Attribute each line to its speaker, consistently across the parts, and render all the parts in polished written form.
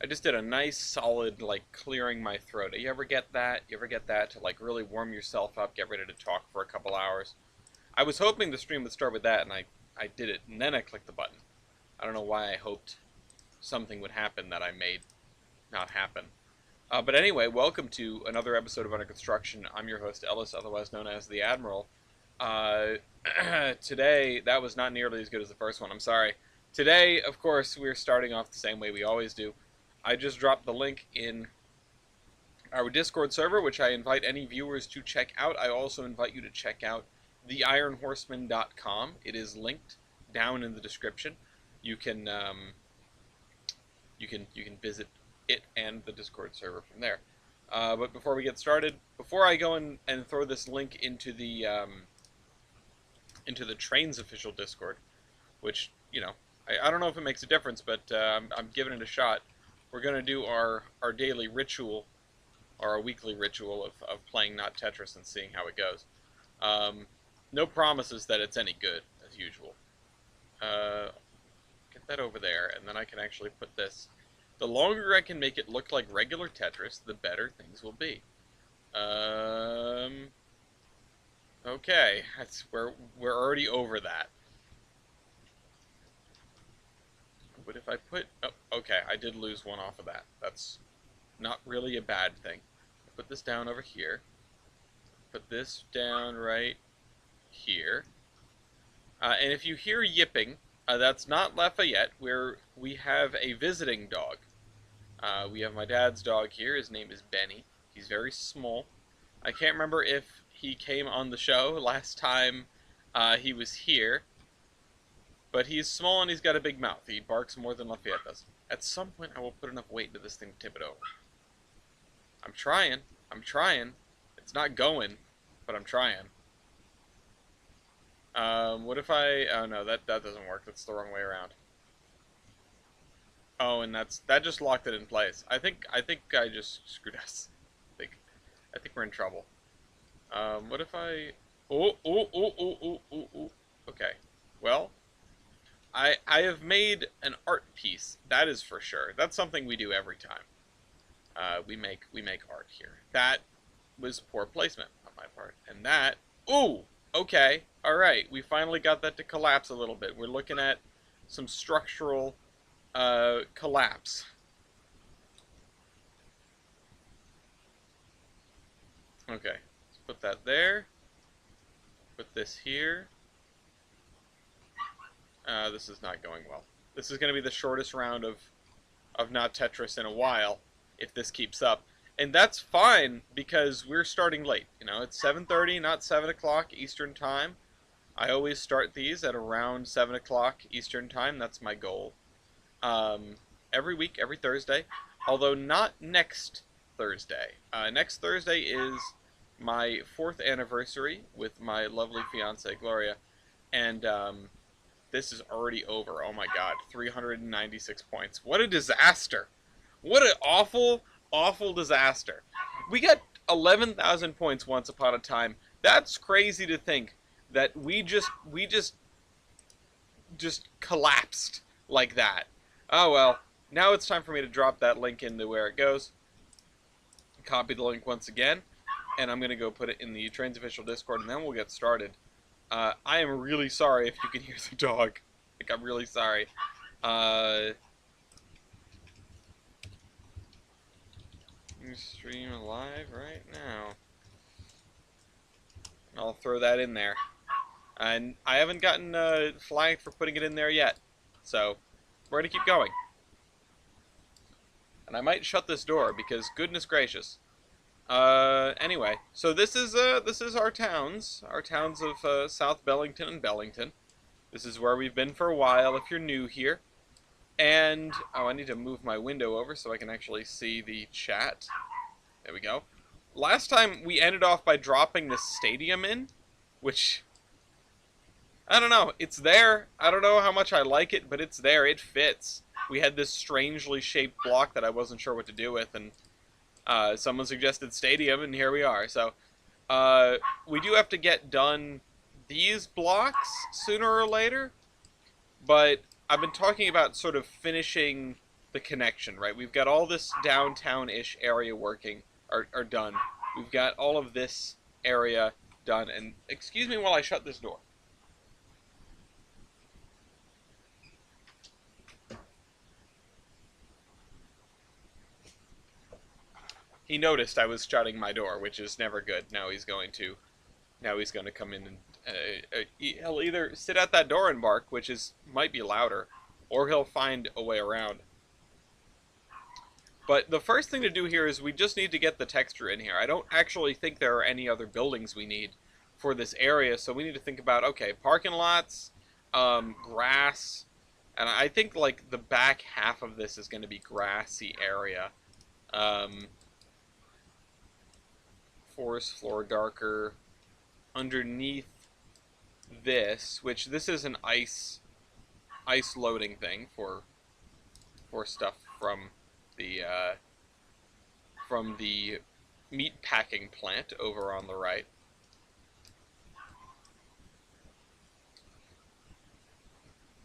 Speaker 1: I just did a nice solid like clearing my throat. You ever get that? You ever get that to like really warm yourself up, get ready to talk for a couple hours? I was hoping the stream would start with that, and I did it, and then I clicked the button. I don't know why I hoped something would happen that I made not happen. But anyway, welcome to another episode of Under Construction. I'm your host, Ellis, otherwise known as the Admiral. Today, that was not nearly as good as the first one, I'm sorry. Today, of course, we're starting off the same way we always do. I just dropped the link in our Discord server, which I invite any viewers to check out. I also invite you to check out theironhorseman.com. It is linked down in the description. You can visit it and the Discord server from there. But before we get started, before I go and throw this link into the Trainz official Discord, which, you know, I don't know if it makes a difference, but I'm giving it a shot. We're going to do our daily ritual, or our weekly ritual of playing not Tetris and seeing how it goes. No promises that it's any good, as usual. Get that over there, and then I can actually put this. The longer I can make it look like regular Tetris, the better things will be. Okay, we're already over that. But if I put... Oh, okay, I did lose one off of that. That's not really a bad thing. Put this down over here. Put this down right here. And if you hear yipping, that's not Lafayette. We have a visiting dog. We have my dad's dog here. His name is Benny. He's very small. I can't remember if he came on the show last time he was here. But he's small and he's got a big mouth. He barks more than Lafayette does. At some point I will put enough weight into this thing to tip it over. I'm trying. I'm trying. It's not going, but I'm trying. What if I... Oh no, that doesn't work. That's the wrong way around. Oh, and that just locked it in place. I think I just screwed us. I think we're in trouble. What if I... Oh. Okay. Well, I have made an art piece. That is for sure. That's something we do every time. We make art here. That was poor placement on my part. And that... Ooh! Okay. Alright. We finally got that to collapse a little bit. We're looking at some structural collapse. Okay. Let's put that there. Put this here. This is not going well. This is going to be the shortest round of not Tetris in a while, if this keeps up. And that's fine, because we're starting late. You know, it's 7:30, not 7 o'clock Eastern Time. I always start these at around 7 o'clock Eastern Time. That's my goal. Every week, every Thursday. Although not next Thursday. Next Thursday is my 4th anniversary with my lovely fiancée, Gloria. And, this is already over. Oh my god. 396 points. What a disaster. What an awful, awful disaster. We got 11,000 points once upon a time. That's crazy to think that we just collapsed like that. Oh well. Now it's time for me to drop that link into where it goes. Copy the link once again. And I'm going to go put it in the Trainz official Discord, and then we'll get started. I am really sorry if you can hear the dog. Like, I'm really sorry. Stream live right now. I'll throw that in there. And I haven't gotten flagged for putting it in there yet. So, we're going to keep going. And I might shut this door, because goodness gracious. Anyway, so this is our towns of South Bellington and Bellington. This is where we've been for a while if you're new here. And, oh, I need to move my window over so I can actually see the chat. There we go. Last time we ended off by dropping the stadium in, which, I don't know, it's there. I don't know how much I like it, but it's there, it fits. We had this strangely shaped block that I wasn't sure what to do with, and someone suggested stadium, and here we are. So, we do have to get done these blocks sooner or later, but I've been talking about sort of finishing the connection, right? We've got all this downtown-ish area working, or done. We've got all of this area done. And excuse me while I shut this door. He noticed I was shutting my door, which is never good. Now he's going to come in and he'll either sit at that door and bark, which might be louder, or he'll find a way around. But the first thing to do here is we just need to get the texture in here. I don't actually think there are any other buildings we need for this area, so we need to think about, okay, parking lots, grass, and I think like the back half of this is going to be grassy area. Forest floor darker. Underneath this, which this is an ice loading thing for stuff from the meat packing plant over on the right.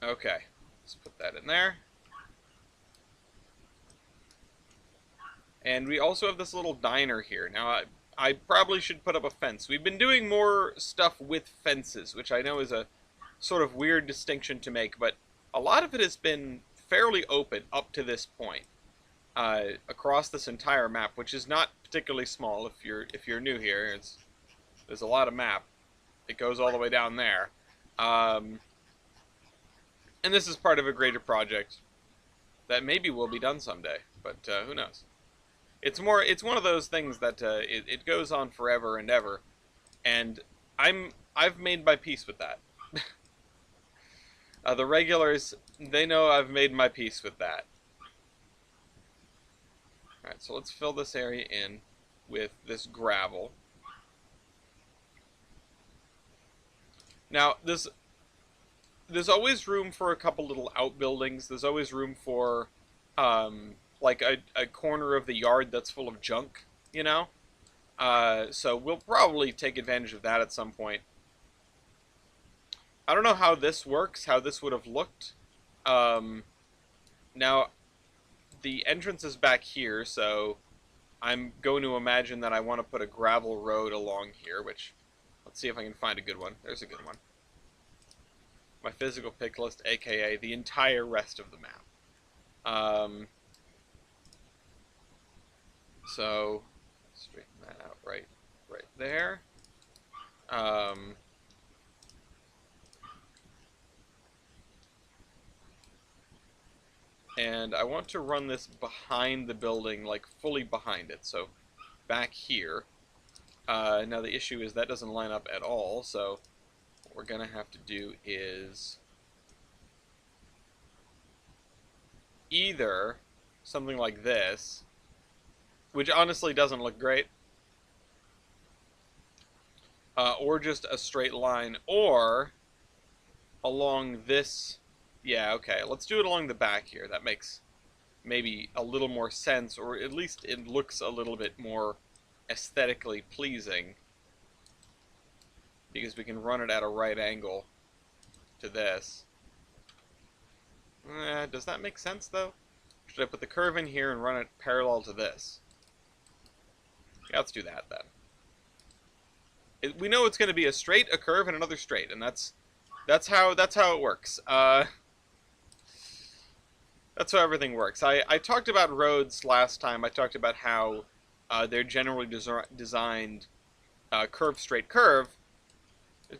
Speaker 1: Okay, let's put that in there. And we also have this little diner here. Now, I probably should put up a fence. We've been doing more stuff with fences, which I know is a sort of weird distinction to make, but a lot of it has been fairly open up to this point, across this entire map, which is not particularly small. If you're new here, there's a lot of map. It goes all the way down there, and this is part of a greater project that maybe will be done someday, but who knows? It's one of those things that it goes on forever and ever, and I've made my peace with that. The regulars, they know I've made my peace with that. Alright, so let's fill this area in with this gravel. Now, there's always room for a couple little outbuildings. There's always room for like a corner of the yard that's full of junk, you know? So we'll probably take advantage of that at some point. I don't know how this works, how this would have looked. Now, the entrance is back here, so I'm going to imagine that I want to put a gravel road along here, which, let's see if I can find a good one. There's a good one. My physical pick list, aka the entire rest of the map. So, straighten that out right there. And I want to run this behind the building, like fully behind it, so back here. Now the issue is that doesn't line up at all, so what we're going to have to do is either something like this, which honestly doesn't look great, or just a straight line, or along this. Yeah, okay, let's do it along the back here. That makes maybe a little more sense, or at least it looks a little bit more aesthetically pleasing, because we can run it at a right angle to this. Does that make sense, though? Should I put the curve in here and run it parallel to this? Yeah, let's do that, then. We know it's going to be a straight, a curve, and another straight, and that's how it works. That's how everything works. I talked about roads last time. I talked about how they're generally designed curve, straight, curve,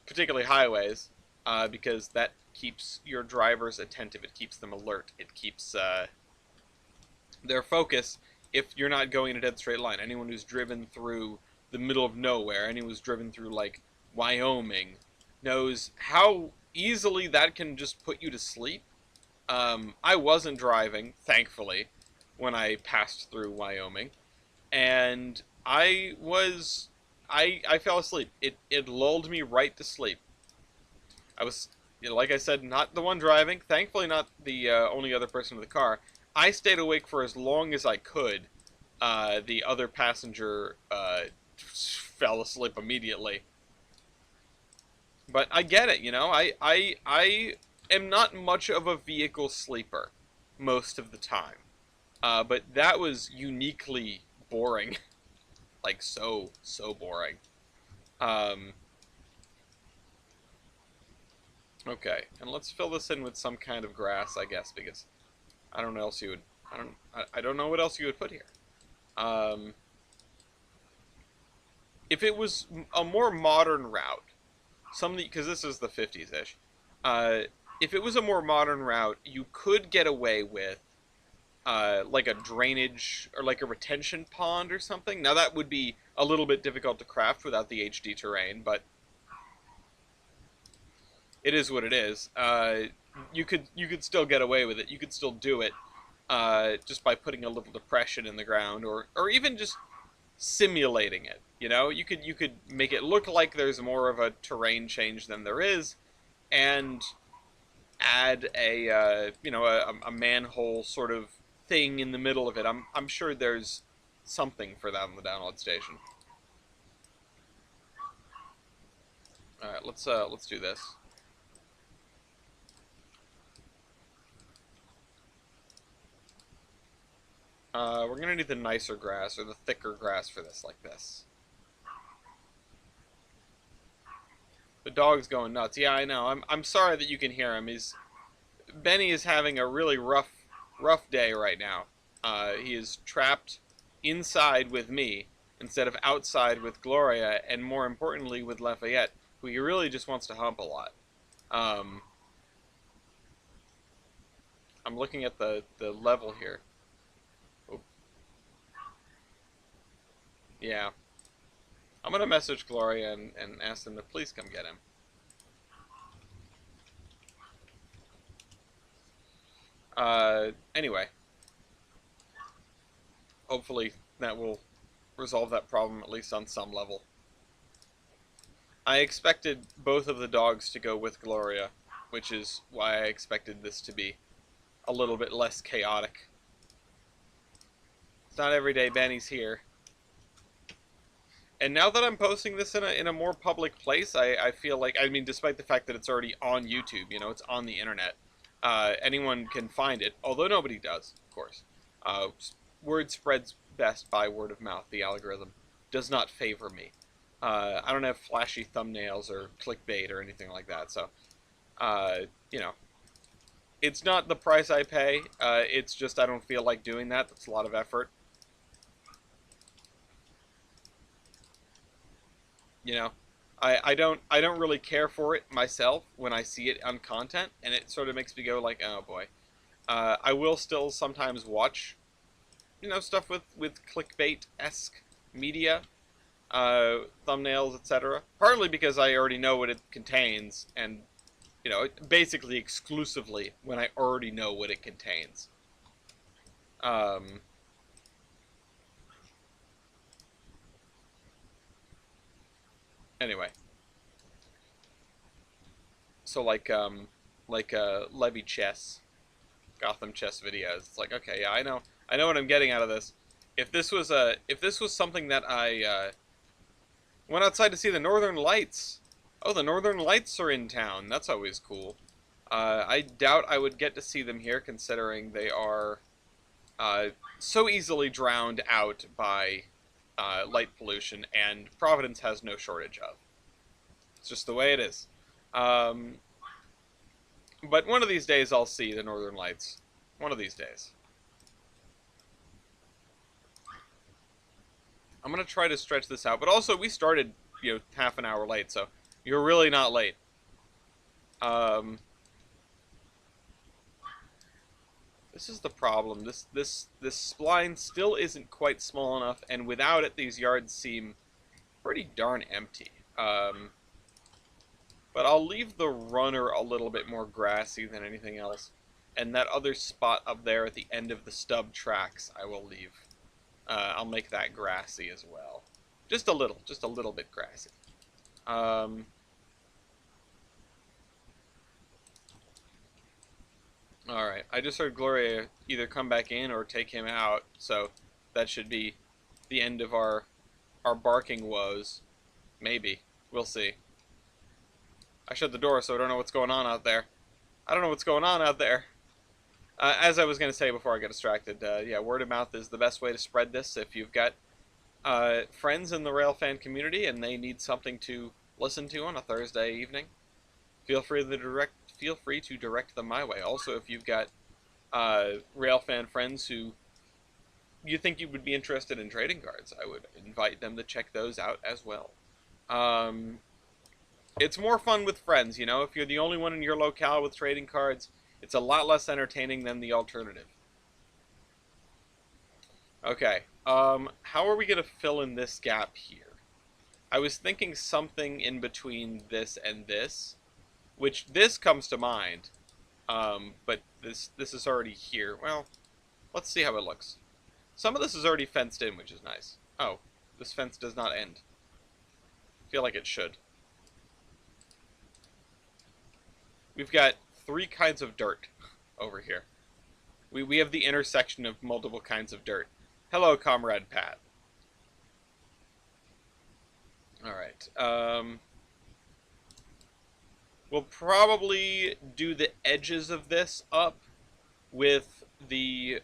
Speaker 1: particularly highways, because that keeps your drivers attentive. It keeps them alert. It keeps their focus if you're not going in a dead straight line. Anyone who's driven through the middle of nowhere, anyone who's driven through, like, Wyoming, knows how easily that can just put you to sleep. I wasn't driving, thankfully, when I passed through Wyoming, and I fell asleep. It lulled me right to sleep. I was, like I said, not the one driving, thankfully not the only other person in the car. I stayed awake for as long as I could. The other passenger fell asleep immediately. But I get it, you know, I am not much of a vehicle sleeper most of the time. But that was uniquely boring. Like, so boring. Um, okay, and let's fill this in with some kind of grass, I guess, because I don't know else you would. I don't know what else you would put here. Um, if it was a more modern route, something because this is the 50s ish. Uh, if it was a more modern route, you could get away with like a drainage or like a retention pond or something. Now that would be a little bit difficult to craft without the HD terrain, but it is what it is. You could still get away with it. You could still do it just by putting a little depression in the ground, or even just simulating it. You could make it look like there's more of a terrain change than there is, and add a manhole sort of thing in the middle of it. I'm sure there's something for that on the download station. All right, let's do this. We're gonna need the nicer grass or the thicker grass for this, like this. The dog's going nuts. Yeah, I know. I'm sorry that you can hear him. Benny is having a really rough day right now. He is trapped inside with me instead of outside with Gloria, and more importantly with Lafayette, who he really just wants to hump a lot. Um, I'm looking at the level here. Oh, yeah. I'm gonna message Gloria and ask them to please come get him. Anyway, hopefully that will resolve that problem at least on some level. I expected both of the dogs to go with Gloria, which is why I expected this to be a little bit less chaotic. It's not every day Benny's here. And now that I'm posting this in a more public place, I feel like, I mean, despite the fact that it's already on YouTube, it's on the internet, anyone can find it, although nobody does, of course. Word spreads best by word of mouth. The algorithm does not favor me. I don't have flashy thumbnails or clickbait or anything like that, so, you know, it's not the price I pay. It's just I don't feel like doing that. That's a lot of effort. You know, I don't really care for it myself when I see it on content, and it sort of makes me go like, oh boy. I will still sometimes watch, stuff with clickbait-esque media, thumbnails, etc. Partly because I already know what it contains, and basically exclusively when I already know what it contains. Um, anyway, so like Levy chess, Gotham chess videos. It's like, okay, yeah, I know what I'm getting out of this. If this was something that I went outside to see the Northern Lights. Oh, the Northern Lights are in town. That's always cool. I doubt I would get to see them here, considering they are so easily drowned out by light pollution, and Providence has no shortage of. It's just the way it is. Um, but one of these days I'll see the Northern Lights. One of these days. I'm gonna try to stretch this out, but also we started, half an hour late, so you're really not late. Um, this is the problem. This spline still isn't quite small enough, and without it, these yards seem pretty darn empty. But I'll leave the runner a little bit more grassy than anything else, and that other spot up there at the end of the stub tracks I will leave. I'll make that grassy as well. Just a little bit grassy. Alright, I just heard Gloria either come back in or take him out, so that should be the end of our barking woes. Maybe. We'll see. I shut the door, so I don't know what's going on out there. I don't know what's going on out there. As I was going to say before I got distracted, yeah, word of mouth is the best way to spread this. If you've got friends in the railfan community and they need something to listen to on a Thursday evening, feel free to direct them my way. Also, if you've got railfan friends who you think you would be interested in trading cards, I would invite them to check those out as well. It's more fun with friends, you know. If you're the only one in your locale with trading cards, it's a lot less entertaining than the alternative. Okay, how are we going to fill in this gap here? I was thinking something in between this and this, which this comes to mind, but this is already here. Well, let's see how it looks. Some of this is already fenced in, which is nice. Oh, this fence does not end. I feel like it should. We've got 3 kinds of dirt over here. We have the intersection of multiple kinds of dirt. Hello, Comrade Pat. Alright, we'll probably do the edges of this up with the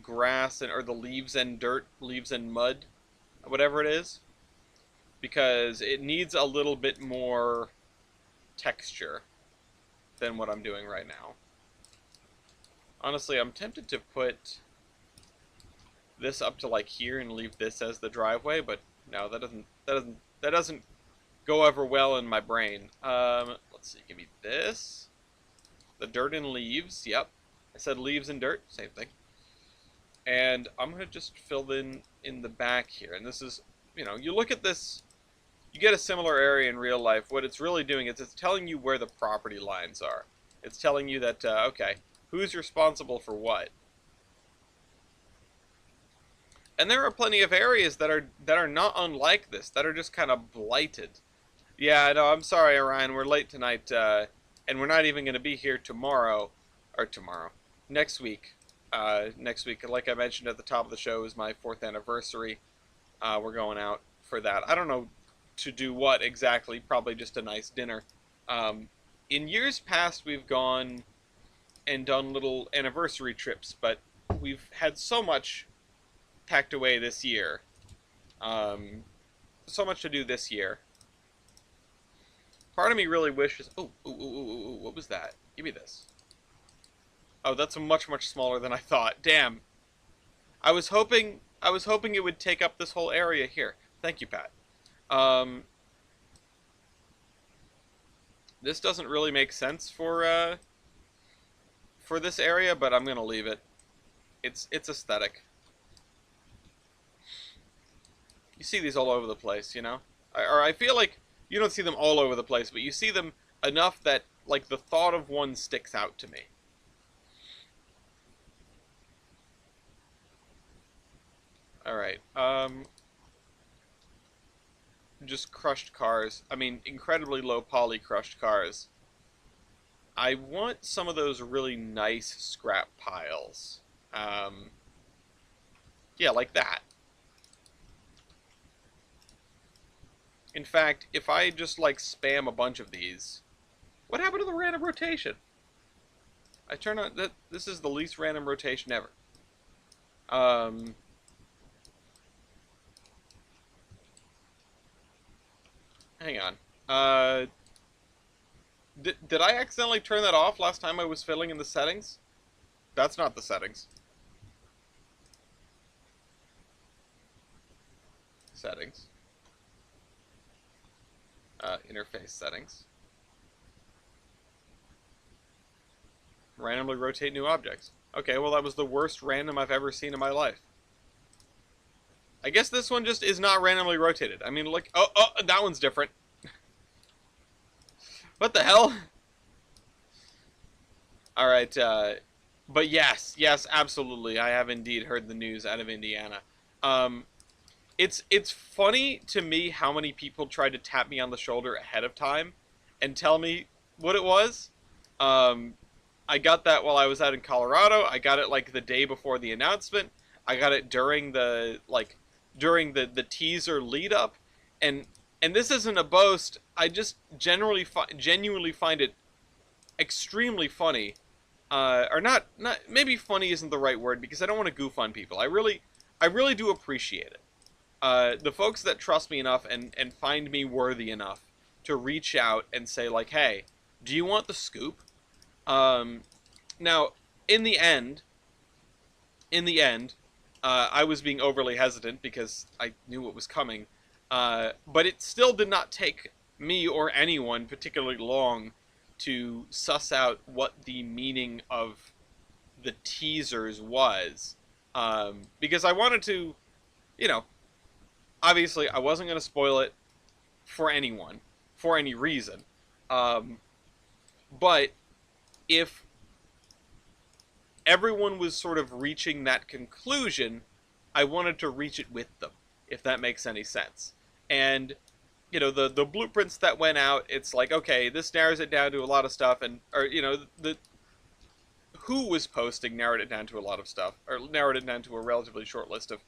Speaker 1: grass or the leaves and dirt, leaves and mud, whatever it is, because it needs a little bit more texture than what I'm doing right now. Honestly, I'm tempted to put this up to like here and leave this as the driveway, but no, that doesn't go over well in my brain. Let's see, give me this. The dirt and leaves, yep. I said leaves and dirt, same thing. And I'm gonna just fill in the back here. And this is, you know, you look at this, you get a similar area in real life. What it's really doing is it's telling you where the property lines are. It's telling you that, okay, who's responsible for what? And there are plenty of areas that are not unlike this, that are just kind of blighted. Yeah, no, I'm sorry, Orion, we're late tonight, and we're not even going to be here next week. Next week, like I mentioned at the top of the show, is my 4th anniversary. We're going out for that. I don't know to do what exactly, probably just a nice dinner. In years past, we've gone and done little anniversary trips, but we've had so much packed away this year. So much to do this year. Part of me really wishes... Oh, what was that? Give me this. Oh, that's much smaller than I thought. Damn. I was hoping it would take up this whole area here. Thank you, Pat. This doesn't really make sense for this area, but I'm gonna leave it. It's aesthetic. You see these all over the place, you know? Or I feel like you don't see them all over the place, but you see them enough that, like, the thought of one sticks out to me. Alright, just crushed cars. I mean, incredibly low poly crushed cars. I want some of those really nice scrap piles. Yeah, like that. In fact, if I just, like, spam a bunch of these... What happened to the random rotation? I turn on... This is the least random rotation ever. Hang on. Did I accidentally turn that off last time I was filling in the settings? That's not the settings. Settings. Interface settings. Randomly rotate new objects. Okay, well that was the worst random I've ever seen in my life. I guess this one just is not randomly rotated. I mean, look. Oh, that one's different. What the hell? Alright, but yes, absolutely. I have indeed heard the news out of Indiana. It's funny to me how many people tried to tap me on the shoulder ahead of time and tell me what it was. I got that while I was out in Colorado. I got it like the day before the announcement. I got it during the the teaser lead up, and this isn't a boast. I just genuinely find it extremely funny or not maybe funny isn't the right word because I don't want to goof on people. I really do appreciate it. The folks that trust me enough and find me worthy enough to reach out and say like, hey, do you want the scoop? Um, Now, in the end, I was being overly hesitant because I knew what was coming. But it still did not take me or anyone particularly long to suss out what the meaning of the teasers was. Because I wanted to, you know, obviously I wasn't going to spoil it for anyone, for any reason. Um, but if everyone was sort of reaching that conclusion, I wanted to reach it with them, if that makes any sense. And the blueprints that went out, it's like, okay, this narrows it down to a lot of stuff, and or the who was posting narrowed it down to a lot of stuff, or narrowed it down to a relatively short list of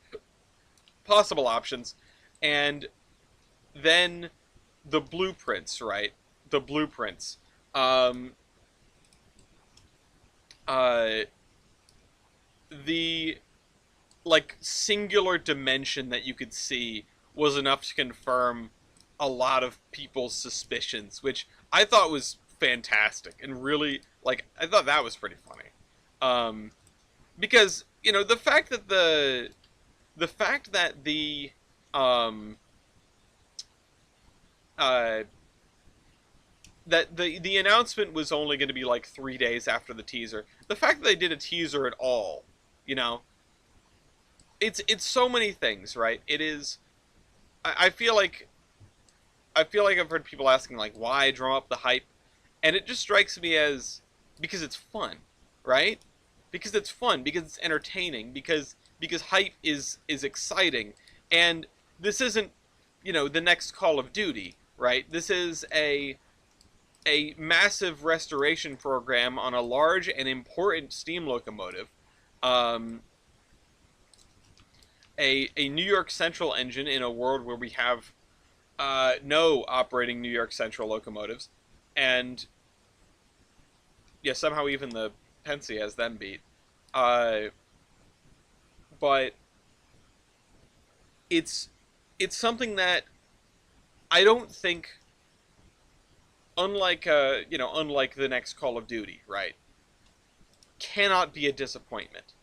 Speaker 1: possible options, and then the blueprints, right? The blueprints. Um, uh, the like singular dimension that you could see was enough to confirm a lot of people's suspicions, which I thought was fantastic and really like I thought that was pretty funny. Um, because the fact that the fact that the um uh that the announcement was only going to be like 3 days after the teaser. The fact that they did a teaser at all, you know, it's so many things, right? It is. I feel like I've heard people asking like why drum up the hype, and it just strikes me as because it's fun, right? Because it's fun, because it's entertaining, because hype is exciting, and this isn't the next Call of Duty, right? This is a massive restoration program on a large and important steam locomotive, um, a New York Central engine in a world where we have no operating New York Central locomotives, and yeah, somehow even the Pennsy has them beat. Uh, but it's it's something that I don't think, unlike the next Call of Duty, right, cannot be a disappointment.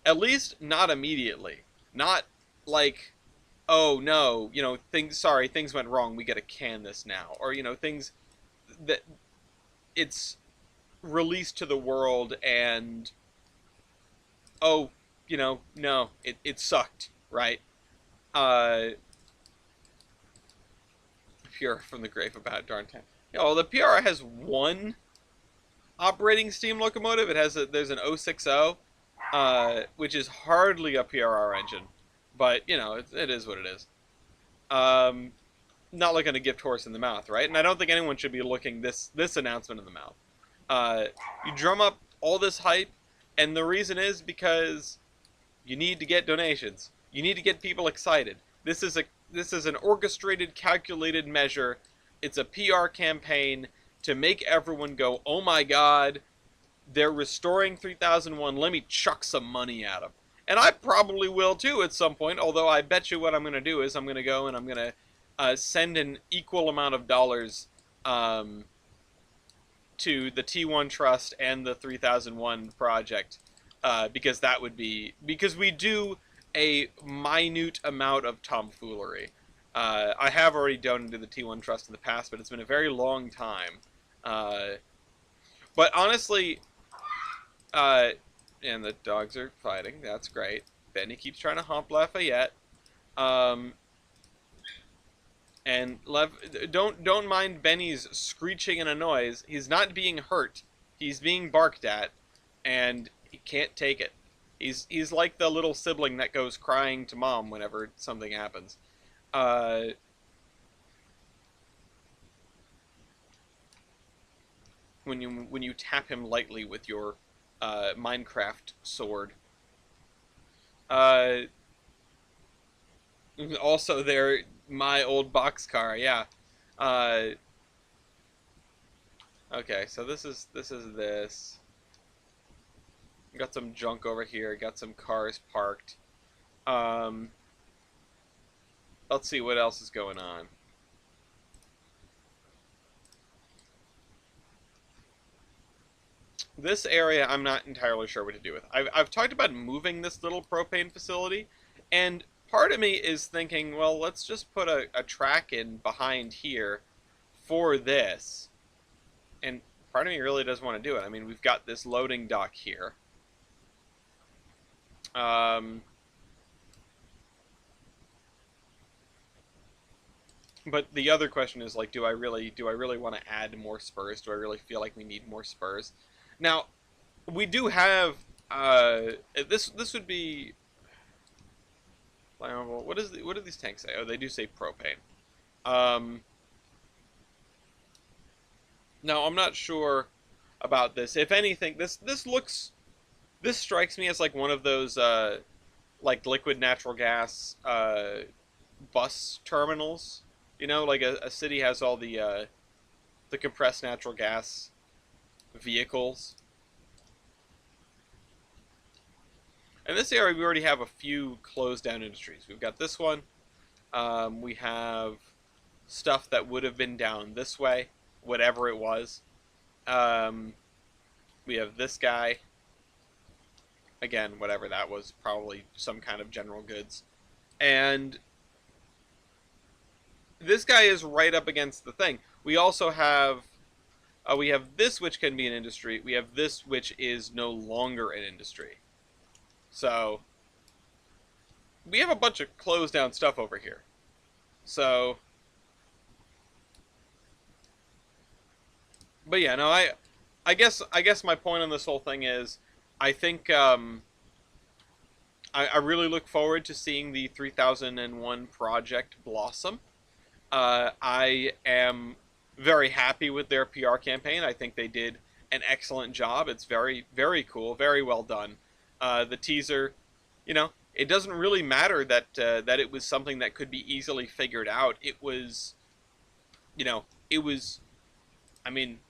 Speaker 1: At least not immediately. Not like, oh no, things went wrong, we gotta can this now. Or, things that it's released to the world and, oh, no, it sucked, right? Uh, PR from the grave about darn time. The PR has one operating steam locomotive. There's an 060, which is hardly a PRR engine, but it is what it is. Not looking a gift horse in the mouth, right? And I don't think anyone should be looking this announcement in the mouth. You drum up all this hype, and the reason is because you need to get donations. You need to get people excited. This is an orchestrated, calculated measure. It's a PR campaign to make everyone go, oh my god, they're restoring 3001, let me chuck some money at them. And I probably will too at some point, although I bet you what I'm going to do is I'm going to go and I'm going to send an equal amount of dollars to the T1 Trust and the 3001 project, because we do a minute amount of tomfoolery. I have already donated to the T1 Trust in the past, but it's been a very long time. But honestly, and the dogs are fighting. That's great. Benny keeps trying to hump Lafayette. And don't mind Benny's screeching and a noise. He's not being hurt. He's being barked at, and he can't take it. He's like the little sibling that goes crying to mom whenever something happens. When you tap him lightly with your Minecraft sword. Also, there, my old boxcar. Yeah. Okay, so this is this. Got some junk over here. Got some cars parked. Um, let's see what else is going on. This area, I'm not entirely sure what to do with. I've talked about moving this little propane facility, and part of me is thinking, well, let's just put a track in behind here for this. And part of me really doesn't want to do it. I mean, we've got this loading dock here. But the other question is like, do I really want to add more spurs? Do I really feel like we need more spurs? Now, we do have this would be flammable. What do these tanks say? Oh, they do say propane. Now I'm not sure about this. If anything, this strikes me as like one of those like liquid natural gas bus terminals. You know, like a city has all the compressed natural gas vehicles. In this area, we already have a few closed down industries. We've got this one. We have stuff that would have been down this way, whatever it was. We have this guy. Again, whatever that was, probably some kind of general goods. And this guy is right up against the thing. We also have we have this, which can be an industry. We have this, which is no longer an industry. So we have a bunch of closed down stuff over here. So, but yeah, no, I guess my point on this whole thing is, I think I really look forward to seeing the 3001 project blossom. I am very happy with their PR campaign. I think they did an excellent job. It's very, very cool, very well done. The teaser, you know, it doesn't really matter that that it was something that could be easily figured out. It was, you know, it was. I mean,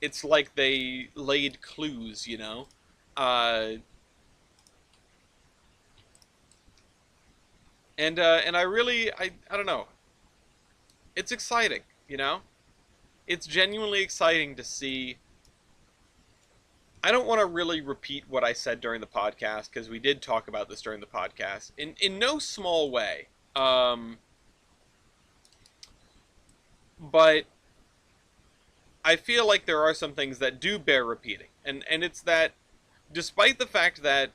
Speaker 1: it's like they laid clues, you know. And I really I don't know. It's exciting, you know. It's genuinely exciting to see. I don't want to really repeat what I said during the podcast because we did talk about this during the podcast in no small way. But I feel like there are some things that do bear repeating, and it's that despite the fact that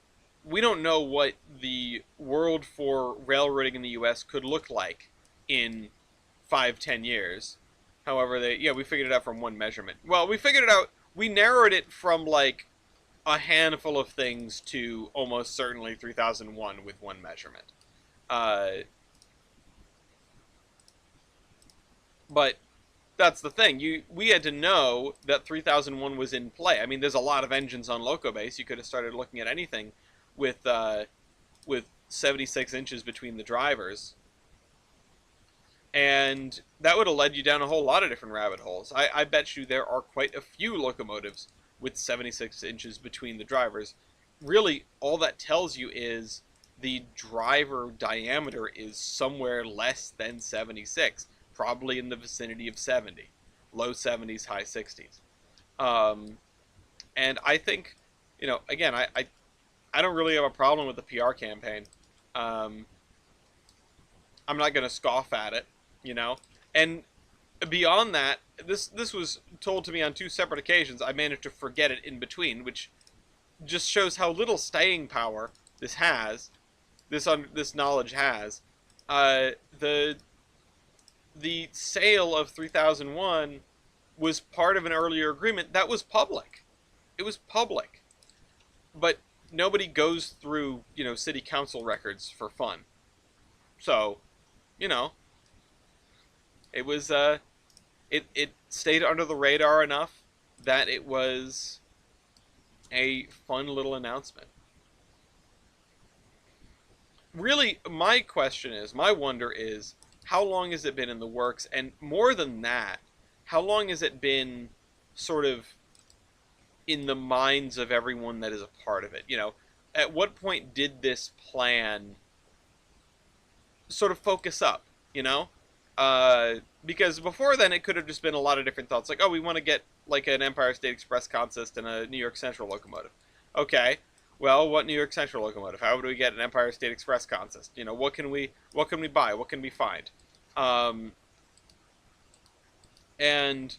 Speaker 1: we don't know what the world for railroading in the U.S. could look like in 5-10 years. However, we figured it out from one measurement. Well, we figured it out. We narrowed it from like a handful of things to almost certainly 3001 with one measurement. But that's the thing. We had to know that 3001 was in play. I mean, there's a lot of engines on Locobase. You could have started looking at anything with 76 inches between the drivers. And that would have led you down a whole lot of different rabbit holes. I bet you there are quite a few locomotives with 76 inches between the drivers. Really, all that tells you is the driver diameter is somewhere less than 76, probably in the vicinity of 70, low 70s, high 60s. And I think, you know, again, I don't really have a problem with the PR campaign. I'm not going to scoff at it, you know. And beyond that, this was told to me on 2 separate occasions. I managed to forget it in between, which just shows how little staying power this has. This knowledge has. The sale of 3001 was part of an earlier agreement that was public. It was public, but nobody goes through, you know, city council records for fun. So, you know, it was it stayed under the radar enough that it was a fun little announcement. Really, my wonder is, how long has it been in the works? And more than that, how long has it been sort of in the minds of everyone that is a part of it. At what point did this plan sort of focus up? You know, because before then it could have just been a lot of different thoughts, like, oh, we want to get like an Empire State Express consist and a New York Central locomotive. Okay, well, what New York Central locomotive? How would we get an Empire State Express consist? What can we buy? What can we find? Um, and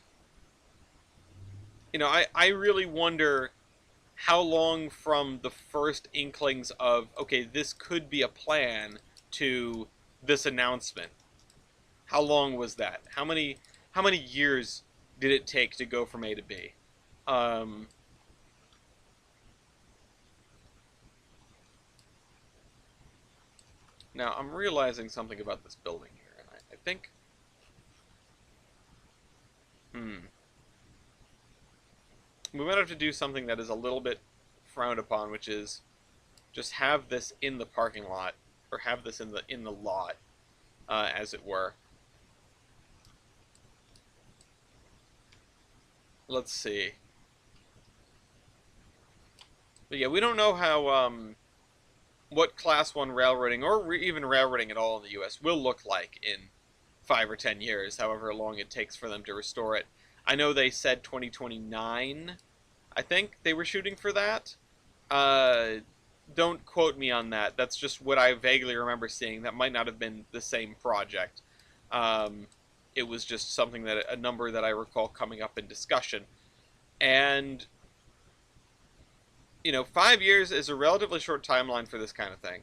Speaker 1: I really wonder how long from the first inklings of, okay, this could be a plan, to this announcement. How long was that? How many years did it take to go from A to B? Um, Now I'm realizing something about this building here, and I think, hmm, we might have to do something that is a little bit frowned upon, which is just have this in the parking lot, or have this in the lot, as it were. Let's see. But yeah, we don't know how what Class 1 railroading, or even railroading at all in the U.S., will look like in 5 or 10 years, however long it takes for them to restore it. I know they said 2029. I think they were shooting for that. Uh, don't quote me on that. That's just what I vaguely remember seeing. That might not have been the same project. Um, it was just something, that a number that I recall coming up in discussion. And 5 years is a relatively short timeline for this kind of thing.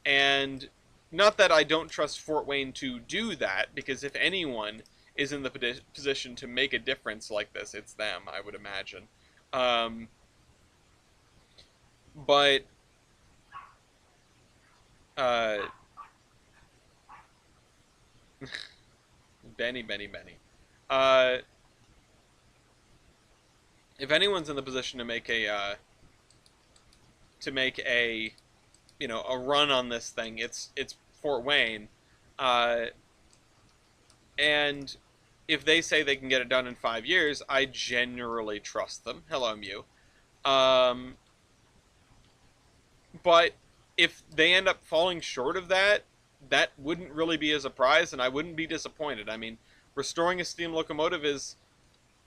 Speaker 1: And not that I don't trust Fort Wayne to do that, because if anyone is in the position to make a difference like this, it's them, I would imagine. Um, but uh, Benny, Benny, Benny. Uh, if anyone's in the position to make a a run on this thing, it's Fort Wayne. Uh, and if they say they can get it done in 5 years, I generally trust them. Hello, Mew. Um, but if they end up falling short of that, that wouldn't really be a surprise, and I wouldn't be disappointed. I mean, restoring a steam locomotive is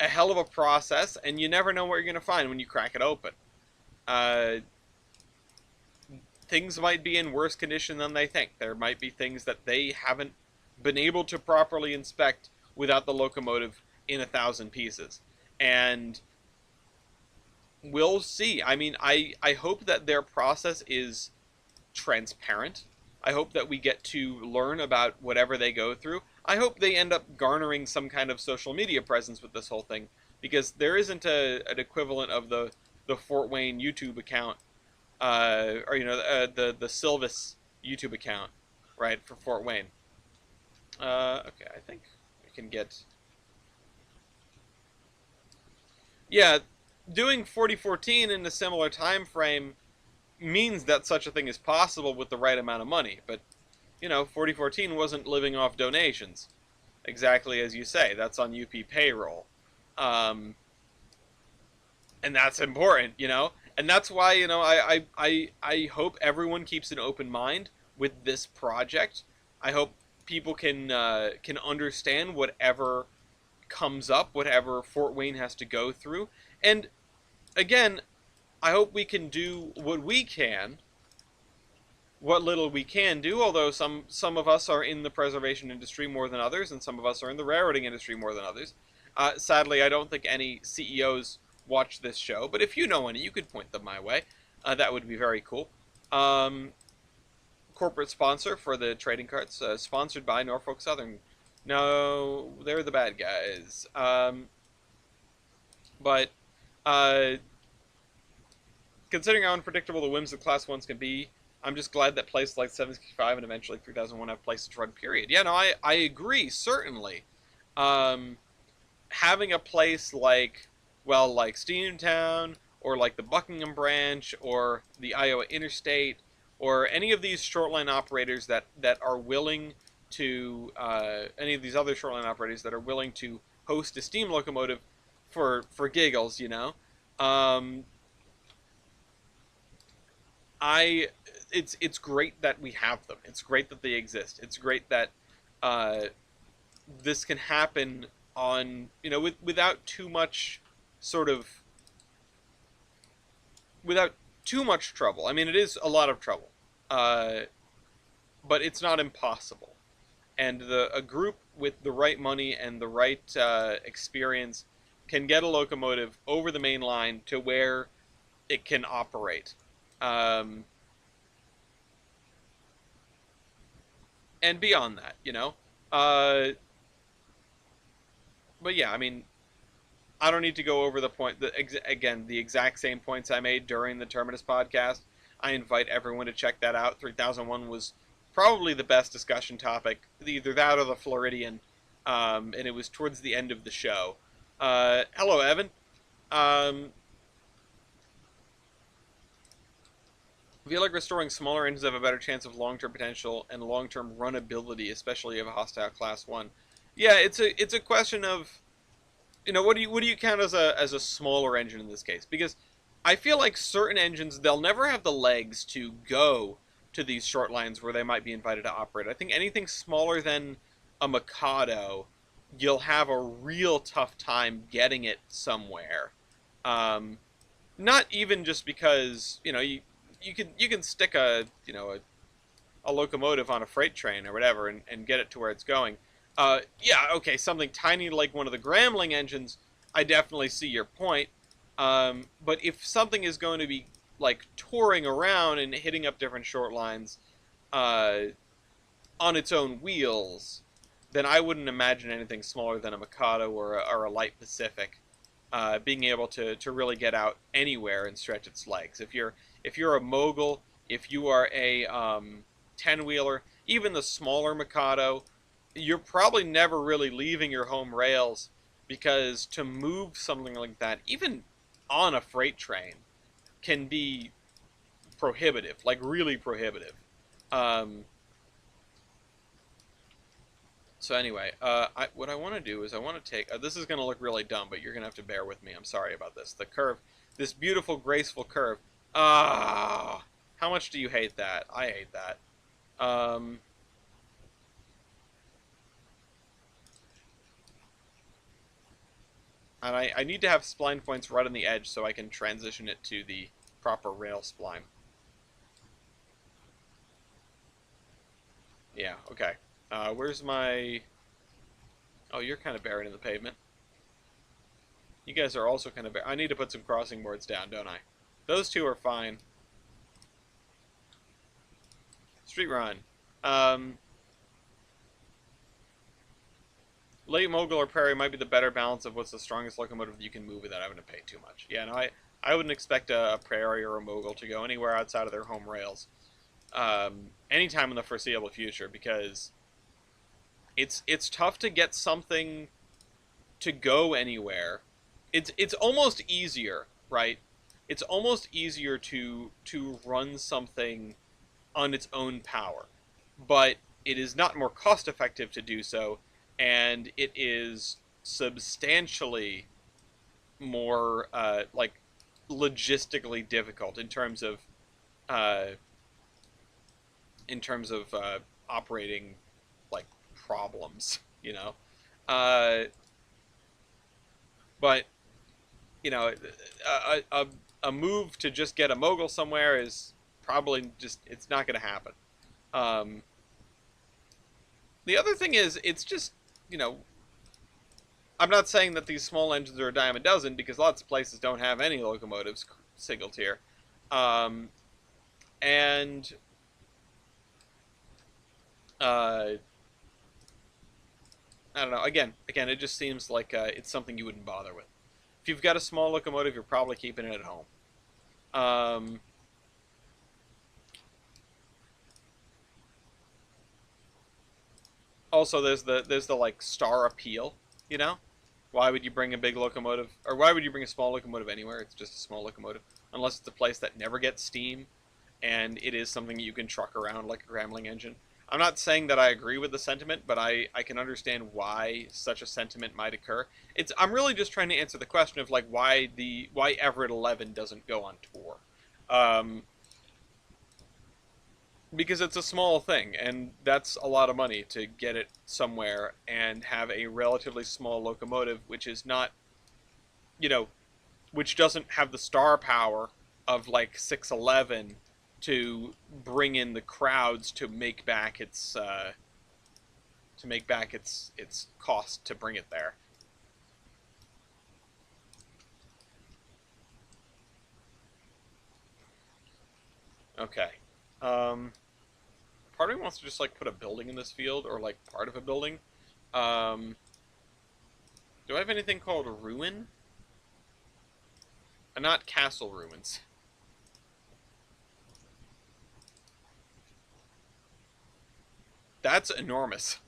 Speaker 1: a hell of a process, and you never know what you're going to find when you crack it open. Uh, Things might be in worse condition than they think. There might be things that they haven't been able to properly inspect without the locomotive in 1,000 pieces. And we'll see. I mean, I hope that their process is transparent. I hope that we get to learn about whatever they go through. I hope they end up garnering some kind of social media presence with this whole thing, because there isn't an equivalent of the Fort Wayne YouTube account, or the Silvis YouTube account, right, for Fort Wayne. Okay, I think we can get. Yeah, doing 4014 in a similar time frame means that such a thing is possible with the right amount of money. But 4014 wasn't living off donations, exactly as you say. That's on UP payroll, um, and that's important. And that's why I hope everyone keeps an open mind with this project. I hope people can understand whatever comes up, whatever Fort Wayne has to go through, and again, I hope we can do what little we can do. Although some of us are in the preservation industry more than others, and some of us are in the railroading industry more than others. Sadly, I don't think any CEOs watch this show, but if you know any, you could point them my way. That would be very cool. Um, Corporate sponsor for the trading carts, sponsored by Norfolk Southern. No, they're the bad guys. But uh, considering how unpredictable the whims of Class 1s can be, I'm just glad that places like 765 and eventually 3001 have places to run, period. Yeah, no, I agree, certainly. Um, Having a place like, well, like Steamtown, or like the Buckingham Branch, or the Iowa Interstate, or any of these shortline operators that are willing to, any of these other shortline operators that are willing to host a steam locomotive for giggles, Um, I it's great that we have them. It's great that they exist. It's great that uh, this can happen on without too much sort of without too much trouble. I mean, it is a lot of trouble, uh, but it's not impossible. And a group with the right money and the right experience can get a locomotive over the main line to where it can operate. Um, and beyond that, but yeah, I mean, I don't need to go over the point that again the exact same points I made during the Terminus podcast. I invite everyone to check that out. 3001 was probably the best discussion topic, either that or the Floridian, and it was towards the end of the show. Hello, Evan. Um, I feel like restoring smaller engines have a better chance of long-term potential and long-term runnability, especially of a hostile class one. Yeah, it's a question of what do you count as a smaller engine in this case? Because I feel like certain engines they'll never have the legs to go to these short lines where they might be invited to operate. I think anything smaller than a Mikado, you'll have a real tough time getting it somewhere. Um, Not even just because you can stick a locomotive on a freight train or whatever and get it to where it's going. Yeah, okay, something tiny like one of the Grambling engines, I definitely see your point. But if something is going to be like touring around and hitting up different short lines uh, on its own wheels, then I wouldn't imagine anything smaller than a Mikado or a Light Pacific being able to really get out anywhere and stretch its legs. If you're a mogul, if you are a 10-wheeler, even the smaller Mikado, you're probably never really leaving your home rails because to move something like that, even on a freight train, can be prohibitive, like really prohibitive. Um, so anyway, what I want to do is I want to take. This is going to look really dumb, but you're going to have to bear with me. I'm sorry about this. The curve, this beautiful, graceful curve. Ah, how much do you hate that? I hate that. Um, and I need to have spline points right on the edge so I can transition it to the proper rail spline. Yeah, okay. Where's my... Oh, you're kind of buried in the pavement. You guys are also kind of buried. I need to put some crossing boards down, don't I? Those two are fine. Street run. Um, Late mogul or prairie might be the better balance of what's the strongest locomotive you can move without having to pay too much. Yeah, no, I wouldn't expect a prairie or a mogul to go anywhere outside of their home rails anytime in the foreseeable future because it's tough to get something to go anywhere. It's almost easier, right? It's almost easier to run something on its own power, but it is not more cost effective to do so, and it is substantially more like logistically difficult uh, in terms of operating like problems, you know. Uh, but a move to just get a mogul somewhere is probably just it's not going to happen. Um, the other thing is it's just you know I'm not saying that these small engines are a dime a dozen because lots of places don't have any locomotives single tier, um, and uh, I don't know. Again, it just seems like it's something you wouldn't bother with. If you've got a small locomotive, you're probably keeping it at home. Um, Also, there's the like star appeal. You know, why would you bring a big locomotive, or why would you bring a small locomotive anywhere? It's just a small locomotive, unless it's a place that never gets steam, and it is something you can truck around like a Grambling engine. I'm not saying that I agree with the sentiment, but I can understand why such a sentiment might occur. I'm really just trying to answer the question of like why Everett 11 doesn't go on tour. Um, because it's a small thing, and that's a lot of money to get it somewhere and have a relatively small locomotive, which is not, you know, which doesn't have the star power of like 611 to bring in the crowds to make back its cost to bring it there. Okay. Um, Part of me wants to just like put a building in this field or like part of a building. Um, do I have anything called ruin? Not castle ruins. That's enormous.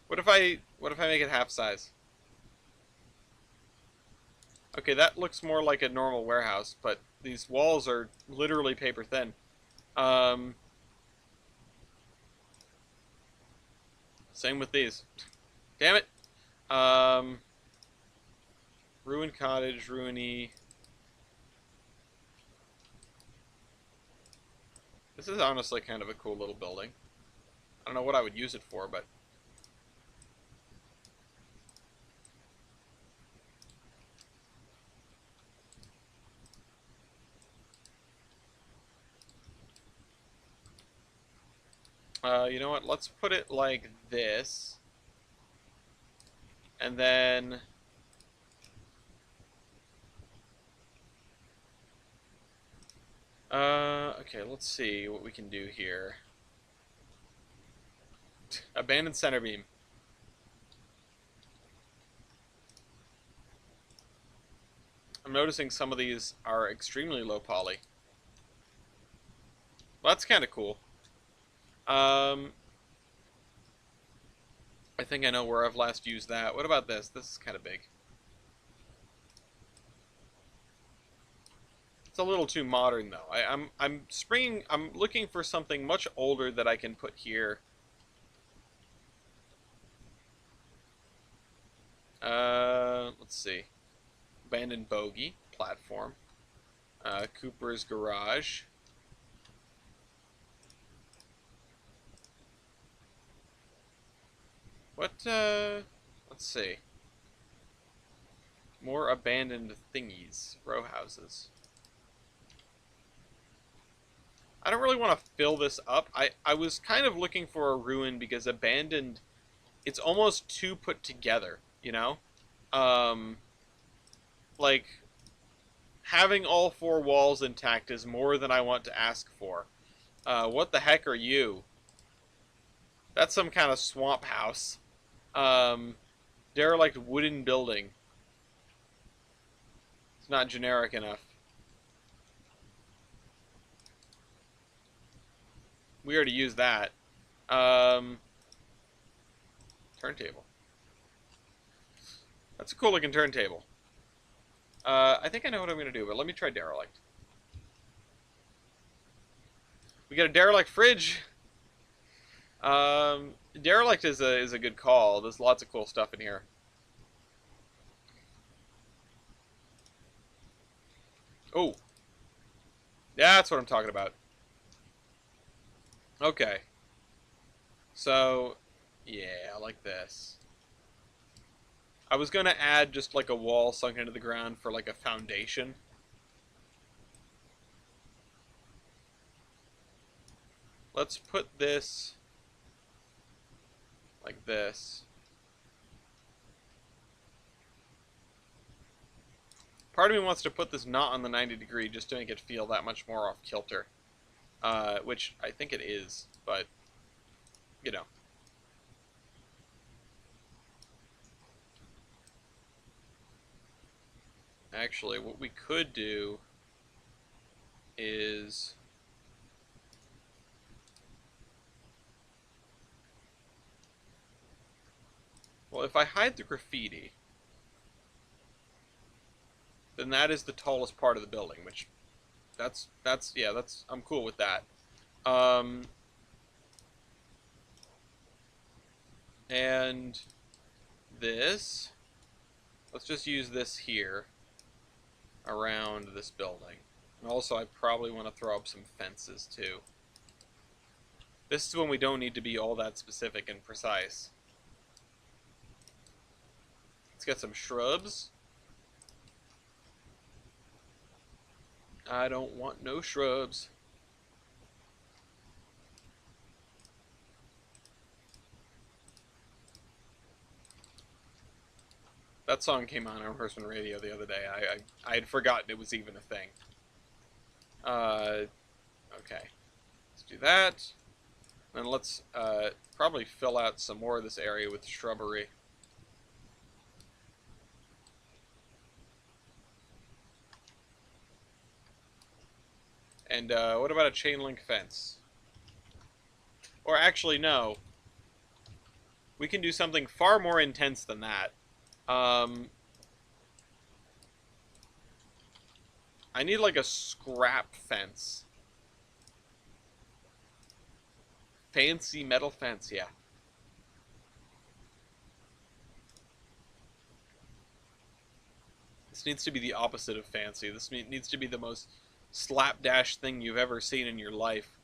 Speaker 1: What if I make it half size? Okay, that looks more like a normal warehouse, but these walls are literally paper thin. Um, Same with these. Damn it. Um, Ruin cottage, ruiny. This is honestly kind of a cool little building. I don't know what I would use it for, but you know what? Let's put it like this, and then okay. Let's see what we can do here. Abandoned center beam. I'm noticing some of these are extremely low poly. Well, that's kind of cool. Um, I think I know where I've last used that. What about this? This is kind of big. It's a little too modern though. I'm looking for something much older that I can put here. Let's see. Abandoned bogey platform. Cooper's garage. What? Let's see. More abandoned thingies. Row houses. I don't really want to fill this up. I was kind of looking for a ruin because abandoned, it's almost too put together, you know? Um, like, having all four walls intact is more than I want to ask for. What the heck are you? That's some kind of swamp house. Um, Derelict wooden building. It's not generic enough. We already used that. Um, Turntable. That's a cool looking turntable. I think I know what I'm going to do, but let me try Derelict. We got a Derelict fridge. Derelict is a good call. There's lots of cool stuff in here. Oh, that's what I'm talking about. Okay. So, yeah, I like this. I was going to add just like a wall sunk into the ground for like a foundation. Let's put this like this. Part of me wants to put this not on the 90 degree just to make it feel that much more off kilter. Which I think it is, but, you know. Actually, what we could do is... Well, if I hide the graffiti, then that is the tallest part of the building, which... yeah, I'm cool with that. Um, And this, let's just use this here around this building. And also I probably want to throw up some fences too. This is when we don't need to be all that specific and precise. Let's get some shrubs. I don't want no shrubs. That song came on Horseman Radio the other day. I had forgotten it was even a thing. Okay. Let's do that. And let's probably fill out some more of this area with shrubbery. And what about a chain link fence? Or actually, no. We can do something far more intense than that. I need like a scrap fence. Fancy metal fence, yeah. This needs to be the opposite of fancy. This needs to be the most slapdash thing you've ever seen in your life.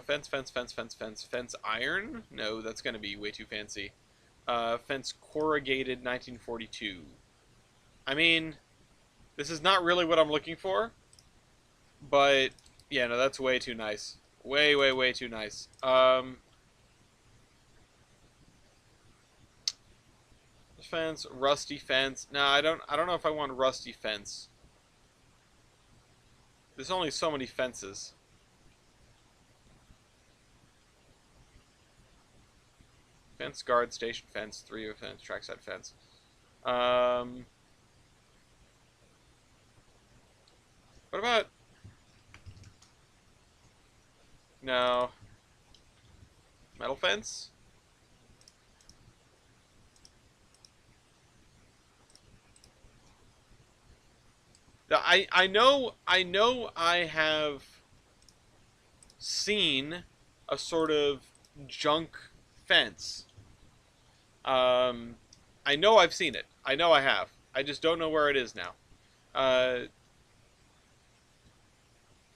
Speaker 1: Fence, fence, fence, fence, fence. Fence iron? No, that's going to be way too fancy. Fence corrugated 1942. I mean, this is not really what I'm looking for. But, yeah, no, that's way too nice. Way, way, way too nice. Fence, rusty fence. No, I don't know if I want rusty fence. There's only so many fences. Fence, guard, station fence, 3 of fence, trackside fence. What about... No. Metal fence? I know I have seen a sort of junk fence. I know I've seen it. I know I have. I just don't know where it is now.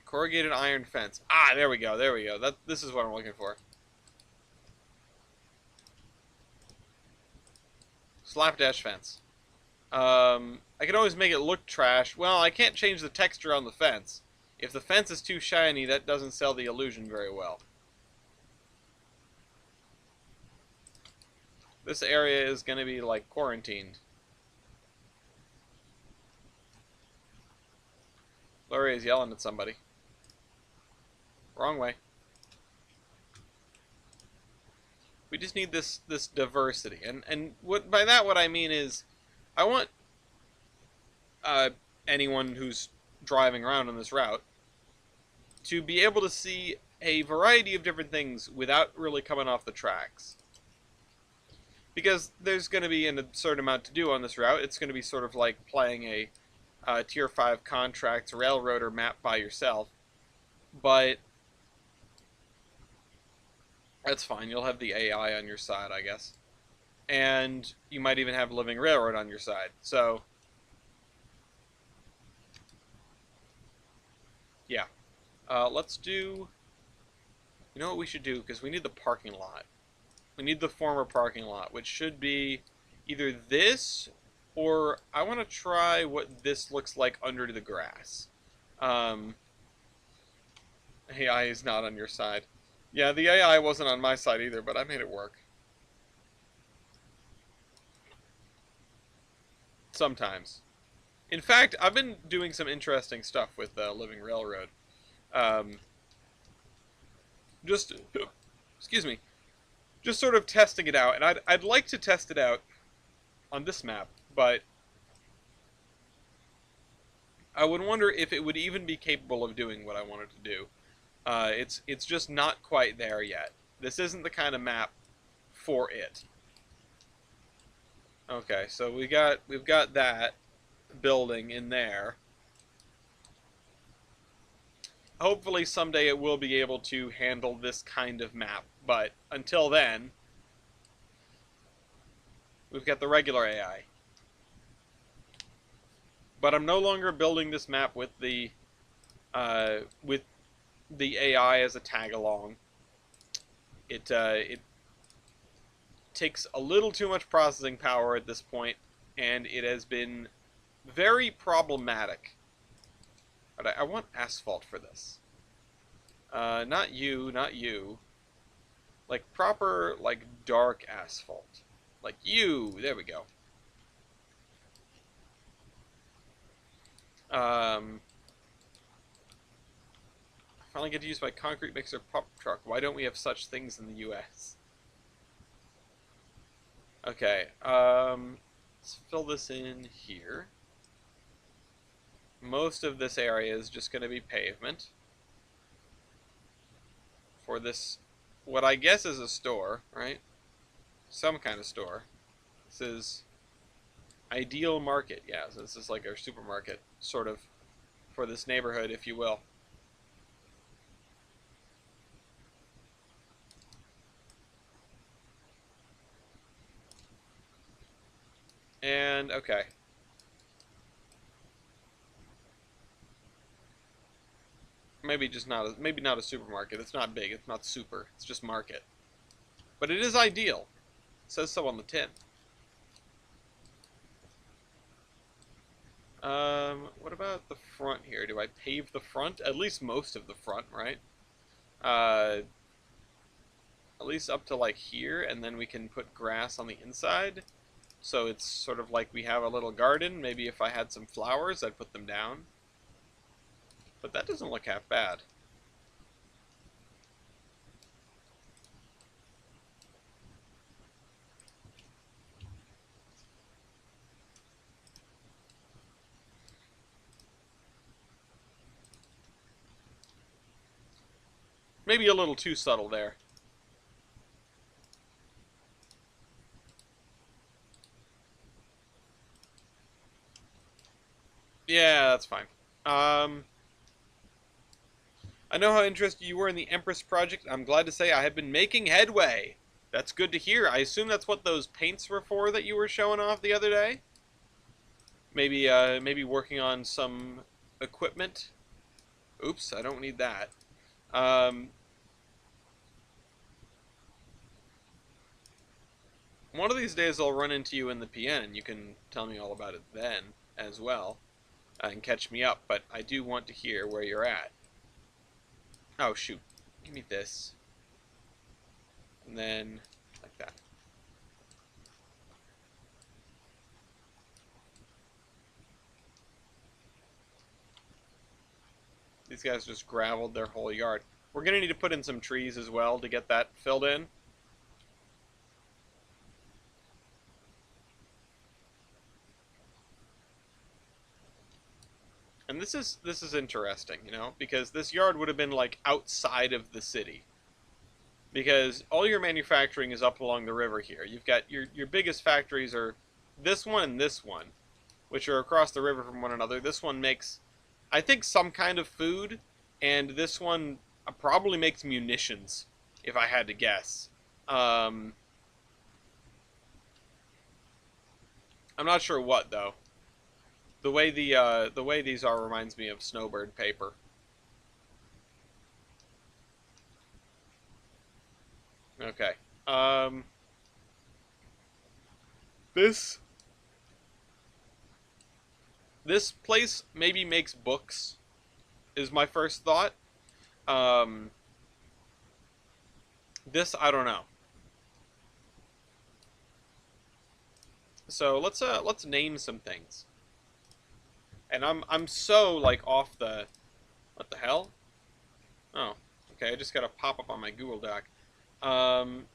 Speaker 1: Corrugated iron fence. Ah, there we go. There we go. This is what I'm looking for. Slapdash fence. I can always make it look trash. Well, I can't change the texture on the fence. If the fence is too shiny, that doesn't sell the illusion very well. This area is going to be, like, quarantined. Laurie is yelling at somebody. Wrong way. We just need this diversity. And what by that what I mean is I want anyone who's driving around on this route to be able to see a variety of different things without really coming off the tracks. Because there's going to be an absurd amount to do on this route. It's going to be sort of like playing a Tier 5 Contracts Railroader map by yourself. But that's fine. You'll have the AI on your side, I guess. And you might even have Living Railroad on your side. So, yeah. Let's do... You know what we should do? Because we need the parking lot. We need the former parking lot, which should be either this, or I want to try what this looks like under the grass. AI is not on your side. Yeah, the AI wasn't on my side either, but I made it work. Sometimes. In fact, I've been doing some interesting stuff with Living Railroad. Just, excuse me, just sort of testing it out, and I'd like to test it out on this map, but I would wonder if it would even be capable of doing what I wanted to do. It's just not quite there yet. This isn't the kind of map for it. Okay, so we've got that building in there. hopefully someday it will be able to handle this kind of map. But until then, we've got the regular AI. But I'm no longer building this map with the AI as a tag along. It takes a little too much processing power at this point, and it has been very problematic. But I want asphalt for this. Not you, not you. Like proper, like dark asphalt. Like you. There we go. Finally get to use my concrete mixer pump truck. Why don't we have such things in the U.S.? Okay, let's fill this in here. Most of this area is just going to be pavement. For this, what I guess is a store, right? Some kind of store. This is Ideal Market, yeah, so this is like our supermarket, sort of, for this neighborhood, if you will. And, okay. Maybe just not a, maybe not a supermarket. It's not big, it's not super, it's just market. But it is ideal. It says so on the tin. What about the front here? Do I pave the front? At least most of the front, right? At least up to like here, and then we can put grass on the inside. So it's sort of like we have a little garden. Maybe if I had some flowers, I'd put them down. But that doesn't look half bad. Maybe a little too subtle there. Yeah, that's fine. I know how interested you were in the Empress project. I'm glad to say I have been making headway. That's good to hear. I assume that's what those paints were for that you were showing off the other day? Maybe working on some equipment. Oops, I don't need that. One of these days I'll run into you in the PN and you can tell me all about it then as well, and catch me up, but I do want to hear where you're at. Oh shoot, give me this. And then, like that. These guys just graveled their whole yard. We're gonna need to put in some trees as well to get that filled in. And this is interesting, you know, because this yard would have been like outside of the city. Because all your manufacturing is up along the river here. You've got your biggest factories are this one and this one, which are across the river from one another. This one makes, I think, some kind of food, and this one probably makes munitions, if I had to guess. I'm not sure what though. The way these are reminds me of snowbird paper. Okay. This this place maybe makes books, is my first thought. Um, this I don't know. So let's name some things. And I'm so like off the, what the hell? Oh, okay. I just got a pop up on my Google Doc. Um,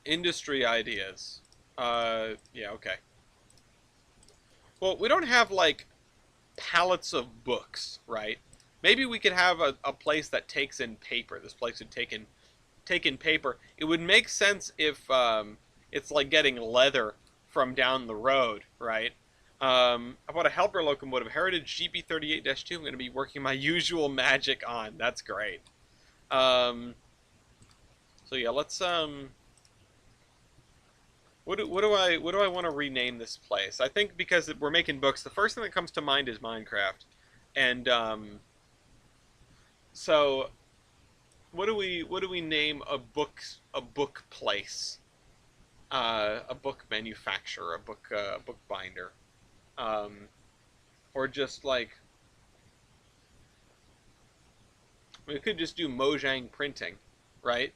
Speaker 1: Industry ideas. Yeah, okay. Well, we don't have like pallets of books, right? Maybe we could have a place that takes in paper. This place would take in paper. It would make sense if it's like getting leather from down the road, right? I bought a helper locomotive, Heritage GP38-2. I'm going to be working my usual magic on. That's great. So yeah, let's what do I want to rename this place? I think because we're making books, the first thing that comes to mind is Minecraft, and so what do we name a book place? A book manufacturer, a book binder, um, or just like we could just do Mojang printing, right?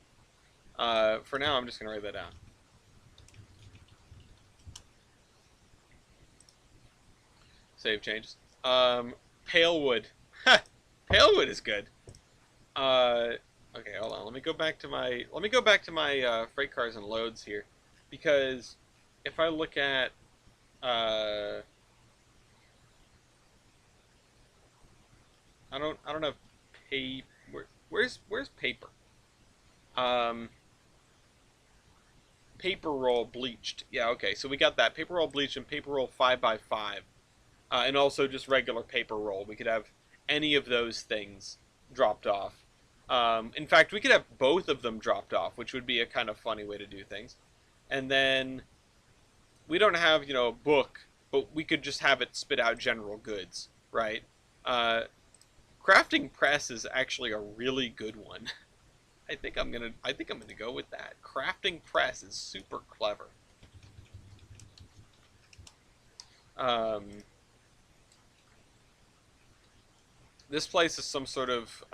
Speaker 1: For now, I'm just gonna write that down. Save changes. Palewood. Palewood is good. Okay, hold on. Let me go back to my freight cars and loads here, because if I look at uh, I don't have pay. Where's paper? Um, paper roll bleached. Yeah, okay. So we got that paper roll bleached and paper roll 5x5, and also just regular paper roll. We could have any of those things dropped off. In fact, we could have both of them dropped off, which would be a kind of funny way to do things. And then we don't have, a book, but we could just have it spit out general goods, right? Uh, crafting press is actually a really good one. I think I'm gonna go with that. Crafting press is super clever. Um, this place is some sort of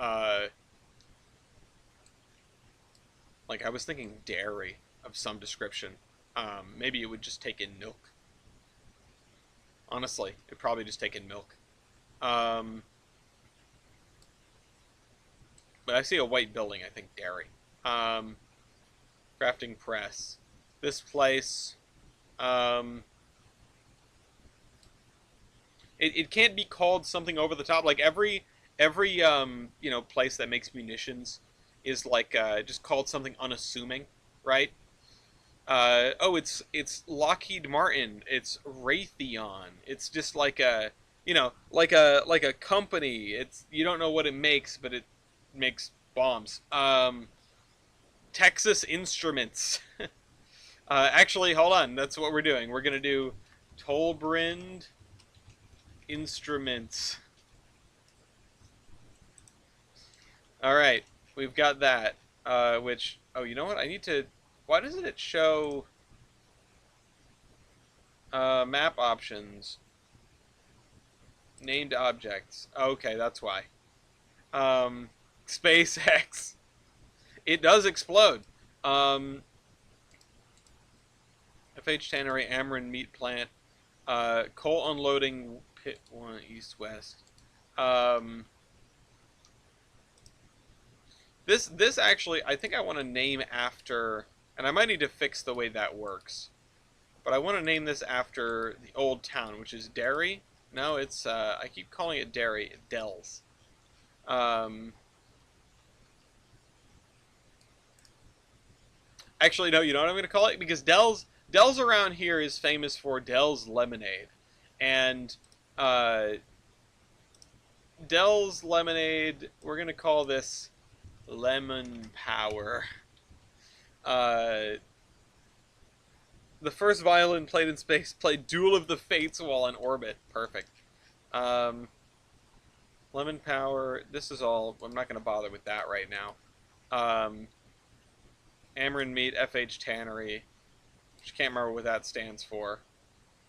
Speaker 1: like I was thinking dairy of some description. Maybe it would just take in milk. Honestly, it'd probably just take in milk. Um, but I see a white building. I think dairy. Um, crafting press. This place. Um, it can't be called something over the top. Like every place that makes munitions is like just called something unassuming, right? Oh, it's Lockheed Martin. It's Raytheon. It's just like a company. It's you don't know what it makes, but it makes bombs. Texas Instruments. Actually, hold on. That's what we're doing. We're gonna do Tolbrind Instruments. All right, we've got that. Which you know what? I need to. Why doesn't it show map options? Named objects. Okay, that's why. Um, SpaceX. It does explode. Um, FH Tannery, Ameren Meat Plant, coal unloading pit 1 east west. This actually, I think I want to name after, and I might need to fix the way that works. But I want to name this after the old town, which is Derry. No, it's I keep calling it Derry. Dells. Um, Actually, no. You know what I'm going to call it? Because Dells around here is famous for Dells lemonade, and uh, Dells lemonade. We're going to call this Lemon Power. Uh, the first violin played in space played Duel of the Fates while in orbit. Perfect. Um, Lemon Power. This is all. I'm not going to bother with that right now. Ameren Meat, FH Tannery. Which can't remember what that stands for.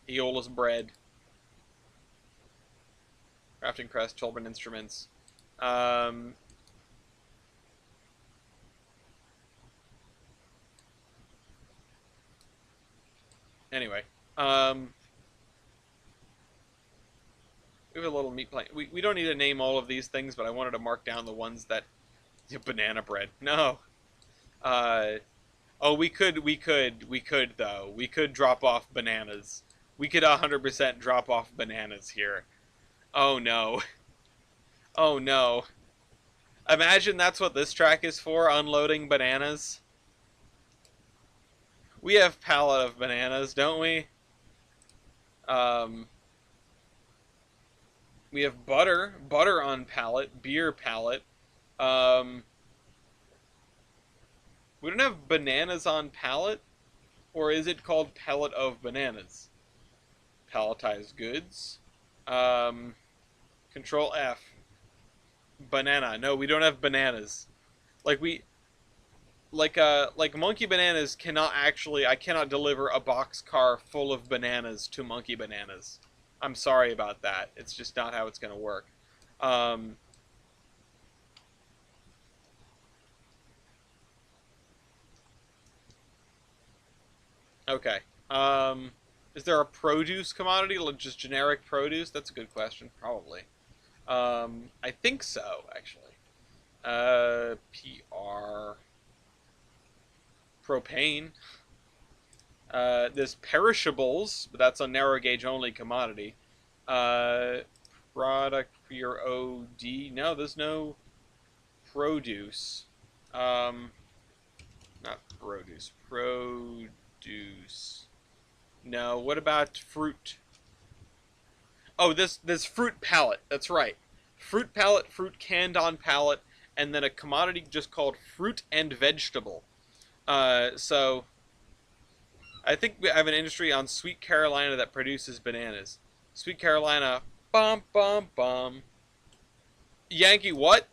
Speaker 1: Eola's Bread. Crafting Press, Tolbert Instruments. Anyway. We have a little meat plant. We don't need to name all of these things, but I wanted to mark down the ones that... Banana bread. No. Oh, we could, though. We could drop off bananas. We could 100% drop off bananas here. Oh, no. Oh, no. Imagine that's what this track is for, unloading bananas. We have pallet of bananas, don't we? We have butter on pallet, beer pallet. Um, we don't have bananas on pallet, or is it called pallet of bananas? Palletized goods. Um, Control F. Banana. No, we don't have bananas. Like we like Monkey Bananas cannot actually I cannot deliver a box car full of bananas to Monkey Bananas. I'm sorry about that. It's just not how it's going to work. Um, okay. Is there a produce commodity, like just generic produce? That's a good question. Probably. I think so, actually. PR propane. There's perishables, but that's a narrow gauge only commodity. Uh, Product for your OD. No, there's no produce. Not produce. Produce. No. What about fruit? Oh, this fruit pallet. That's right. Fruit pallet, fruit canned on pallet, and then a commodity just called fruit and vegetable. So I think we have an industry on Sweet Carolina that produces bananas. Sweet Carolina, bum bum bum. Yankee what?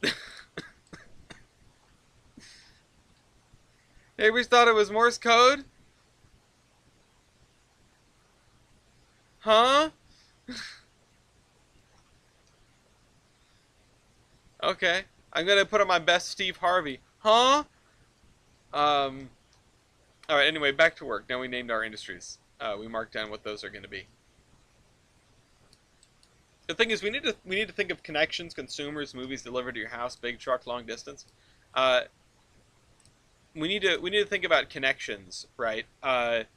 Speaker 1: Neighbors thought it was Morse code? Huh? Okay. I'm gonna put on my best Steve Harvey. Huh? Um. All right. Anyway, back to work. Now we named our industries. We marked down what those are going to be. The thing is, we need to think of connections, consumers, movies delivered to your house, big truck, long distance. Uh, we need to think about connections, right? I'd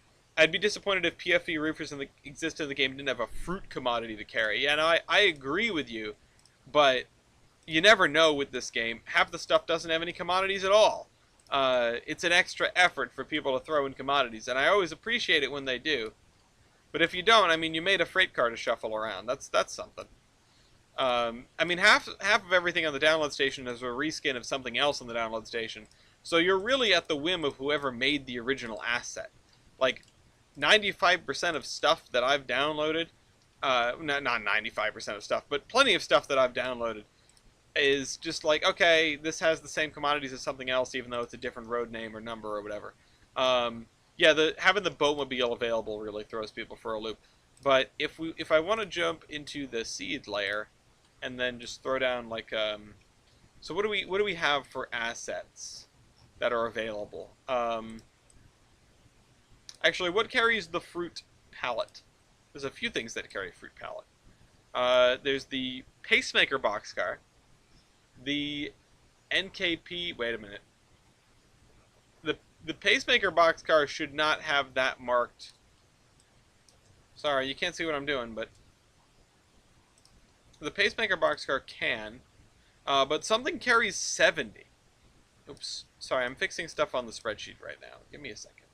Speaker 1: be disappointed if PFE roofers existed in the game didn't have a fruit commodity to carry. Yeah, no, I agree with you, but you never know with this game. Half the stuff doesn't have any commodities at all. It's an extra effort for people to throw in commodities, and I always appreciate it when they do. But if you don't, I mean, you made a freight car to shuffle around. That's something. I mean, half of everything on the download station is a reskin of something else on the download station. So you're really at the whim of whoever made the original asset. Like, 95% of stuff that I've downloaded, not 95% of stuff, but plenty of stuff that I've downloaded is just like, okay, this has the same commodities as something else, even though it's a different road name or number or whatever. Yeah, having the boatmobile available really throws people for a loop. But if I want to jump into the seed layer, and then just throw down like so what do we have for assets that are available? Actually, what carries the fruit pallet? There's a few things that carry fruit pallet. There's the pacemaker boxcar, the NKP. Wait a minute. The pacemaker boxcar should not have that marked. Sorry, you can't see what I'm doing, but the pacemaker boxcar can. But something carries 70. Oops. Sorry, I'm fixing stuff on the spreadsheet right now. Give me a second.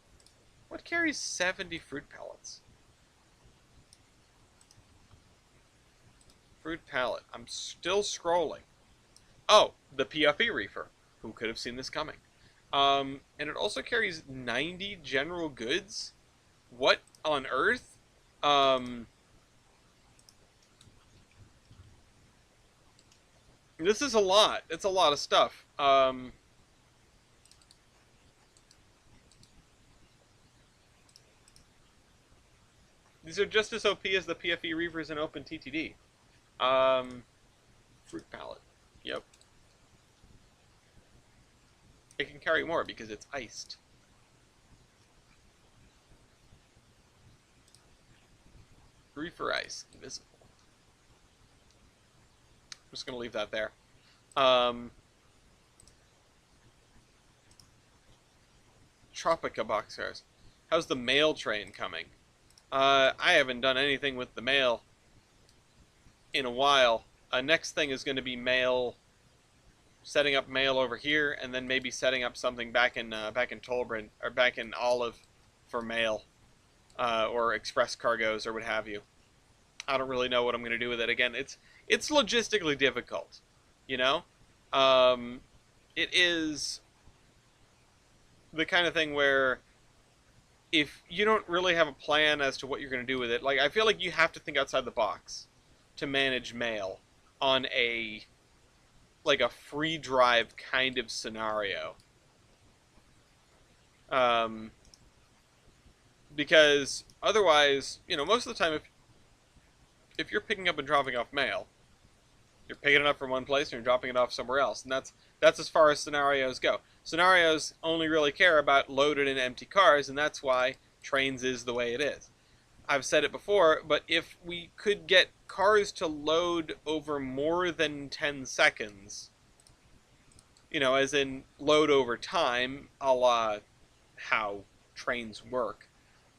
Speaker 1: What carries 70 fruit pallets? Fruit pallet. I'm still scrolling. Oh, the PFE reefer. Who could have seen this coming? And it also carries 90 general goods? What on earth? This is a lot. It's a lot of stuff. These are just as OP as the PFE reefers in OpenTTD. Fruit pallet. Yep. It can carry more because it's iced. Reefer ice. Invisible. I'm just going to leave that there. Tropica boxcars. How's the mail train coming? I haven't done anything with the mail in a while. Next thing is going to be mail, setting up mail over here, and then maybe setting up something back in Tolbrin or back in Olive for mail, or express cargoes or what have you. I don't really know what I'm going to do with it. Again, it's logistically difficult, you know? Um, it is the kind of thing where if you don't really have a plan as to what you're going to do with it, like I feel like you have to think outside the box to manage mail on a like a free drive kind of scenario. Um, because otherwise, most of the time if you're picking up and dropping off mail, you're picking it up from one place and you're dropping it off somewhere else, and that's as far as scenarios go. Scenarios only really care about loaded and empty cars, and that's why Trainz is the way it is. I've said it before, but if we could get cars to load over more than 10 seconds, as in load over time, a la how trains work,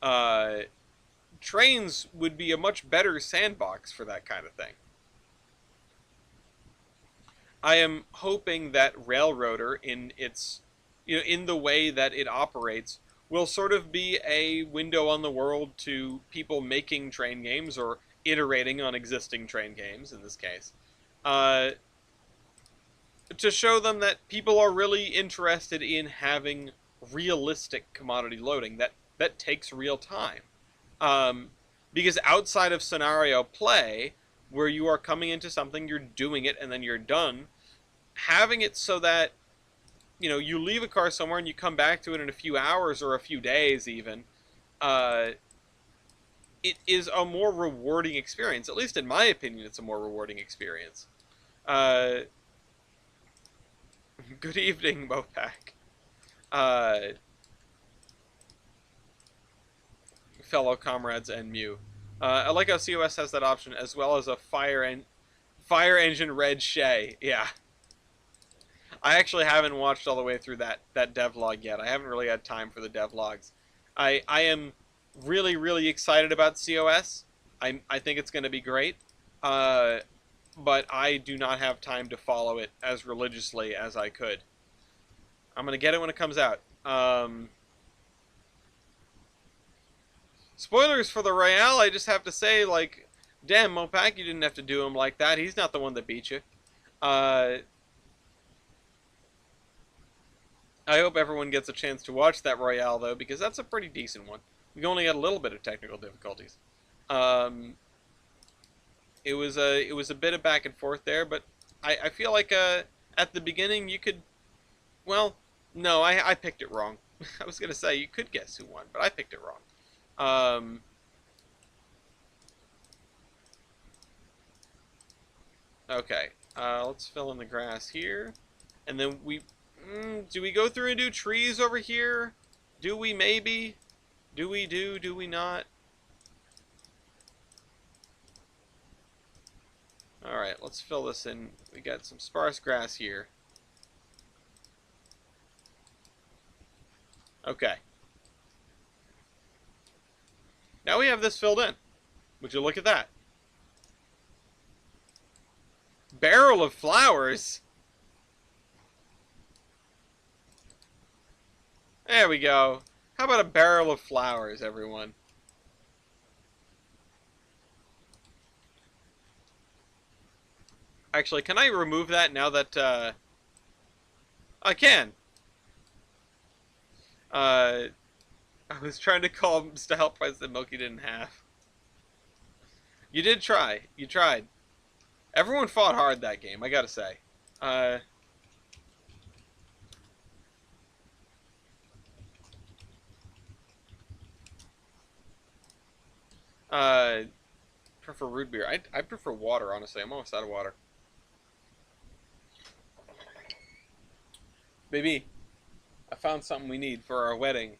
Speaker 1: uh, trains would be a much better sandbox for that kind of thing. I am hoping that Railroader, in its, in the way that it operates, will sort of be a window on the world to people making train games or iterating on existing train games in this case, uh, to show them that people are really interested in having realistic commodity loading that takes real time. Um, because outside of scenario play, where you are coming into something, you're doing it, and then you're done, having it so that you leave a car somewhere and you come back to it in a few hours or a few days even, uh, it is a more rewarding experience. At least in my opinion, it's a more rewarding experience. Uh, Good evening, Mopac. Uh, Fellow comrades and Mew. I like how COS has that option, as well as a fire engine red Shay. Yeah. I actually haven't watched all the way through that devlog yet. I haven't really had time for the devlogs. I am really, really excited about COS. I think it's going to be great. But I do not have time to follow it as religiously as I could. I'm going to get it when it comes out. Spoilers for the Royale, I just have to say, like, damn, Mopac, you didn't have to do him like that. He's not the one that beat you. I hope everyone gets a chance to watch that Royale, though, because that's a pretty decent one. We only had a little bit of technical difficulties. It was a bit of back and forth there, but I feel like at the beginning you could, well, no, I picked it wrong. I was gonna say you could guess who won, but I picked it wrong. Okay, let's fill in the grass here, and then do we go through and do trees over here? Do we maybe? Do we not? Alright, let's fill this in. We got some sparse grass here. Okay. Now we have this filled in. Would you look at that? Barrel of flowers? There we go. How about a barrel of flowers, everyone? Actually, can I remove that now that, I can. I was trying to call Mr. Help Price that Milky didn't have. You did try. You tried. Everyone fought hard that game, I gotta say. Prefer root beer. I prefer water, honestly. I'm almost out of water. Baby, I found something we need for our wedding.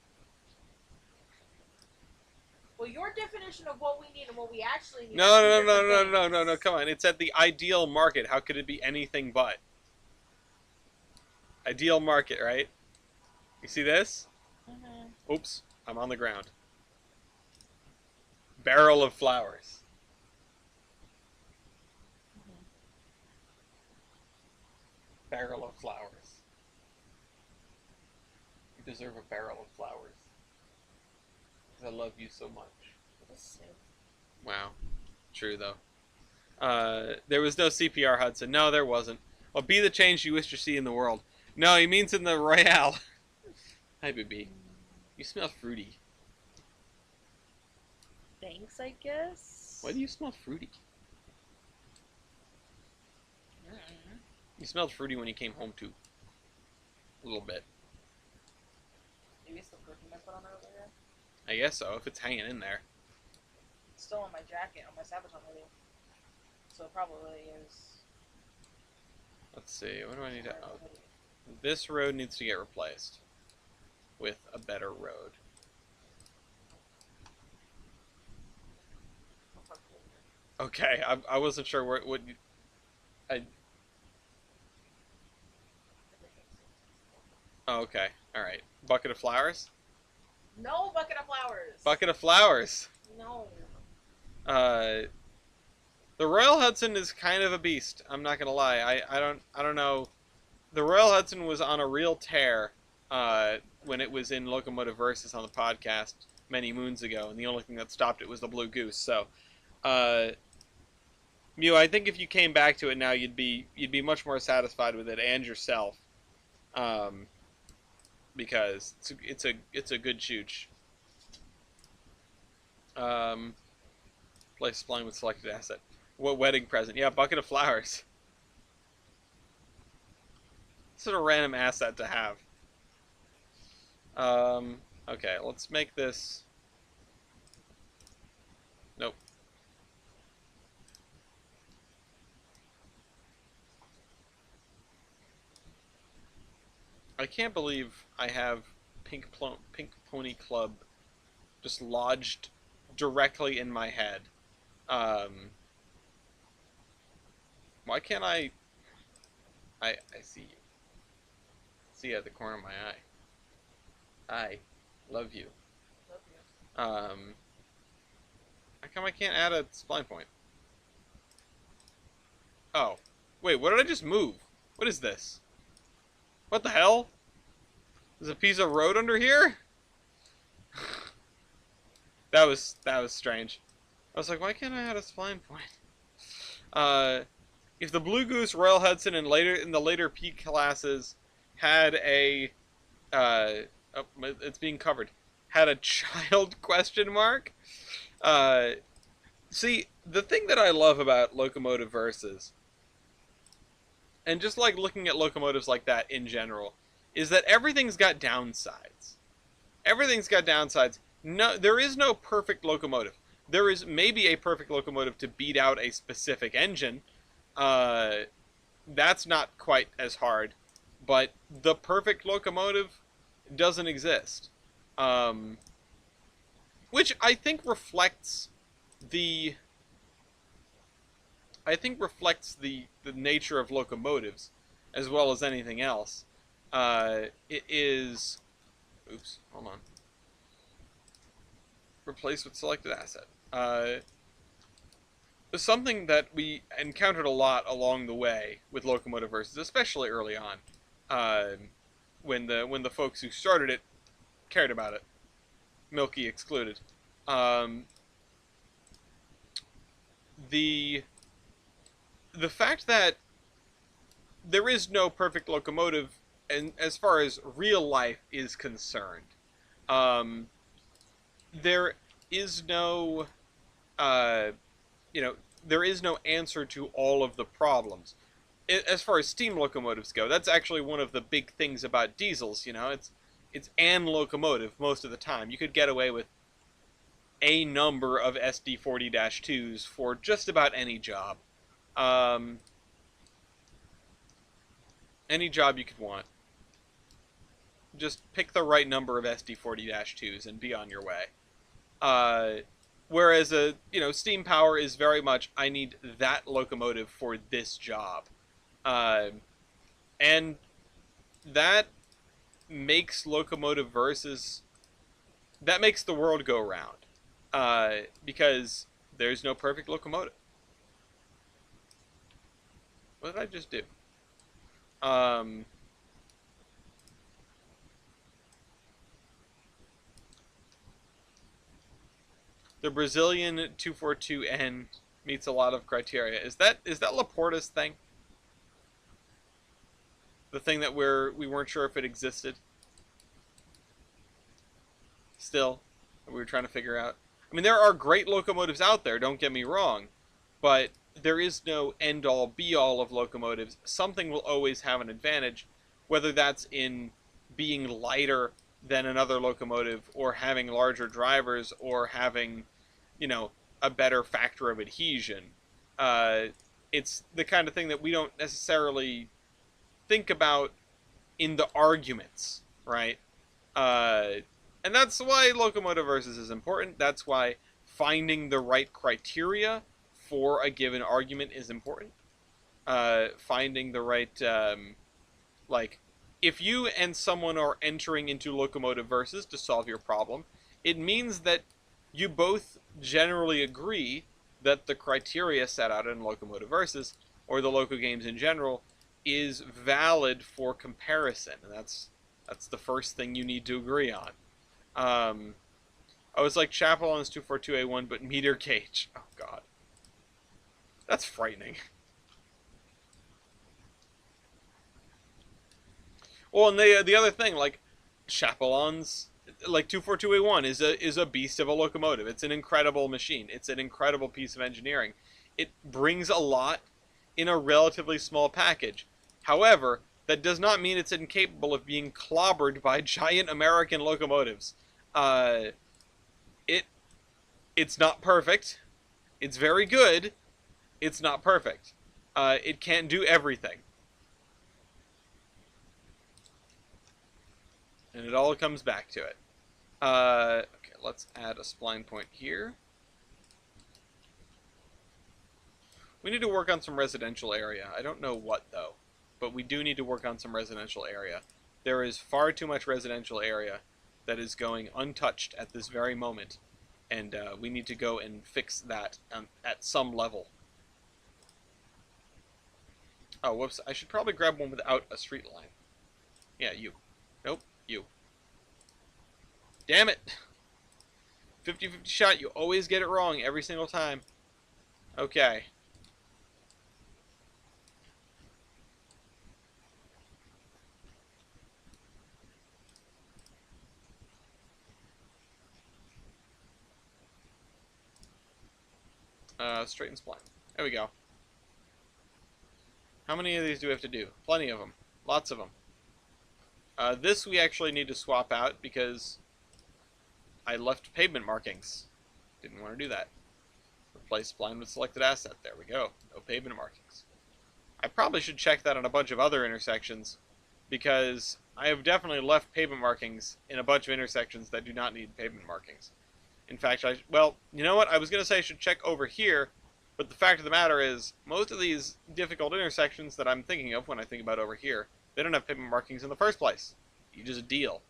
Speaker 2: Well, your definition of what we need and what we actually need.
Speaker 1: No. Come on. It's at the ideal market. How could it be anything but? Ideal market, right? You see this?
Speaker 2: Mm-hmm.
Speaker 1: Oops. I'm on the ground. Barrel of flowers.
Speaker 2: Mm-hmm.
Speaker 1: Barrel of flowers. You deserve a barrel of flowers. Because I love you so much.
Speaker 2: This soup.
Speaker 1: Wow. True, though. There was no CPR, Hudson. No, there wasn't. Well, be the change you wish to see in the world. No, he means in the Royale. Hi, baby. You smell fruity.
Speaker 2: Thanks, I guess.
Speaker 1: Why do you smell fruity? You smelled fruity when you came home, too. A little bit.
Speaker 2: Maybe it's the perfume I put on earlier.
Speaker 1: I guess so, if it's hanging in there.
Speaker 2: It's still on my jacket, on my Sabaton hoodie. So it probably is.
Speaker 1: Let's see, what do I need to... Oh, this road needs to get replaced with a better road. Okay, I wasn't sure what you... Oh, okay, alright. Bucket of flowers?
Speaker 2: No bucket of flowers.
Speaker 1: Bucket of flowers!
Speaker 2: No.
Speaker 1: The Royal Hudson is kind of a beast. I'm not gonna lie. I don't know. The Royal Hudson was on a real tear when it was in Locomotive Versus on the podcast many moons ago, and the only thing that stopped it was the Blue Goose. So, Mew, I think if you came back to it now, you'd be much more satisfied with it and yourself, because it's a good chooch. Place supplying with selected asset. What wedding present? Yeah, bucket of flowers. Sort of random asset to have. Okay, let's make this... Nope. I can't believe I have Pink Pony Club just lodged directly in my head. Why can't I see you. See you at the corner of my eye. I love you.
Speaker 2: Love you.
Speaker 1: How come I can't add a spline point? Oh. Wait, what did I just move? What is this? What the hell? There's a piece of road under here? That was strange. I was like, why can't I add a spline point? If the Blue Goose, Royal Hudson, and in the later P classes had a oh, it's being covered. Had a child question mark. See, the thing that I love about Locomotive Versus, and just like looking at locomotives like that in general, is that everything's got downsides. Everything's got downsides. No, there is no perfect locomotive. There is maybe a perfect locomotive to beat out a specific engine. That's not quite as hard, but the perfect locomotive doesn't exist. Which I think reflects the nature of locomotives as well as anything else. It is... Oops, hold on. Replace with selected asset. Something that we encountered a lot along the way with Locomotive Versus, especially early on, when the folks who started it cared about it, Milky excluded. The fact that there is no perfect locomotive, and as far as real life is concerned, there is no, there is no answer to all of the problems. As far as steam locomotives go, that's actually one of the big things about diesels. It's an locomotive most of the time. You could get away with a number of SD40-2s for just about any job. Any job you could want. Just pick the right number of SD40-2s and be on your way. Whereas steam power is very much, I need that locomotive for this job. And that makes Locomotive Versus, that makes the world go round. Because there's no perfect locomotive. What did I just do? The Brazilian 242N Meets a lot of criteria. Is that Laporta's thing? The thing that we weren't sure if it existed. Still, that we were trying to figure out. I mean, there are great locomotives out there. Don't get me wrong, but there is no end-all, be-all of locomotives. Something will always have an advantage, whether that's in being lighter than another locomotive, or having larger drivers, or having, you know, a better factor of adhesion. Uh, it's the kind of thing that we don't necessarily think about in the arguments, right? Uh, and that's why locomotive versus is important. That's why finding the right criteria for a given argument is important. Finding the right, like, if you and someone are entering into locomotive versus to solve your problem, it means that you both generally agree that the criteria set out in locomotive versus, or the loco games in general, is valid for comparison, and that's the first thing you need to agree on. Um, I was like Chapelon's 242A1, but meter gauge. Oh god, that's frightening. Well, and the other thing, like Chapelon's, like 242A1 is a beast of a locomotive. It's an incredible machine. It's an incredible piece of engineering. It brings a lot in a relatively small package. However, that does not mean it's incapable of being clobbered by giant American locomotives. Uh, it it's not perfect. It's very good. It's not perfect. It can't do everything, and it all comes back to it. Okay, let's add a spline point here. We need to work on some residential area. I don't know what, though, but we do need to work on some residential area. There is far too much residential area that is going untouched at this very moment, and we need to go and fix that at some level. Oh, whoops. I should probably grab one without a street line. Yeah, you. Nope, you. Damn it! 50-50 shot, you always get it wrong every single time. Okay. Straighten spline. There we go. How many of these do we have to do? Plenty of them. Lots of them. This we actually need to swap out because I left pavement markings. Didn't want to do that. Replace spline with selected asset. There we go. No pavement markings. I probably should check that on a bunch of other intersections because I have definitely left pavement markings in a bunch of intersections that do not need pavement markings. In fact, well, you know what? I was going to say I should check over here, but the fact of the matter is, most of these difficult intersections that I'm thinking of when I think about over here, they don't have pavement markings in the first place. You just deal.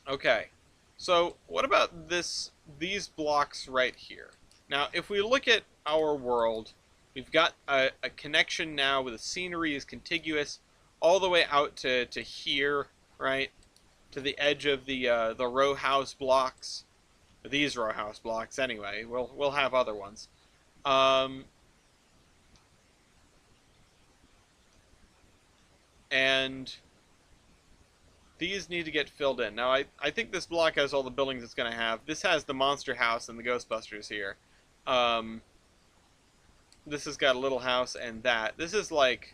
Speaker 1: Okay. So, what about these blocks right here? Now, if we look at our world, we've got a connection now where the scenery is contiguous all the way out to here, right? To the edge of the row house blocks. These row house blocks, anyway. We'll have other ones. And these need to get filled in. Now, I think this block has all the buildings it's going to have. This has the Monster House and the Ghostbusters here. This has got a little house and that. This is like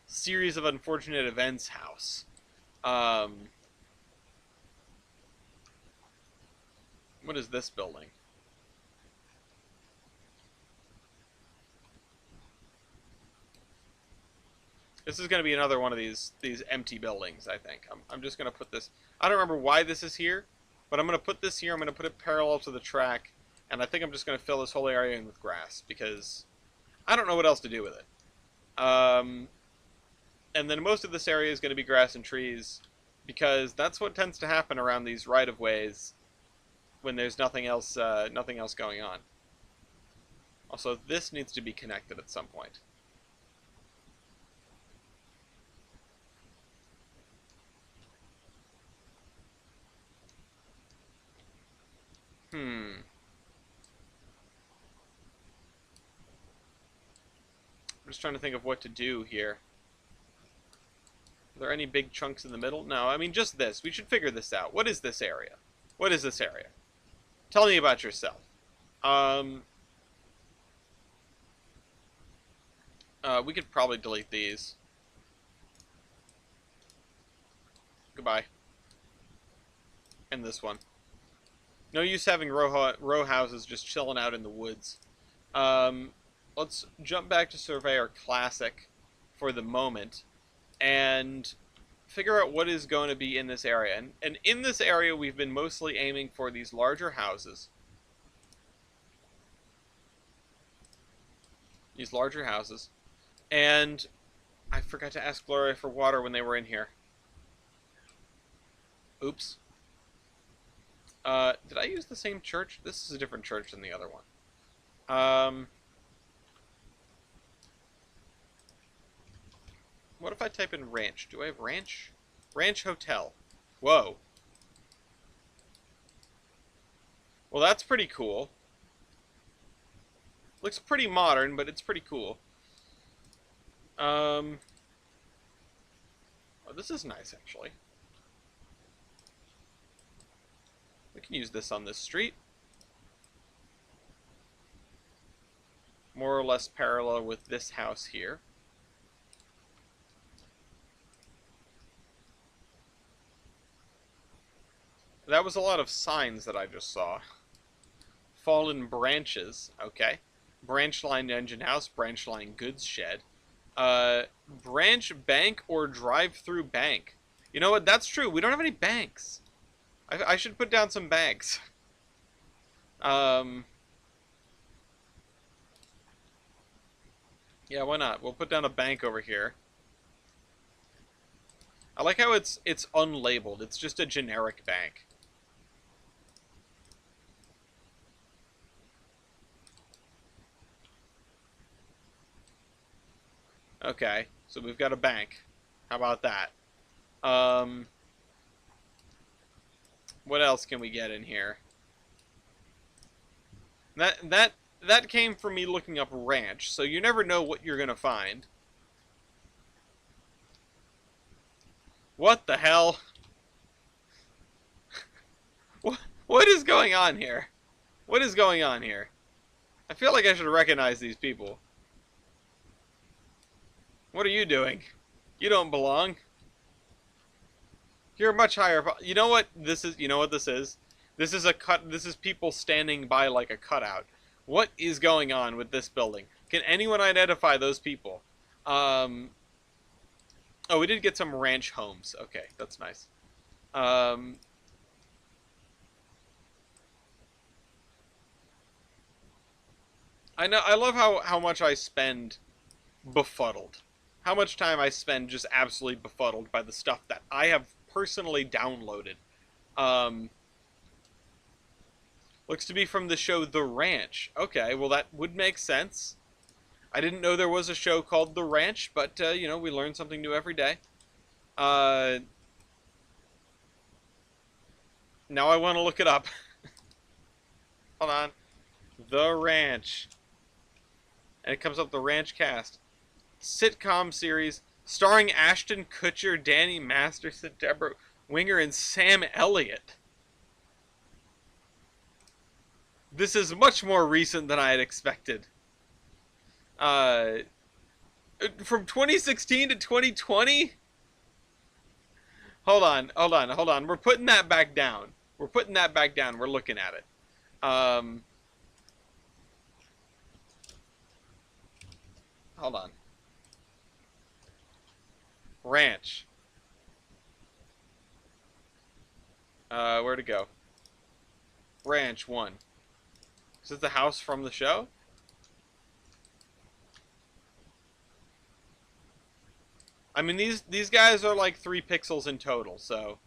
Speaker 1: Series of Unfortunate Events house. What is this building? This is going to be another one of these empty buildings, I think. I'm just going to put this... I don't remember why this is here, but I'm going to put this here. I'm going to put it parallel to the track, and I think I'm just going to fill this whole area in with grass, because I don't know what else to do with it. And then most of this area is going to be grass and trees, because that's what tends to happen around these right-of-ways when there's nothing else going on. Also, this needs to be connected at some point. Hmm. I'm just trying to think of what to do here. Are there any big chunks in the middle? No, I mean just this. We should figure this out. What is this area? What is this area? Tell me about yourself. Um, we could probably delete these. Goodbye. And this one. No use having row houses just chilling out in the woods. Um, let's jump back to Surveyor Classic for the moment and figure out what is going to be in this area. And in this area, we've been mostly aiming for these larger houses. These larger houses. And I forgot to ask Gloria for water when they were in here. Oops. Did I use the same church? This is a different church than the other one. What if I type in ranch? Do I have ranch? Ranch Hotel. Whoa. Well, that's pretty cool. Looks pretty modern, but it's pretty cool. Oh, this is nice, actually. We can use this on this street. More or less parallel with this house here. That was a lot of signs that I just saw. Fallen branches, okay. Branch line engine house, branch line goods shed. Branch bank or drive-through bank. You know what? That's true. We don't have any banks. I should put down some banks. Yeah, why not? We'll put down a bank over here. I like how it's unlabeled. It's just a generic bank. Okay, so we've got a bank. How about that? What else can we get in here? That came from me looking up ranch, so you never know what you're gonna find. What the hell? What is going on here? What is going on here? I feel like I should recognize these people. What are you doing? You don't belong. You're much higher. You know what this is? You know what this is? This is a cut. This is people standing by like a cutout. What is going on with this building? Can anyone identify those people? Oh, we did get some ranch homes. Okay, that's nice. I know. I love how much I spend befuddled. How much time I spend just absolutely befuddled by the stuff that I have personally downloaded. Looks to be from the show The Ranch. Okay, well that would make sense. I didn't know there was a show called The Ranch, but, you know, we learn something new every day. Now I want to look it up. Hold on. The Ranch. And it comes up The Ranch Cast. Sitcom series starring Ashton Kutcher, Danny Masterson, Deborah Winger, and Sam Elliott. This is much more recent than I had expected. From 2016 to 2020? Hold on. We're putting that back down. We're looking at it. Hold on. Ranch. Where to go? Ranch 1. Is this the house from the show? I mean, these guys are like 3 pixels in total, so...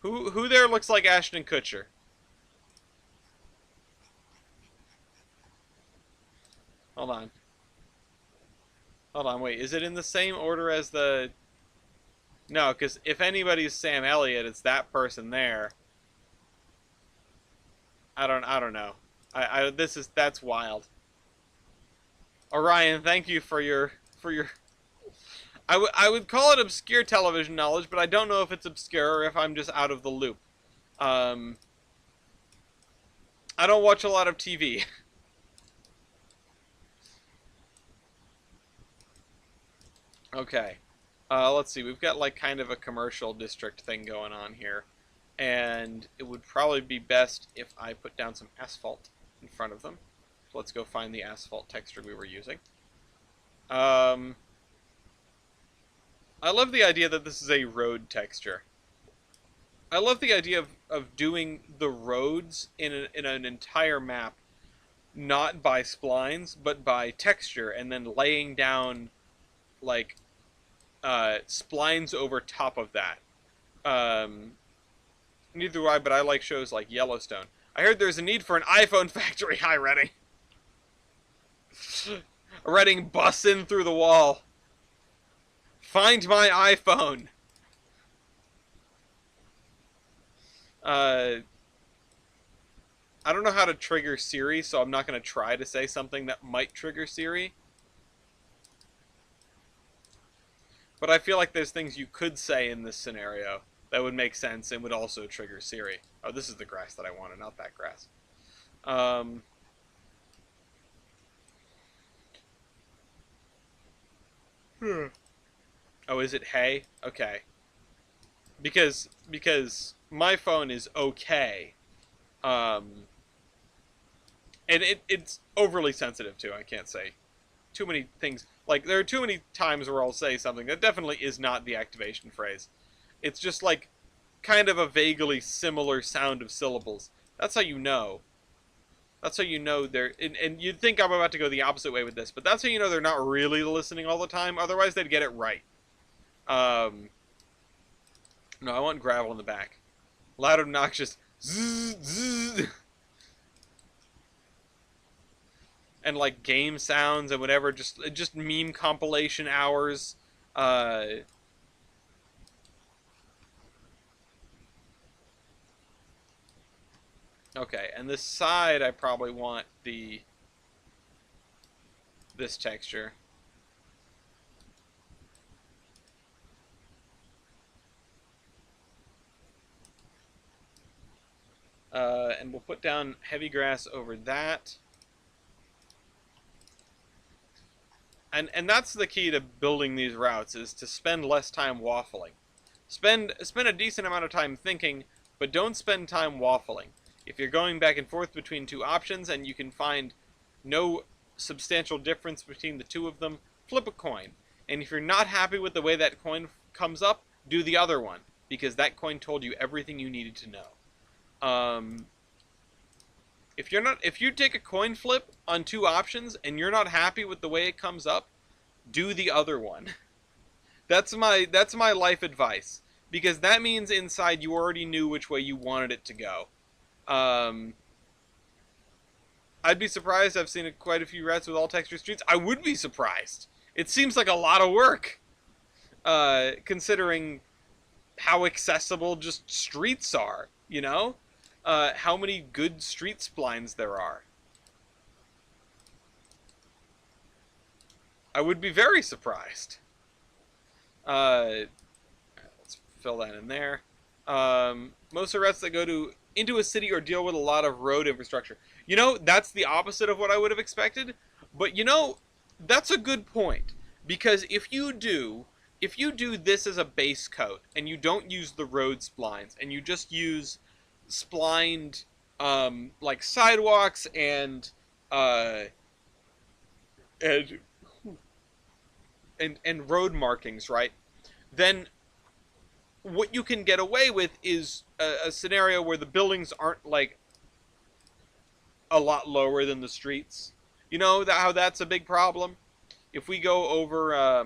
Speaker 1: Who there looks like Ashton Kutcher? Hold on. Hold on, wait. Is it in the same order as the... No, because if anybody's Sam Elliott, it's that person there. I don't know. That's wild. Orion, thank you for your. I would call it obscure television knowledge, but I don't know if it's obscure or if I'm just out of the loop. Um, I don't watch a lot of TV. Okay. Let's see. We've got like kind of a commercial district thing going on here. And it would probably be best if I put down some asphalt in front of them. So let's go find the asphalt texture we were using. I love the idea that this is a road texture. I love the idea of doing the roads in an entire map, not by splines, but by texture, and then laying down, like, splines over top of that. Neither do I, but I like shows like Yellowstone. I heard there's a need for an iPhone factory. Hi, Redding. Redding busts in through the wall. Find my iPhone. I don't know how to trigger Siri, so I'm not going to try to say something that might trigger Siri. But I feel like there's things you could say in this scenario that would make sense and would also trigger Siri. Oh, this is the grass that I wanted, not that grass. Oh, is it hay? Okay. Because my phone is okay. And it's overly sensitive too, I can't say too many things. Like, there are too many times where I'll say something that definitely is not the activation phrase. It's just like kind of a vaguely similar sound of syllables. That's how you know. That's how you know they're... And you'd think I'm about to go the opposite way with this, but that's how you know they're not really listening all the time. Otherwise, they'd get it right. No, I want gravel in the back. Loud, obnoxious. Zzz, zzz. And like game sounds and whatever, just meme compilation hours. Okay, and this side I probably want this texture. And we'll put down heavy grass over that. And that's the key to building these routes, is to spend less time waffling. Spend a decent amount of time thinking, but don't spend time waffling. If you're going back and forth between two options and you can find no substantial difference between the two of them, flip a coin. And if you're not happy with the way that coin comes up, do the other one, because that coin told you everything you needed to know. If you take a coin flip on two options and you're not happy with the way it comes up, do the other one. That's my life advice, because that means inside you already knew which way you wanted it to go. I'd be surprised. I've seen quite a few routes with all texture streets. I would be surprised. It seems like a lot of work, considering how accessible just streets are, you know? How many good street splines there are. I would be very surprised. Let's fill that in there. Most of the routes that go into a city or deal with a lot of road infrastructure. You know, that's the opposite of what I would have expected. But you know, that's a good point. Because if you do this as a base coat, and you don't use the road splines, and you just use splined like sidewalks and road markings, right? Then what you can get away with is a scenario where the buildings aren't like a lot lower than the streets. You know how that's a big problem? If we go over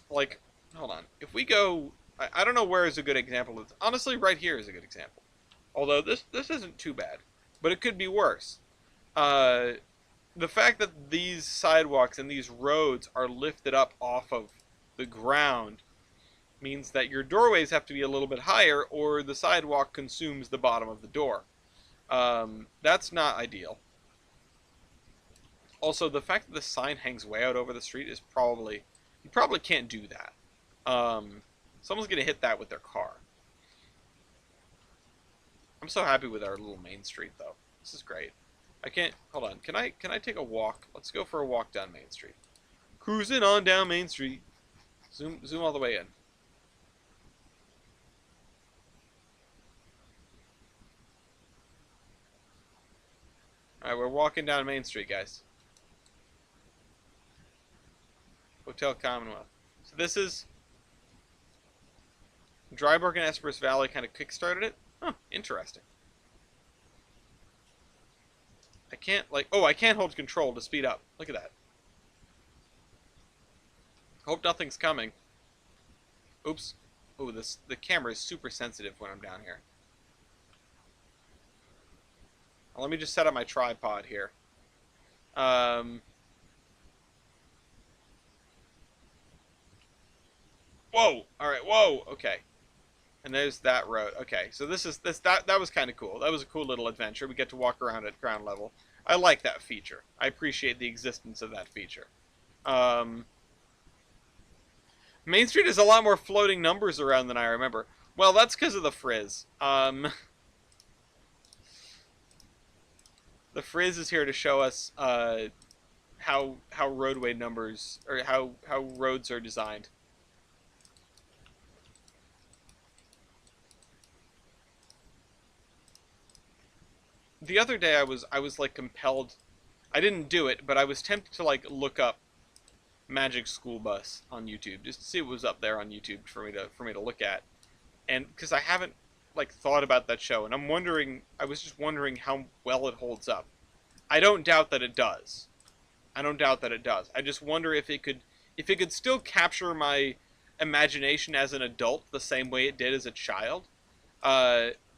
Speaker 1: like, hold on. If we go, I don't know where is a good example. Honestly, right here is a good example. Although this isn't too bad, but it could be worse. The fact that these sidewalks and these roads are lifted up off of the ground means that your doorways have to be a little bit higher, or the sidewalk consumes the bottom of the door. That's not ideal. Also, the fact that the sign hangs way out over the street is probably... You probably can't do that. Someone's gonna hit that with their car. I'm so happy with our little main street, though. This is great. I can't... Hold on. Can I take a walk? Let's go for a walk down Main Street. Cruising on down Main Street. Zoom all the way in. Alright, we're walking down Main Street, guys. Hotel Commonwealth. So this is... Dryburgh and Esperance Valley kind of kickstarted it. Huh, interesting. I can't, like... Oh, I can't hold control to speed up. Look at that. Hope nothing's coming. Oops. Oh, the camera is super sensitive when I'm down here. Well, let me just set up my tripod here. Whoa! Alright, whoa! Okay. And there's that road. Okay, so that was kind of cool. That was a cool little adventure. We get to walk around at ground level. I like that feature. I appreciate the existence of that feature. Main Street has a lot more floating numbers around than I remember. Well, that's because of the frizz. The frizz is here to show us how roadway numbers, or how roads are designed. The other day I was like compelled. I didn't do it, but I was tempted to like look up Magic School Bus on YouTube just to see what was up there on YouTube for me to look at, and because I haven't like thought about that show, and I was just wondering how well it holds up. I don't doubt that it does. I just wonder if it could still capture my imagination as an adult the same way it did as a child.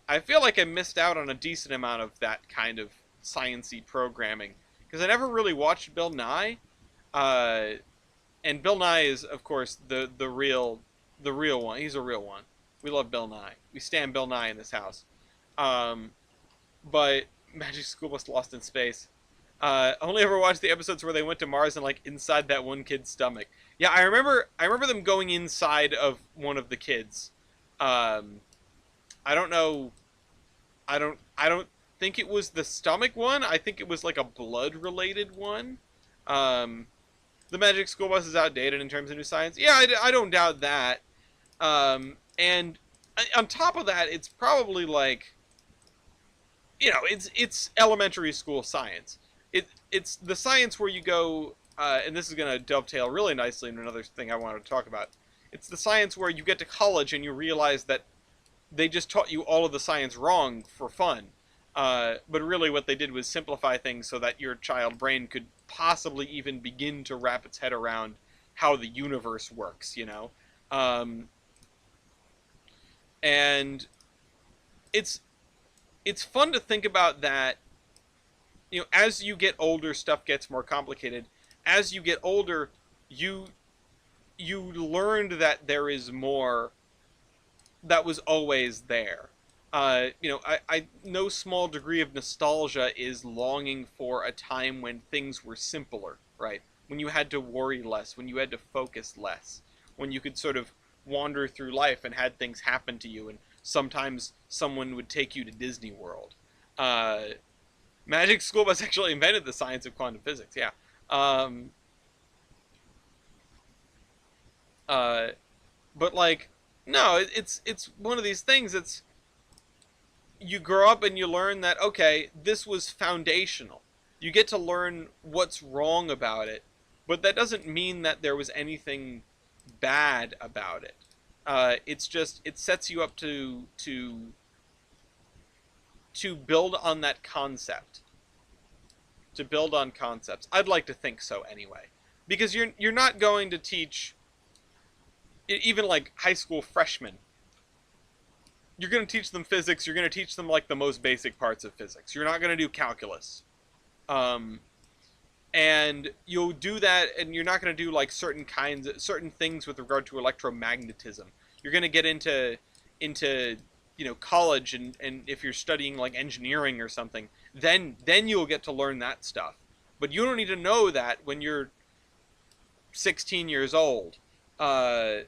Speaker 1: I feel like I missed out on a decent amount of that kind of science-y programming because I never really watched Bill Nye. And Bill Nye is, of course, the real one. He's a real one. We love Bill Nye. We stand Bill Nye in this house. But Magic School Bus Lost in Space. Only ever watched the episodes where they went to Mars and like inside that one kid's stomach. Yeah, I remember them going inside of one of the kids. I don't know. I don't think it was the stomach one. I think it was like a blood-related one. The Magic School Bus is outdated in terms of new science. Yeah, I don't doubt that. And on top of that, it's probably like, you know, it's elementary school science. It's the science where you go, and this is going to dovetail really nicely into another thing I wanted to talk about. It's the science where you get to college and you realize that they just taught you all of the science wrong for fun. But really what they did was simplify things so that your child brain could possibly even begin to wrap its head around how the universe works, you know? And it's fun to think about that, you know, as you get older, stuff gets more complicated. As you get older, you learned that there is more that was always there. You know, I no small degree of nostalgia is longing for a time when things were simpler, right? When you had to worry less, when you had to focus less, when you could sort of wander through life and had things happen to you, and sometimes someone would take you to Disney World. Magic School Bus actually invented the science of quantum physics, yeah. But like, no, it's one of these things. It's you grow up and you learn that okay, this was foundational. You get to learn what's wrong about it, but that doesn't mean that there was anything bad about it. It's just it sets you up to build on that concept. To build on concepts. I'd like to think so anyway, because you're not going to teach even like high school freshmen. You're going to teach them physics. You're going to teach them like the most basic parts of physics. You're not going to do calculus. And you'll do that, and you're not going to do like certain things with regard to electromagnetism. You're going to get into college, and if you're studying like engineering or something, then you'll get to learn that stuff. But you don't need to know that when you're 16 years old. Uh,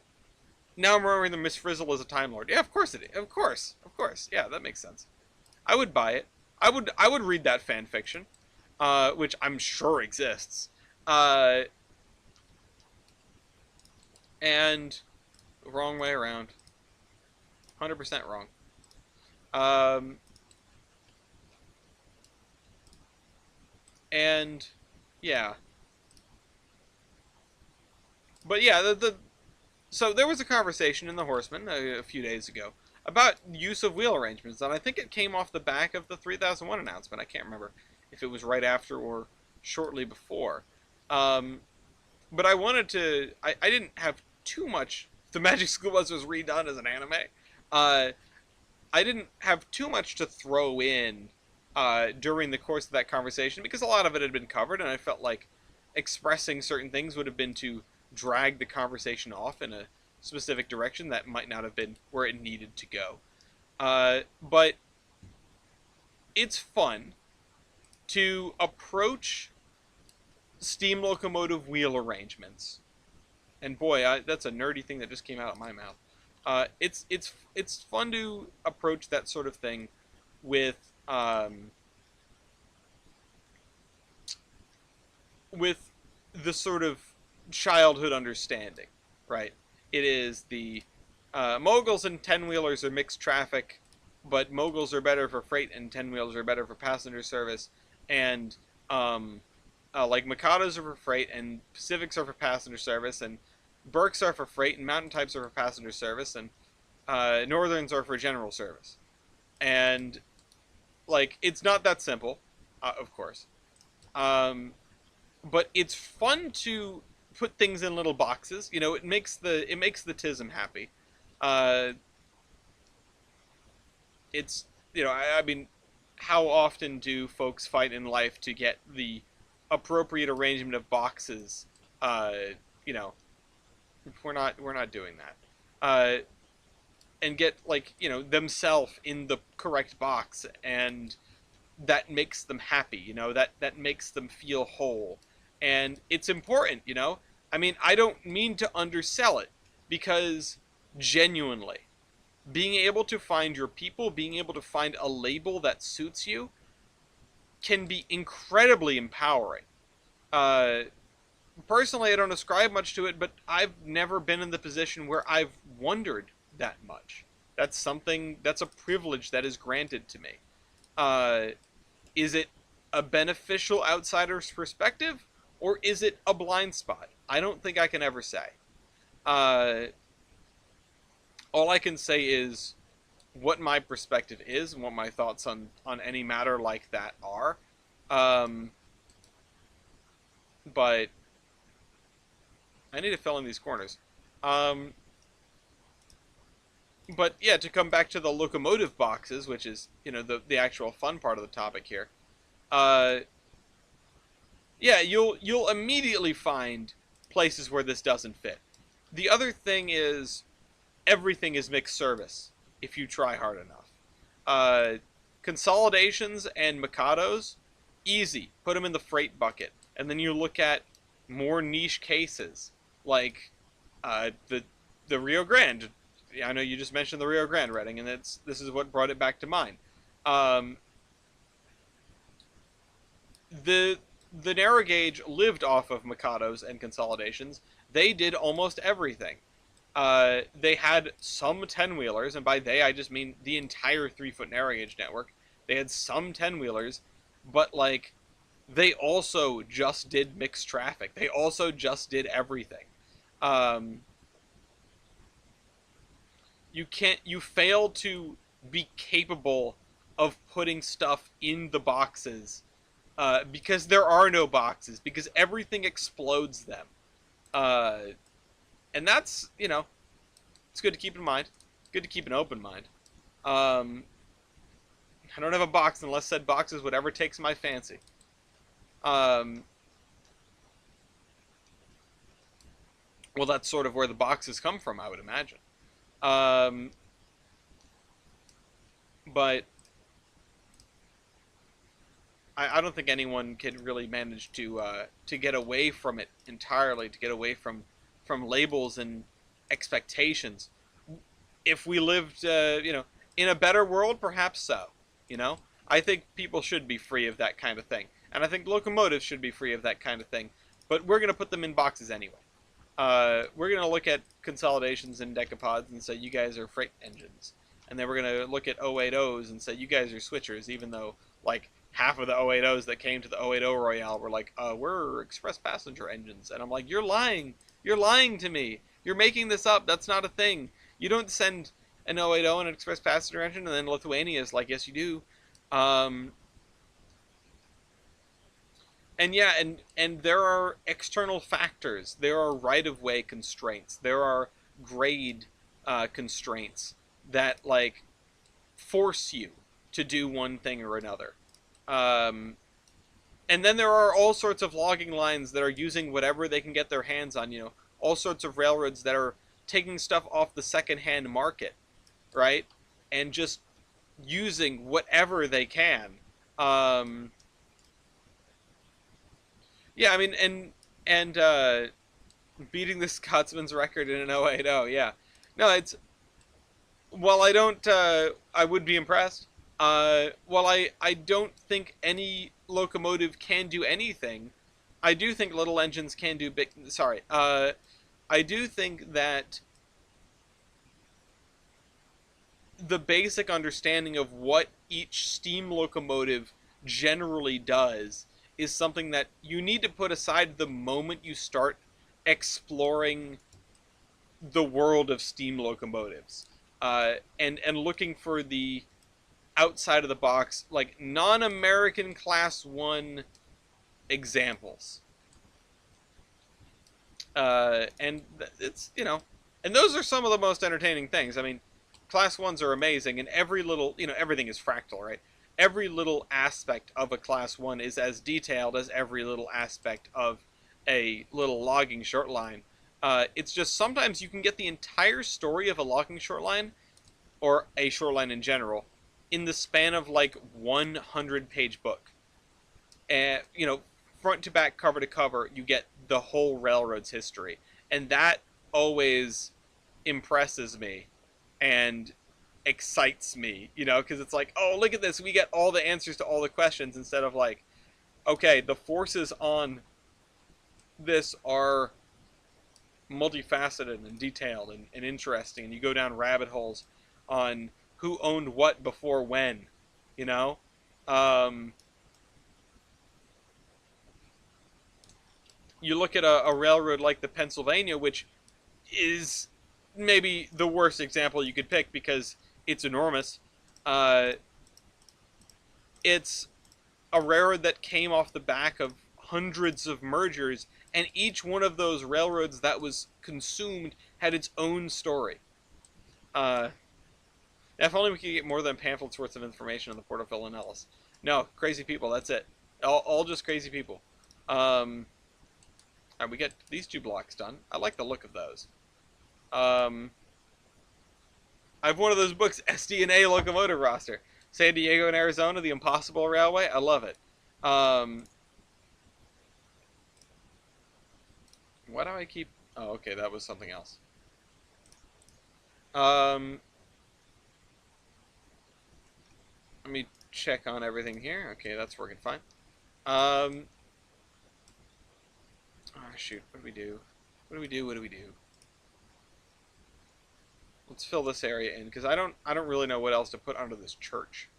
Speaker 1: Now I'm remembering that Miss Frizzle is a Time Lord. Yeah, of course it is. Of course. Yeah, that makes sense. I would buy it. I would read that fan fiction, which I'm sure exists. Uh, and wrong way around. 100% wrong. Um, and yeah, but yeah, so there was a conversation in the Horseman a few days ago about use of wheel arrangements, and I think it came off the back of the 3001 announcement. I can't remember if it was right after or shortly before. Um, but I wanted to. I didn't have too much. The Magic School Bus was redone as an anime. Uh, I didn't have too much to throw in during the course of that conversation because a lot of it had been covered, and I felt like expressing certain things would have been to drag the conversation off in a specific direction that might not have been where it needed to go. But it's fun to approach steam locomotive wheel arrangements. And boy, that's a nerdy thing that just came out of my mouth. It's fun to approach that sort of thing with with the sort of childhood understanding, right? It is the moguls and ten wheelers are mixed traffic, but moguls are better for freight and ten wheelers are better for passenger service, and like Mikados are for freight and Pacifics are for passenger service, and Burks are for freight and Mountain Types are for passenger service, and Northerns are for general service. And like it's not that simple, of course. Um, but it's fun to put things in little boxes. It makes the tism happy. Uh, it's I mean, how often do folks fight in life to get the appropriate arrangement of boxes? Uh, you know, we're not doing that. And get like themselves in the correct box, and that makes them happy. That makes them feel whole, and it's important. I mean, I don't mean to undersell it, because genuinely, being able to find your people, being able to find a label that suits you, can be incredibly empowering. Uh, Personally, I don't ascribe much to it, but I've never been in the position where I've wondered that much. That's a privilege that is granted to me. Uh, is it a beneficial outsider's perspective, or is it a blind spot? I don't think I can ever say. Uh, all I can say is what my perspective is and what my thoughts on any matter like that are. Um, but I need to fill in these corners. Um, but yeah, to come back to the locomotive boxes, which is the actual fun part of the topic here. Uh, yeah, you'll immediately find places where this doesn't fit. The other thing is everything is mixed service if you try hard enough. Uh, Consolidations and Mikados, easy. Put them in the freight bucket, and then you look at more niche cases like the Rio Grande. I know you just mentioned the Rio Grande Reading, and this is what brought it back to mind. Um, the narrow gauge lived off of Mikados and Consolidations. They did almost everything. They had some 10-wheelers, and by they I just mean the entire 3-foot narrow gauge network. They had some 10-wheelers, but like they also just did mixed traffic. They also just did everything. Um, you fail to be capable of putting stuff in the boxes because there are no boxes, because everything explodes them. Uh, and that's, it's good to keep in mind. Good to keep an open mind. Um, I don't have a box unless said box is whatever takes my fancy. Um, well, that's sort of where the boxes come from, I would imagine. Um, but I don't think anyone could really manage to get away from it entirely, to get away from labels and expectations. If we lived, in a better world, perhaps so. You know, I think people should be free of that kind of thing, and I think locomotives should be free of that kind of thing. But we're gonna put them in boxes anyway. We're gonna look at consolidations and decapods and say you guys are freight engines, and then we're gonna look at 080s and say you guys are switchers, even though like half of the 080s that came to the 080 Royale were like, we're express passenger engines, and I'm like, you're lying to me, you're making this up, that's not a thing. You don't send an 080 and an express passenger engine, and then Lithuania is like, yes you do. Um, and yeah, and there are external factors. There are right-of-way constraints. There are grade constraints that like force you to do one thing or another. Um, and then there are all sorts of logging lines that are using whatever they can get their hands on. You know, all sorts of railroads that are taking stuff off the secondhand market, right, and just using whatever they can. Um, yeah, I mean, and beating the Scotsman's record in an 080. Yeah, no, it's while I don't, I would be impressed. While I don't think any locomotive can do anything, I do think little engines can do big. Sorry, I do think that the basic understanding of what each steam locomotive generally does is something that you need to put aside the moment you start exploring the world of steam locomotives, and looking for the outside of the box, like non-American Class One examples. And it's and those are some of the most entertaining things. I mean, Class Ones are amazing, and every little everything is fractal, right? Every little aspect of a Class One is as detailed as every little aspect of a little logging short line. It's just sometimes you can get the entire story of a logging short line, or a short line in general, in the span of like 100-page book. And front to back, cover to cover, you get the whole railroad's history, and that always impresses me and excites me, because it's like, oh, look at this, we get all the answers to all the questions, instead of like, okay, the forces on this are multifaceted and detailed and interesting, and you go down rabbit holes on who owned what before when, you know? Um, you look at a railroad like the Pennsylvania, which is maybe the worst example you could pick because it's enormous. Uh, it's a railroad that came off the back of hundreds of mergers, and each one of those railroads that was consumed had its own story. Uh, if only we could get more than pamphlets worth of information on the Port of Villanellis. No, crazy people, that's it. All just crazy people. Alright, we get these two blocks done. I like the look of those. I have one of those books, SD&A Locomotive Roster. San Diego and Arizona, The Impossible Railway. I love it. Why do I keep... Oh, okay, that was something else. Let me check on everything here. Okay, that's working fine. Oh, shoot. What do we do? What do we do? What do we do? Let's fill this area in, because I don't really know what else to put under this church.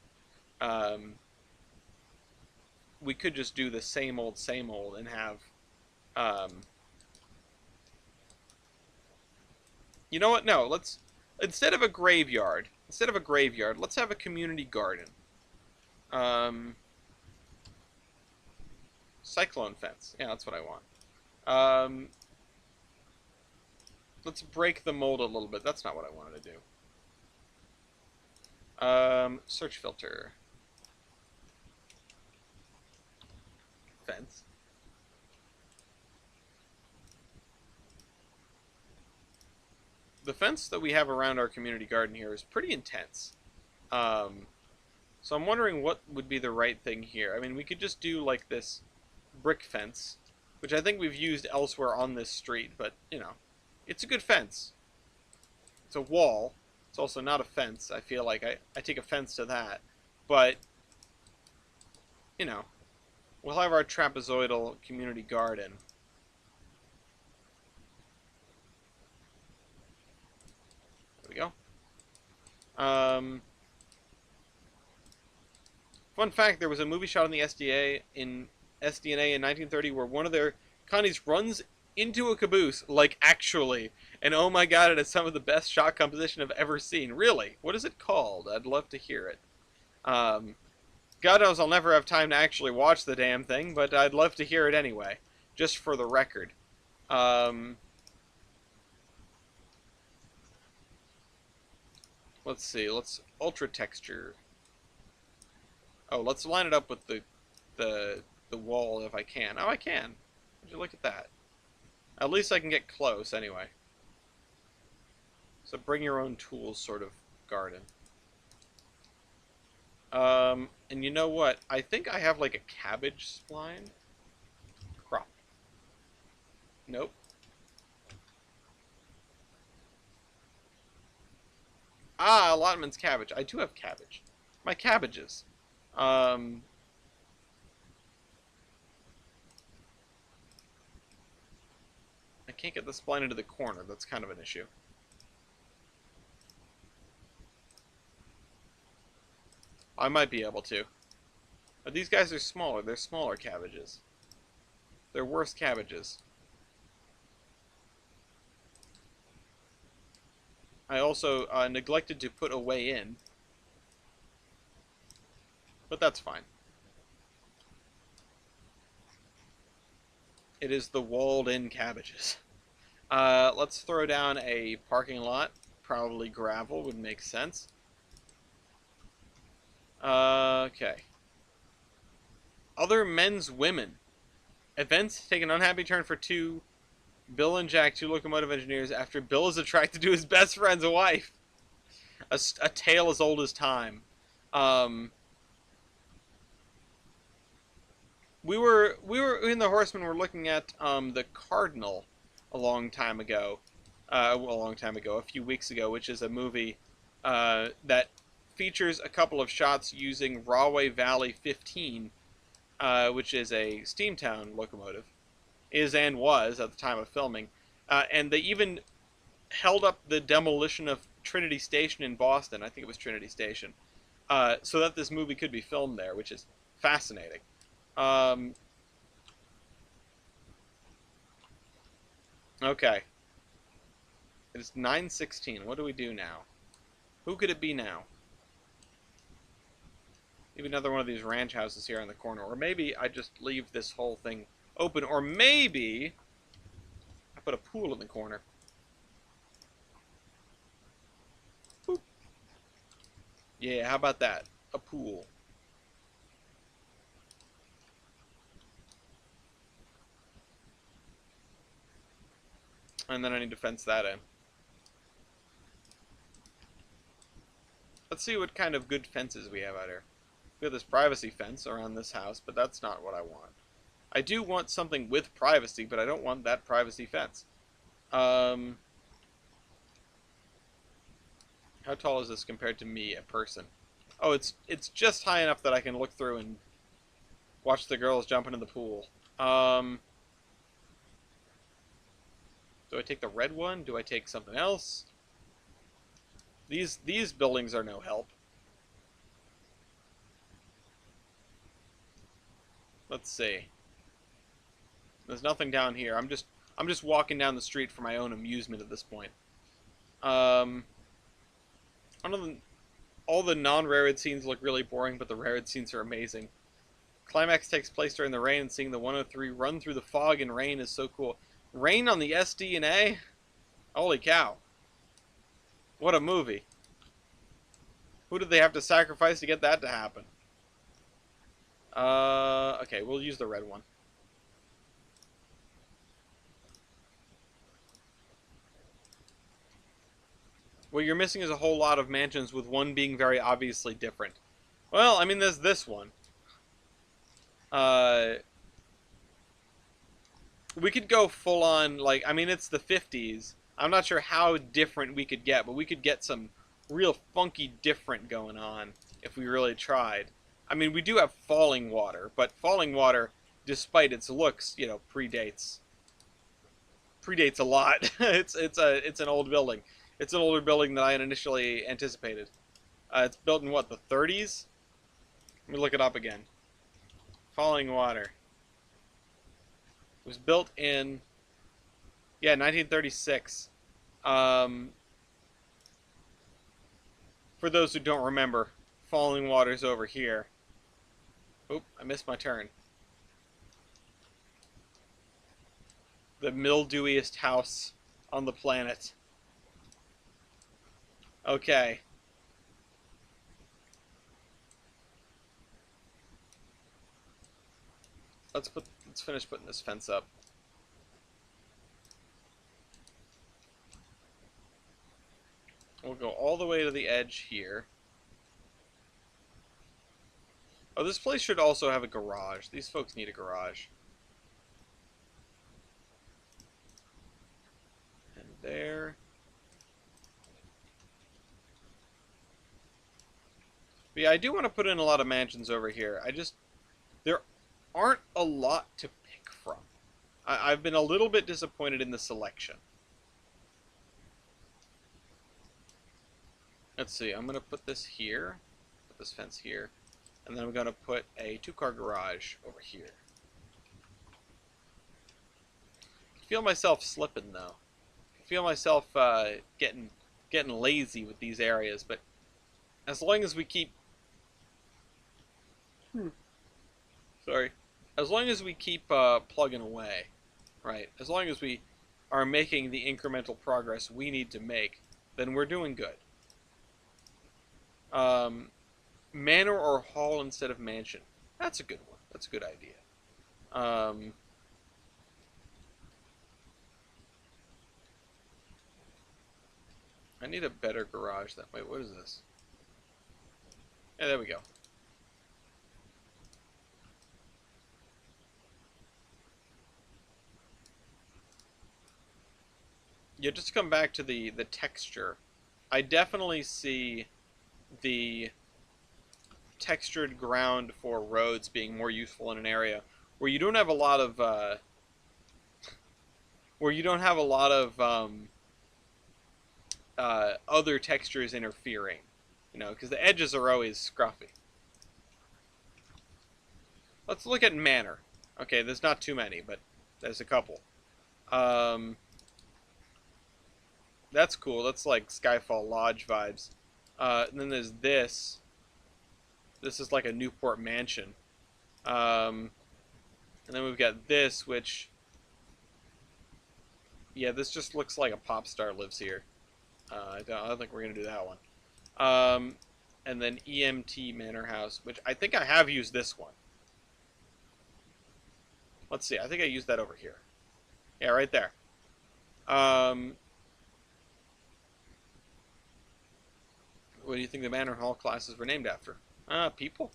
Speaker 1: We could just do the same old and have... you know what? No, let's... Instead of a graveyard, let's have a community garden. Cyclone fence. Yeah, that's what I want. Let's break the mold a little bit. That's not what I wanted to do. Search filter. Fence. The fence that we have around our community garden here is pretty intense. So I'm wondering what would be the right thing here. I mean, we could just do like this brick fence, which I think we've used elsewhere on this street, but, you know, it's a good fence. It's a wall. It's also not a fence. I feel like I take offense to that. But, you know, we'll have our trapezoidal community garden. There we go. Fun fact, there was a movie shot in the SDNA in 1930 where one of their Connies runs into a caboose, like actually. And oh my god, it is some of the best shot composition I've ever seen. Really? What is it called? I'd love to hear it. God knows I'll never have time to actually watch the damn thing, but I'd love to hear it anyway. Just for the record. Let's see, let's ultra texture. Oh, let's line it up with the wall if I can. Oh, I can. Would you look at that? At least I can get close anyway. So bring your own tools sort of garden. And you know what? I think I have like a cabbage spline. Crop. Nope. Ah, allotment's cabbage. I do have cabbage. My cabbages. I can't get the spline into the corner. That's kind of an issue. I might be able to. But these guys are smaller. They're smaller cabbages. They're worse cabbages. I also neglected to put a way in. But that's fine. It is the walled-in cabbages. Let's throw down a parking lot. Probably gravel would make sense. Okay. Other men's women. Events take an unhappy turn for Bill and Jack, two locomotive engineers, after Bill is attracted to his best friend's wife. A tale as old as time. We were in the Horsemen. We're looking at the Cardinal a long time ago. A few weeks ago, which is a movie that features a couple of shots using Rahway Valley 15, which is a Steamtown locomotive, is and was at the time of filming, and they even held up the demolition of Trinity Station in Boston. I think it was Trinity Station, so that this movie could be filmed there, which is fascinating. Okay. It is 9:16. What do we do now? Who could it be now? Maybe another one of these ranch houses here on the corner. Or maybe I just leave this whole thing open. Or maybe I put a pool in the corner. Boop. Yeah, how about that? A pool. And then I need to fence that in. Let's see what kind of good fences we have out here. We have this privacy fence around this house, but that's not what I want. I do want something with privacy, but I don't want that privacy fence. How tall is this compared to me, a person? Oh, it's just high enough that I can look through and watch the girls jump into the pool. Do I take the red one? Do I take something else? These buildings are no help. Let's see. There's nothing down here. I'm just walking down the street for my own amusement at this point. All the non-rarid scenes look really boring, but the rarid scenes are amazing. Climax takes place during the rain, and seeing the 103 run through the fog and rain is so cool. Rain on the SD&A? Holy cow. What a movie. Who did they have to sacrifice to get that to happen? Okay, we'll use the red one. What you're missing is a whole lot of mansions, with one being very obviously different. Well, I mean, there's this one. Uh, we could go full on, like, I mean, it's the 50s. I'm not sure how different we could get, but we could get some real funky different going on if we really tried. I mean, we do have falling water, but falling water, despite its looks, you know, predates a lot. It's an old building. It's an older building than I had initially anticipated. It's built in what, the 30s? Let me look it up again. Falling water. It was built in, yeah, 1936. Um, for those who don't remember, Falling Water's over here. Oop, I missed my turn. The mildewiest house on the planet. Okay. Let's finish putting this fence up. We'll go all the way to the edge here. Oh, this place should also have a garage. These folks need a garage. And there. But yeah, I do want to put in a lot of mansions over here. There aren't a lot to pick from. I've been a little bit disappointed in the selection. Let's see, I'm going to put this here, put this fence here, and then I'm going to put a two-car garage over here. I feel myself slipping, though. I feel myself getting lazy with these areas, but as long as we keep... Sorry. As long as we keep plugging away, right? As long as we are making the incremental progress we need to make, then we're doing good. Manor or hall instead of mansion. That's a good one. That's a good idea. I need a better garage. Wait, what is this? Yeah, there we go. Yeah, just to come back to the texture, I definitely see the textured ground for roads being more useful in an area where you don't have a lot of other textures interfering, you know, because the edges are always scruffy. Let's look at manor. Okay, there's not too many, but there's a couple. That's cool. That's like Skyfall Lodge vibes. And then there's this. This is like a Newport mansion. And then we've got this, which... Yeah, this just looks like a pop star lives here. I don't think we're going to do that one. And then EMT Manor House, which I think I have used this one. Let's see. I think I used that over here. Yeah, right there. What do you think the Manor Hall classes were named after? People.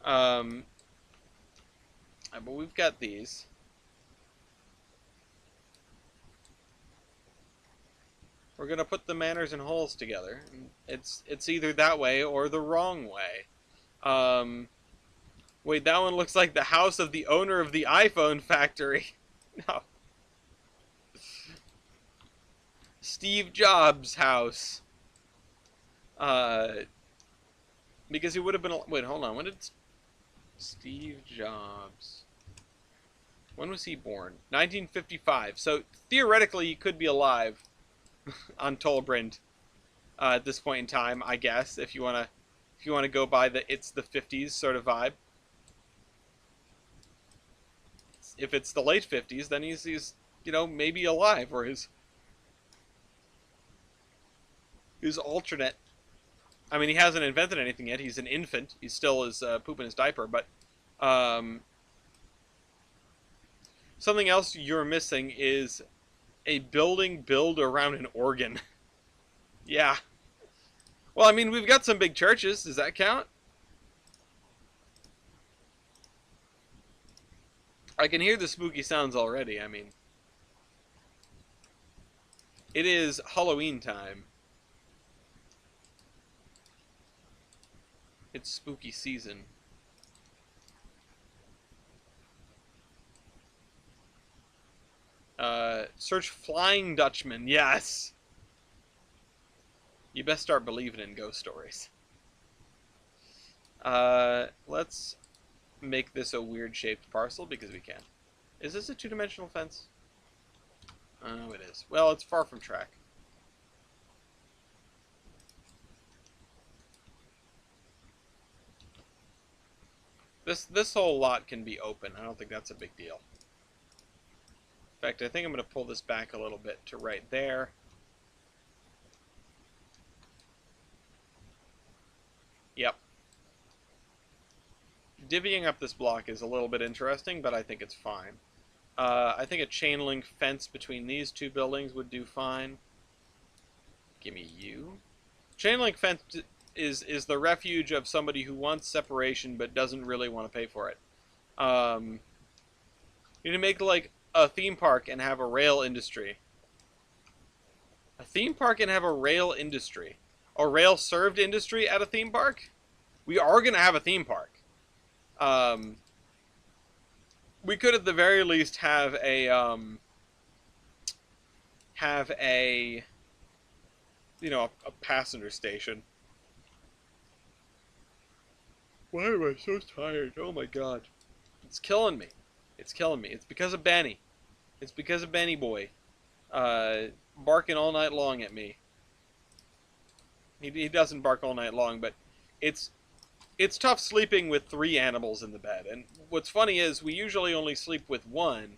Speaker 1: But we've got these. We're gonna put the manors and halls together. It's either that way or the wrong way. Wait, that one looks like the house of the owner of the iPhone factory. No. Steve Jobs' house. Because he would have been... Wait, hold on. When did Steve Jobs... When was he born? 1955. So, theoretically, he could be alive on Tolbrand at this point in time, I guess, if you want to go by the it's the 50s sort of vibe. If it's the late 50s, then he's you know, maybe alive, or his alternate. I mean, he hasn't invented anything yet. He's an infant. He still is pooping his diaper. But something else you're missing is a building built around an organ. Yeah. Well, I mean, we've got some big churches. Does that count? I can hear the spooky sounds already. I mean, it is Halloween time. It's spooky season. Search Flying Dutchman. Yes! You best start believing in ghost stories. Let's make this a weird shaped parcel because we can. Is this a two-dimensional fence? Oh, it is. Well, it's far from track. This whole lot can be open. I don't think that's a big deal. In fact, I think I'm going to pull this back a little bit to right there. Yep. Divvying up this block is a little bit interesting, but I think it's fine. I think a chain link fence between these two buildings would do fine. Give me you. Chain link fence is the refuge of somebody who wants separation but doesn't really want to pay for it. You need to make like a theme park and have a rail industry. A theme park and have a rail industry. A rail served industry at a theme park? We are going to have a theme park. We could at the very least have a you know, a passenger station. Why am I so tired? Oh my god. It's killing me. It's killing me. It's because of Benny. It's because of Benny boy. Barking all night long at me. He doesn't bark all night long, but it's tough sleeping with 3 animals in the bed. And what's funny is we usually only sleep with 1,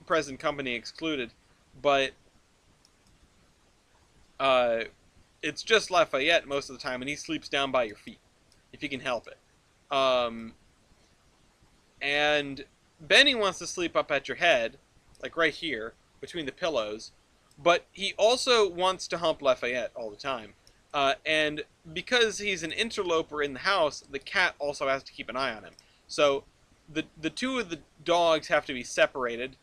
Speaker 1: present company excluded, but it's just Lafayette most of the time, and he sleeps down by your feet, if you can help it. And Benny wants to sleep up at your head, like right here, between the pillows, but he also wants to hump Lafayette all the time. And because he's an interloper in the house, the cat also has to keep an eye on him. So the 2 of the dogs have to be separated,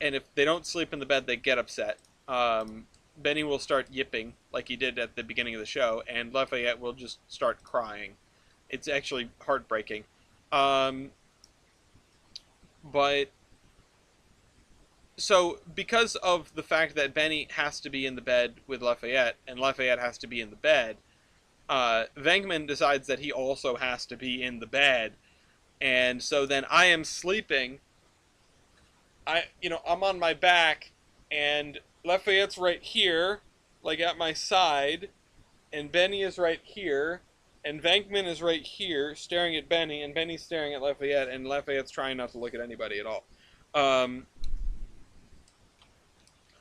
Speaker 1: and if they don't sleep in the bed, they get upset. Benny will start yipping, like he did at the beginning of the show, and Lafayette will just start crying. It's actually heartbreaking. But so because of the fact that Benny has to be in the bed with Lafayette, and Lafayette has to be in the bed, Venkman decides that he also has to be in the bed, and so then I am sleeping. I'm on my back, and Lafayette's right here, like at my side, and Benny is right here, and Venkman is right here, staring at Benny, and Benny's staring at Lafayette, and Lafayette's trying not to look at anybody at all.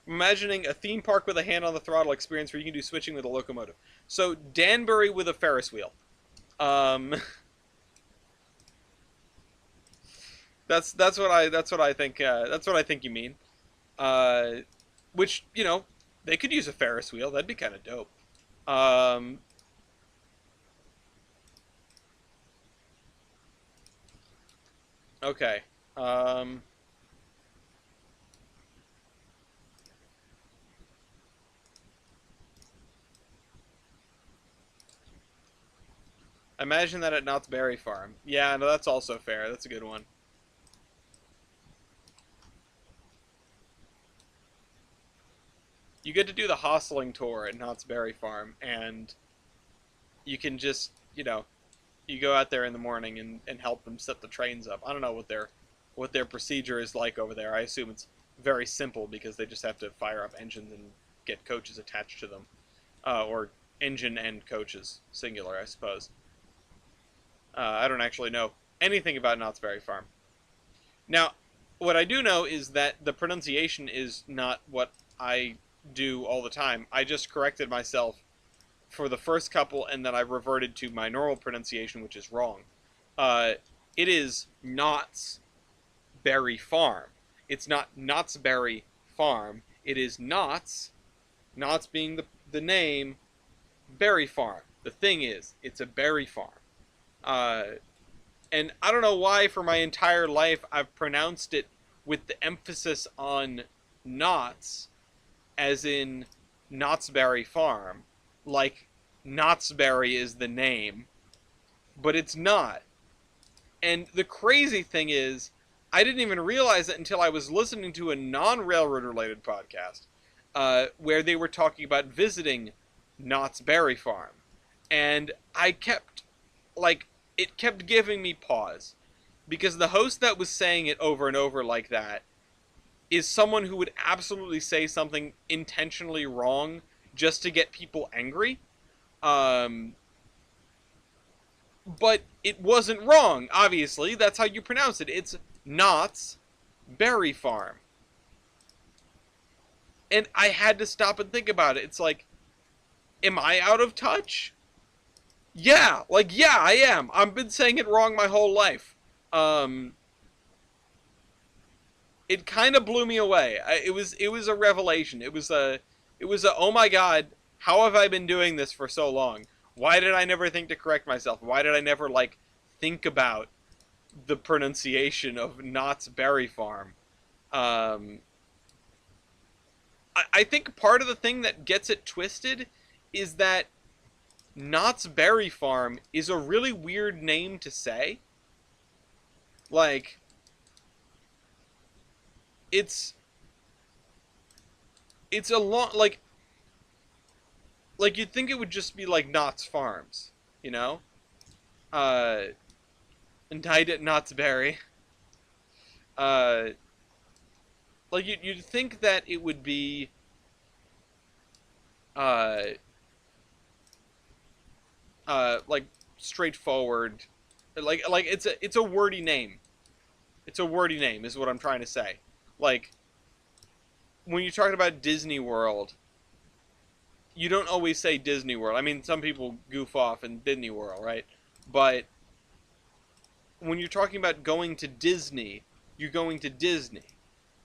Speaker 1: Imagining a theme park with a hand on the throttle experience where you can do switching with a locomotive. So Danbury with a Ferris wheel. That's what I think. That's what I think you mean. Which, you know, they could use a Ferris wheel. That'd be kind of dope. Okay. Imagine that at Knott's Berry Farm. Yeah, no, that's also fair. That's a good one. You get to do the hostling tour at Knott's Berry Farm, and you can just, you know, you go out there in the morning and help them set the trains up. I don't know what their procedure is like over there. I assume it's very simple because they just have to fire up engines and get coaches attached to them, or engine and coaches, singular, I suppose. I don't actually know anything about Knott's Berry Farm. Now, what I do know is that the pronunciation is not what I do all the time. I just corrected myself for the first couple, and then I reverted to my normal pronunciation, which is wrong. It is Knott's Berry Farm. It's not Knott's Berry Farm. It is Knott's being the name, Berry Farm. The thing is, it's a berry farm. And I don't know why for my entire life I've pronounced it with the emphasis on Knott's, as in Knott's Berry Farm. Like Knott's Berry is the name, but it's not. And the crazy thing is, I didn't even realize it until I was listening to a non-railroad related podcast where they were talking about visiting Knott's Berry Farm. And I kept, like, it kept giving me pause. Because the host that was saying it over and over like that is someone who would absolutely say something intentionally wrong just to get people angry. But it wasn't wrong, obviously. That's how you pronounce it. It's Knott's Berry Farm. And I had to stop and think about it. It's like, am I out of touch? Yeah, like, yeah, I am. I've been saying it wrong my whole life. It kind of blew me away. It was a revelation. It was a oh my god, how have I been doing this for so long? Why did I never think to correct myself? Why did I never like think about the pronunciation of Knott's Berry Farm? I think part of the thing that gets it twisted is that Knott's Berry Farm is a really weird name to say. Like, it's a long, like you'd think it would just be like Knott's Farms, you know? And died at Knott's Berry. Like you'd think that it would be like straightforward, like it's a wordy name. It's a wordy name is what I'm trying to say. Like when you're talking about Disney World, you don't always say Disney World. I mean, some people goof off in Disney World, right? But when you're talking about going to Disney, you're going to Disney.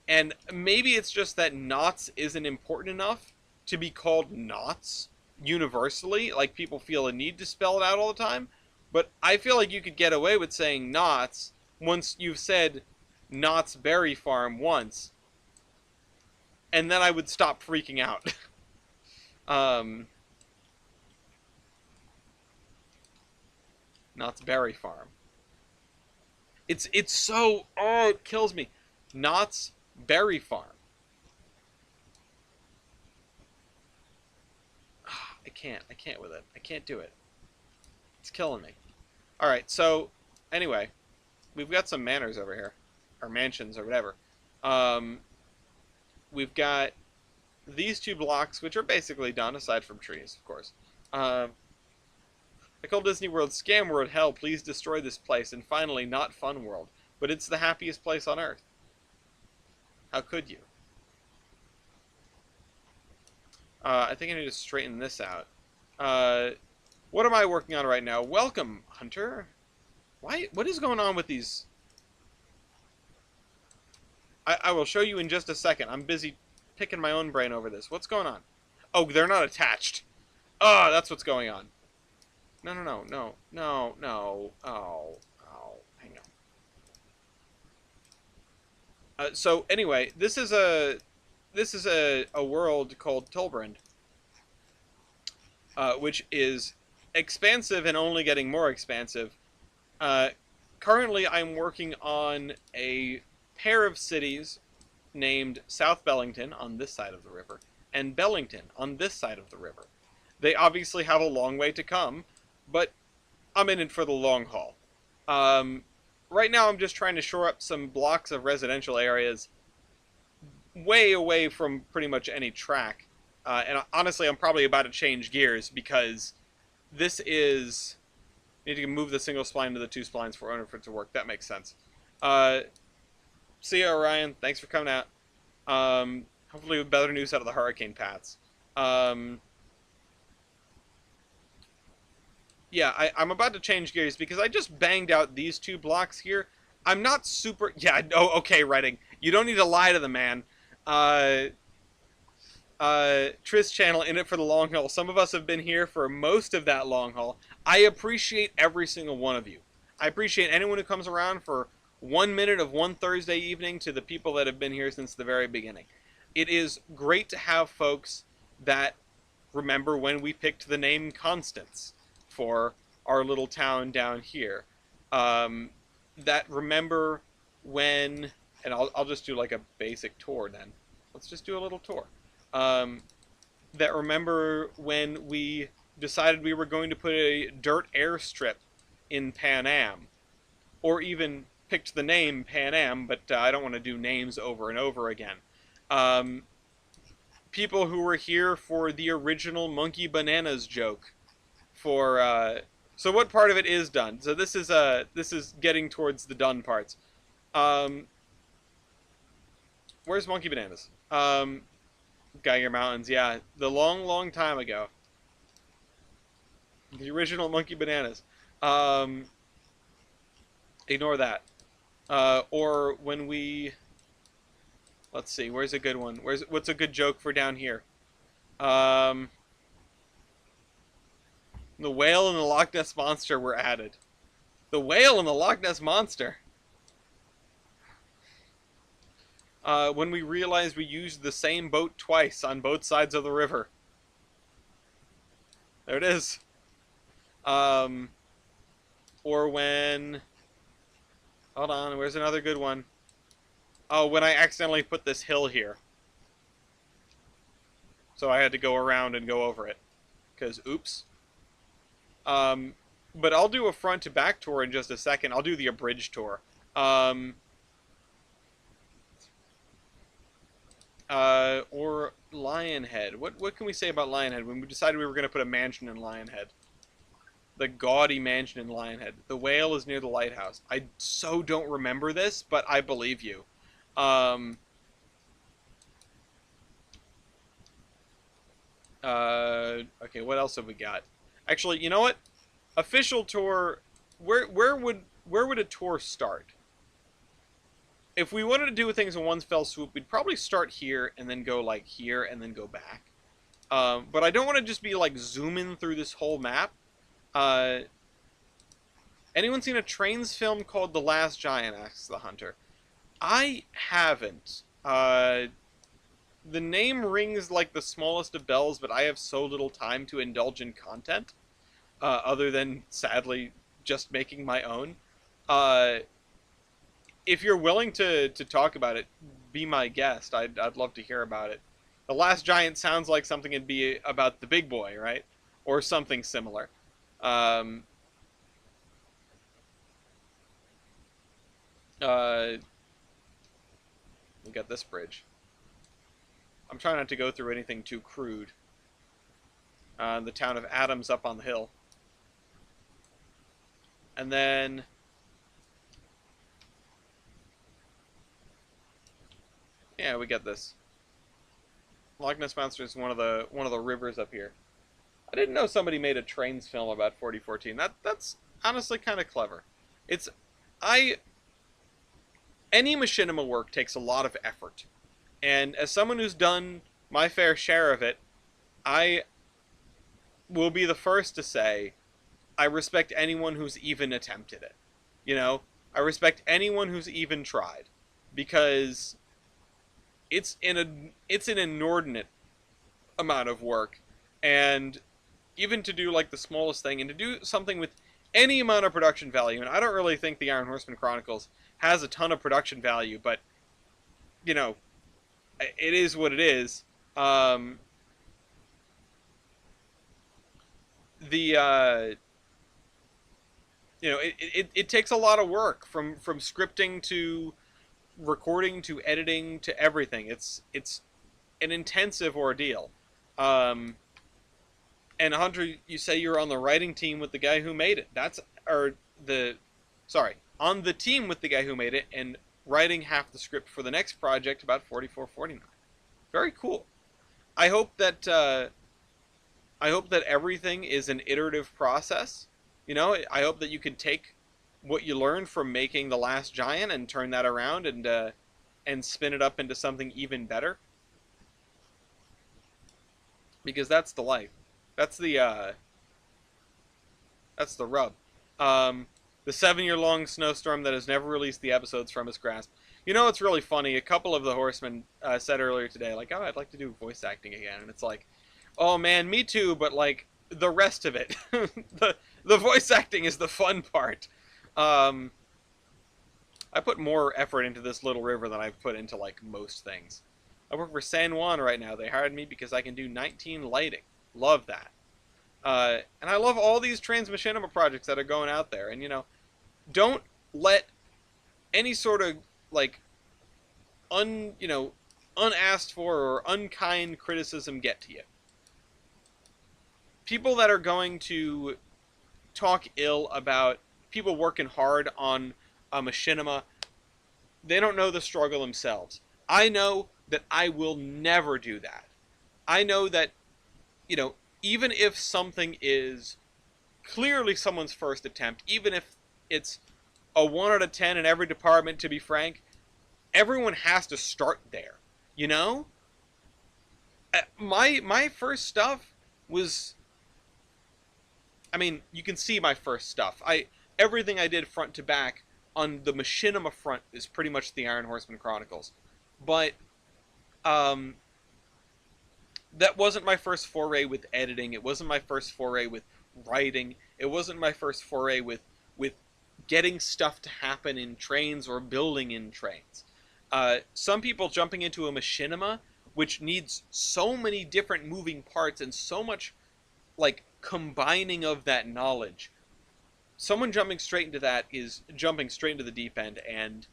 Speaker 1: And maybe it's just that Knott's isn't important enough to be called Knott's universally. Like, people feel a need to spell it out all the time. But I feel like you could get away with saying Knott's once you've said Knott's Berry Farm once. And then I would stop freaking out. Knott's Berry Farm. It's so, oh, it kills me. Knott's Berry Farm. I can't with it. I can't do it. It's killing me. Alright, so, anyway, we've got some manors over here. Or mansions, or whatever. We've got these two blocks, which are basically done, aside from trees, of course. I call Disney World Scam World. Hell, please destroy this place. And finally, not Fun World. But it's the happiest place on Earth. How could you? I think I need to straighten this out. What am I working on right now? Welcome, Hunter. Why? What is going on with these? I will show you in just a second. I'm busy picking my own brain over this. What's going on? Oh, they're not attached. Oh, that's what's going on. No. Oh, hang on. So anyway, this is a world called Tilbrand, which is expansive and only getting more expansive. Currently, I'm working on a pair of cities named South Bellington on this side of the river and Bellington on this side of the river. They obviously have a long way to come, but I'm in it for the long haul. Right now I'm just trying to shore up some blocks of residential areas way away from pretty much any track. And honestly, I'm probably about to change gears because this is... I need to move the single spline to the two splines for it to work. That makes sense. See ya, Orion. Thanks for coming out. Hopefully with better news out of the hurricane paths. Yeah, I'm about to change gears because I just banged out these two blocks here. I'm not super... Yeah, oh, okay, Redding. You don't need to lie to the man. Tris channel, in it for the long haul. Some of us have been here for most of that long haul. I appreciate every single one of you. I appreciate anyone who comes around for 1 minute of one Thursday evening to the people that have been here since the very beginning. It is great to have folks that remember when we picked the name Constance for our little town down here. Um, that remember when, and I'll just do like a basic tour then. Let's just do a little tour. Um, that remember when we decided we were going to put a dirt airstrip in Pan Am, or even picked the name Pan Am, but I don't want to do names over and over again. Um, People who were here for the original Monkey Bananas joke. So what part of it is done? So this is getting towards the done parts. Um, where's Monkey Bananas? Geiger Mountains, yeah, the long time ago. The original Monkey Bananas. Um, Ignore that. Or when we, let's see, where's a good one? What's a good joke for down here? Um, the whale and the Loch Ness monster were added. The whale and the Loch Ness monster. When we realized we used the same boat twice on both sides of the river. There it is. Or when, hold on, where's another good one? Oh, when I accidentally put this hill here. So I had to go around and go over it. Because, oops. But I'll do a front to back tour in just a second. I'll do the abridged tour. Or Lionhead. What can we say about Lionhead when we decided we were going to put a mansion in Lionhead? The gaudy mansion in Lionhead. The whale is near the lighthouse. I so don't remember this, but I believe you. Okay, what else have we got? Actually, you know what? Official tour. Where would a tour start? If we wanted to do things in one fell swoop, we'd probably start here and then go like here and then go back. But I don't want to just be like zooming through this whole map. Uh, Anyone seen a Trainz film called The Last Giant? Asks the hunter. I haven't. The name rings like the smallest of bells, but I have so little time to indulge in content, other than sadly just making my own. Uh, if you're willing to talk about it, be my guest. I'd love to hear about it. The Last Giant sounds like something it'd be about the big boy, right? Or something similar. Um, we got this bridge. I'm trying not to go through anything too crude. The town of Adams up on the hill. And then yeah, we got this. Loch Ness Monster is one of the rivers up here. I didn't know somebody made a Trainz film about 4014. That's honestly kind of clever. It's I Any machinima work takes a lot of effort. And as someone who's done my fair share of it, I will be the first to say I respect anyone who's even attempted it. You know, I respect anyone who's even tried, because it's an inordinate amount of work, and even to do like the smallest thing and to do something with any amount of production value. And I don't really think the Iron Horseman Chronicles has a ton of production value, but you know, it is what it is. The You know, it takes a lot of work from scripting to recording to editing to everything. It's an intensive ordeal. Um, and Hunter, you say you're on the writing team with the guy who made it. On the team with the guy who made it and writing half the script for the next project about 4449. Very cool. I hope that everything is an iterative process. You know, I hope that you can take what you learned from making The Last Giant and turn that around and spin it up into something even better. Because that's the life. That's the rub. Um, The 7-year-long snowstorm that has never released the episodes from his grasp. You know, it's really funny. A couple of the horsemen said earlier today, like, oh, I'd like to do voice acting again. And it's like, oh, man, me too, but, like, the rest of it. the voice acting is the fun part. I put more effort into this little river than I've put into, like, most things. I work for San Juan right now. They hired me because I can do 19 lighting. Love that. And I love all these Trainz machinima projects that are going out there. And, you know, don't let any sort of, like, unasked for or unkind criticism get to you. People that are going to talk ill about people working hard on a machinima, they don't know the struggle themselves. I know that I will never do that. I know that, you know, even if something is clearly someone's first attempt, even if it's a 1 out of 10 in every department, to be frank, everyone has to start there, you know? My first stuff was, I mean, you can see my first stuff. Everything I did front to back on the machinima front is pretty much the Iron Horseman Chronicles. But that wasn't my first foray with editing. It wasn't my first foray with writing. It wasn't my first foray with getting stuff to happen in Trainz or building in Trainz. Some people jumping into a machinima, which needs so many different moving parts and so much, like, combining of that knowledge. Someone jumping straight into that is jumping straight into the deep end, and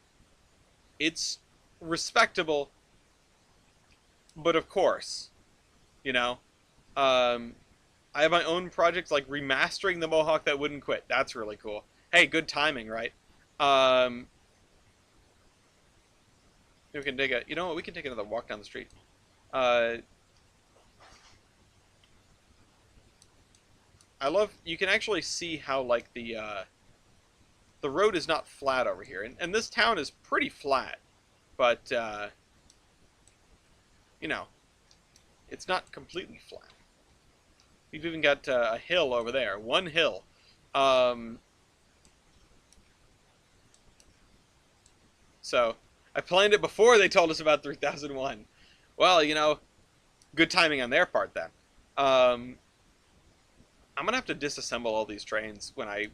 Speaker 1: it's respectable, but of course, you know, I have my own projects, like remastering the Mohawk That Wouldn't Quit. That's really cool. Hey, good timing, right? We can take you know what? We can take another walk down the street. I love, you can actually see how, like, the road is not flat over here, and this town is pretty flat, but you know, it's not completely flat. We've even got a hill over there, one hill. So I planned it before they told us about 3001. Well, you know, good timing on their part then. I'm gonna have to disassemble all these trains when I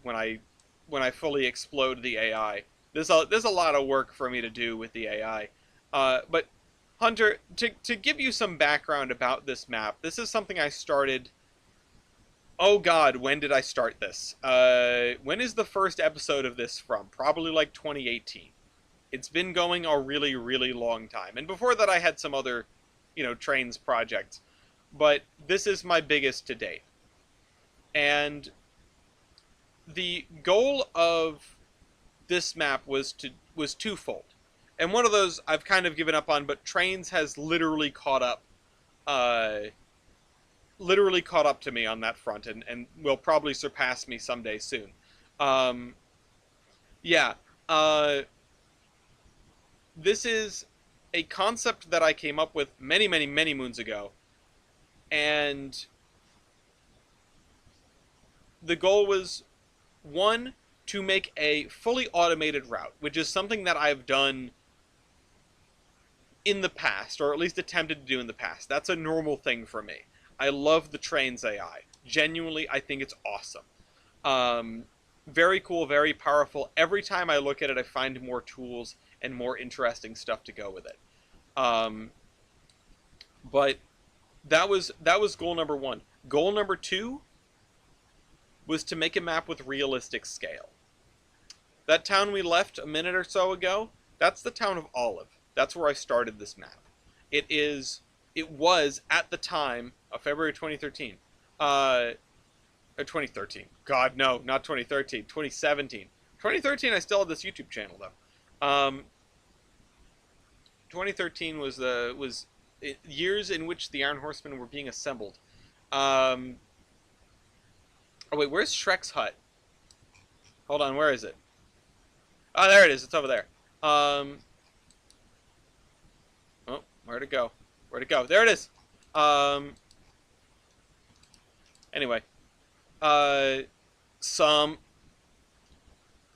Speaker 1: fully explode the AI. There's a lot of work for me to do with the AI. But Hunter, to give you some background about this map, this is something I started. Oh God, when did I start this? When is the first episode of this from? Probably like 2018. It's been going a really, really long time. And before that, I had some other, you know, Trainz projects. But this is my biggest to date. And the goal of this map was twofold. And one of those I've kind of given up on, but Trainz has literally caught up to me on that front, and will probably surpass me someday soon. Yeah. This is a concept that I came up with many, many, many moons ago. And the goal was, one, to make a fully automated route, which is something that I've done in the past, or at least attempted to do in the past. That's a normal thing for me. I love the Trainz AI. Genuinely, I think it's awesome. Very cool, very powerful. Every time I look at it, I find more tools and more interesting stuff to go with it. But that was goal number one. Goal number two was to make a map with realistic scale. That town we left a minute or so ago, that's the town of Olive. That's where I started this map. It was, at the time of February 2013. Or 2013. God, no, not 2013. 2017. 2013, I still had this YouTube channel, though. 2013 was years in which the Iron Horsemen were being assembled. Oh, wait, where's Shrek's hut? Hold on, where is it? Oh, there it is. It's over there. Oh, where'd it go? Where'd it go? There it is. Anyway.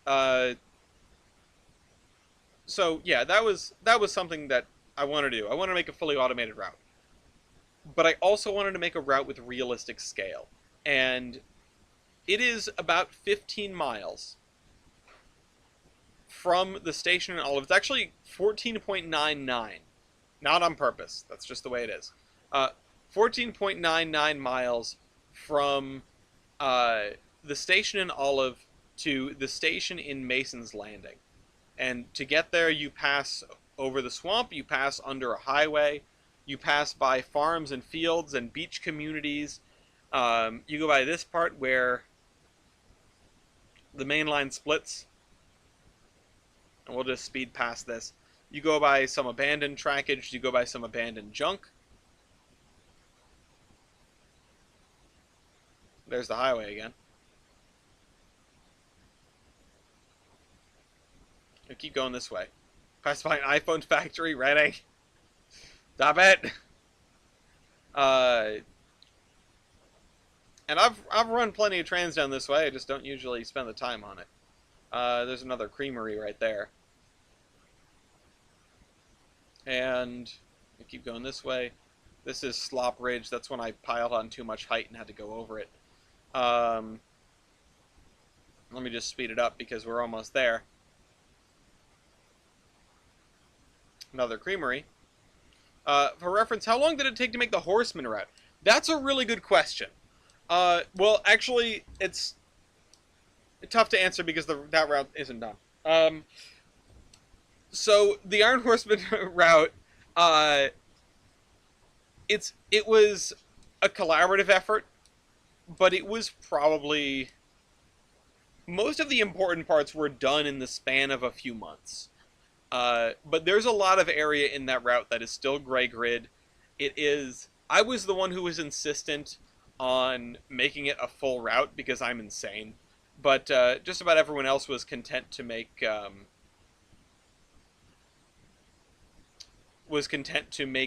Speaker 1: Uh, so yeah, that was something that I want to do. I want to make a fully automated route, but I also wanted to make a route with realistic scale, and it is about 15 miles from the station in Olive. It's actually 14.99, not on purpose. That's just the way it is. 14.99 miles from uh, the station in Olive to the station in Mason's Landing. And to get there, you pass over the swamp, you pass under a highway, you pass by farms and fields and beach communities. You go by this part where the main line splits, and we'll just speed past this. You go by some abandoned trackage, you go by some abandoned junk. There's the highway again. You keep going this way. Pass by an iPhone factory, Reading. Stop it! Uh, and I've run plenty of trains down this way. I just don't usually spend the time on it. There's another creamery right there. And I keep going this way. This is Slop Ridge. That's when I piled on too much height and had to go over it. Let me just speed it up because we're almost there. Another creamery. For reference, how long did it take to make the Horseman route? That's a really good question. Well, actually, it's tough to answer because that route isn't done. So the Iron Horseman route, it was a collaborative effort, but it was probably most of the important parts were done in the span of a few months. But there's a lot of area in that route that is still gray grid. It is. I was the one who was insistent on making it a full route because I'm insane. But just about everyone else was content to make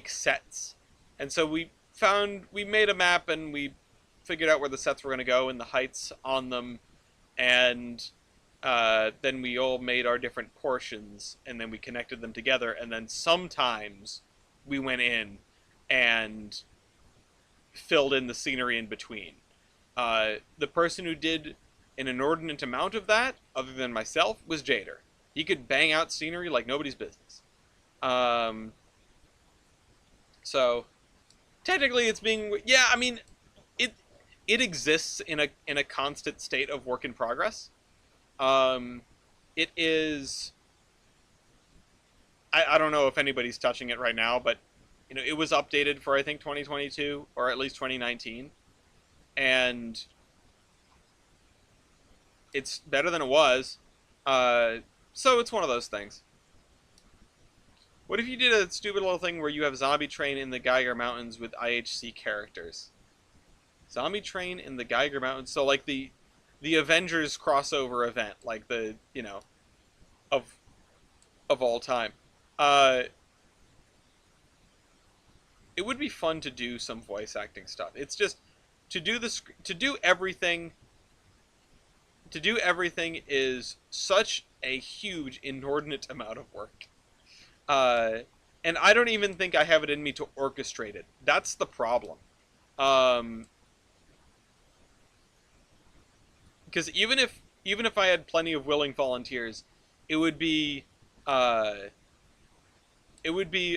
Speaker 1: sets, and so we made a map and we figured out where the sets were going to go and the heights on them, and then we all made our different portions, and then we connected them together, and then sometimes we went in and filled in the scenery in between. The person who did an inordinate amount of that, other than myself, was Jader. He could bang out scenery like nobody's business. So technically it's being, yeah, I mean, it exists in a constant state of work in progress. It is, I don't know if anybody's touching it right now, but it was updated for I think 2022 or at least 2019, and it's better than it was. So it's one of those things. What if you did a stupid little thing where you have Zombie Train in the Geiger Mountains with IHC characters? Zombie Train in the Geiger Mountains, so like the Avengers crossover event, like the of all time. It would be fun to do some voice acting stuff. It's just to do everything. To do everything is such a huge, inordinate amount of work. And I don't even think I have it in me to orchestrate it. That's the problem. Because even if I had plenty of willing volunteers, it would be a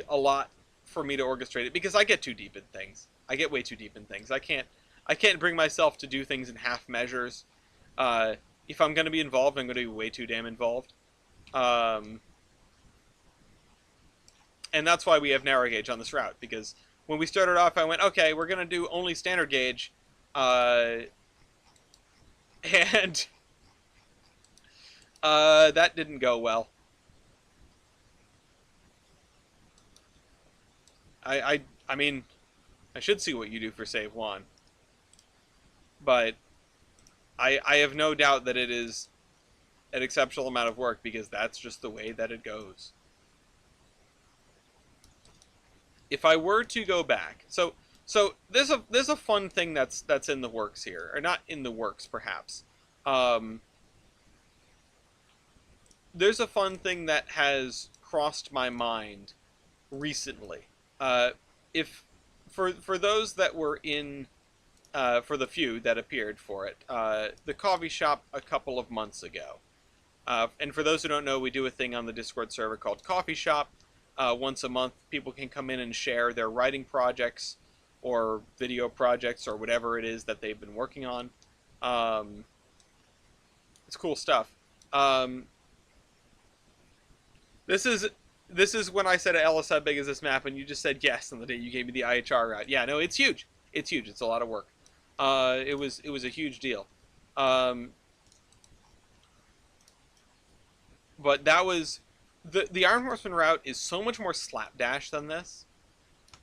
Speaker 1: lot for me to orchestrate it because I get too deep in things. I get way too deep in things. I can't bring myself to do things in half measures. If I'm going to be involved, I'm going to be way too damn involved. And that's why we have narrow gauge on this route, because when we started off, I went, okay, we're going to do only standard gauge. And that didn't go well. I mean, I should see what you do for Save One. But I have no doubt that it is an exceptional amount of work, because that's just the way that it goes. If I were to go back, so there's a fun thing that's in the works here, or not in the works perhaps. there's a fun thing that has crossed my mind recently. Uh, if for those that were in for the few that appeared for it, the coffee shop a couple of months ago. And for those who don't know, we do a thing on the Discord server called Coffee Shop. Once a month, people can come in and share their writing projects or video projects or whatever it is that they've been working on. Um, it's cool stuff. Um, this is this is when I said to Ellis, "How big is this map?" and you just said yes on the day you gave me the IHR route. Yeah, no, it's huge. It's huge. It's a lot of work. It was a huge deal. Um, but that was the Iron Horseman route is so much more slapdash than this.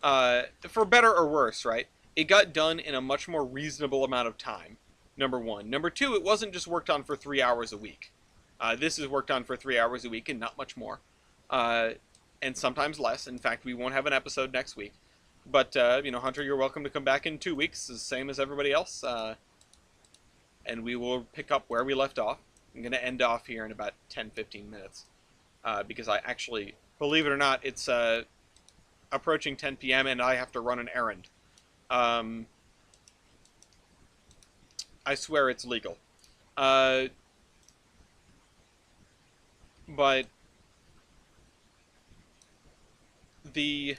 Speaker 1: For better or worse, right? It got done in a much more reasonable amount of time. Number one. Number two, it wasn't just worked on for 3 hours a week. This is worked on for 3 hours a week and not much more, uh, and sometimes less. In fact, we won't have an episode next week. But Hunter, you're welcome to come back in 2 weeks, the same as everybody else, and we will pick up where we left off. I'm going to end off here in about 10-15 minutes, because I actually, believe it or not, it's approaching 10 p.m. and I have to run an errand. Um, I swear it's legal. But the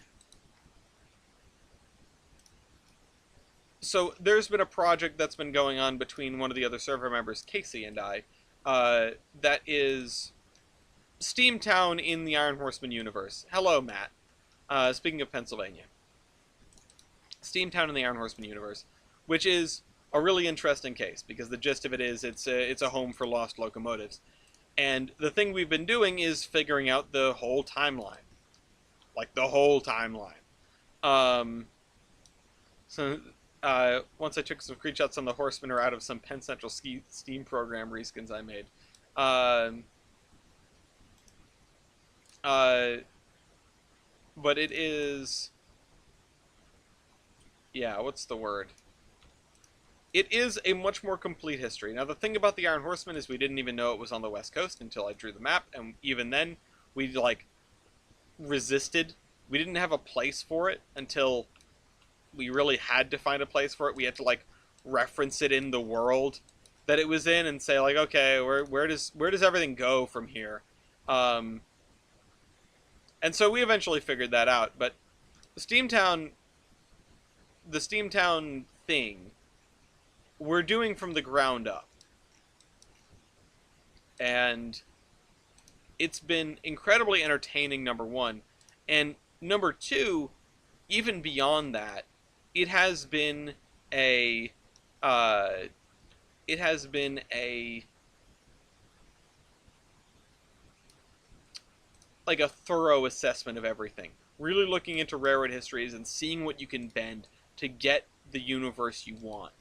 Speaker 1: so there's been a project that's been going on between one of the other server members, Casey, and I, that is Steamtown in the Iron Horseman universe. Hello, Matt. Speaking of Pennsylvania, Steamtown in the Iron Horseman universe, which is a really interesting case because the gist of it is it's a home for lost locomotives, and the thing we've been doing is figuring out the whole timeline, like the whole timeline. Um, so once I took some screenshots on the Horseman out of some Penn Central Steam program reskins I made. Um, uh, but it is, yeah, what's the word? It is a much more complete history. Now, the thing about the Iron Horseman is we didn't even know it was on the West Coast until I drew the map, and even then, we, resisted. We didn't have a place for it until we really had to find a place for it. We had to, reference it in the world that it was in and say, okay, where does everything go from here? And so we eventually figured that out, but the Steamtown thing we're doing from the ground up. And it's been incredibly entertaining, number one. And number two, even beyond that, it has been a it has been a thorough assessment of everything. Really looking into railroad histories and seeing what you can bend to get the universe you want.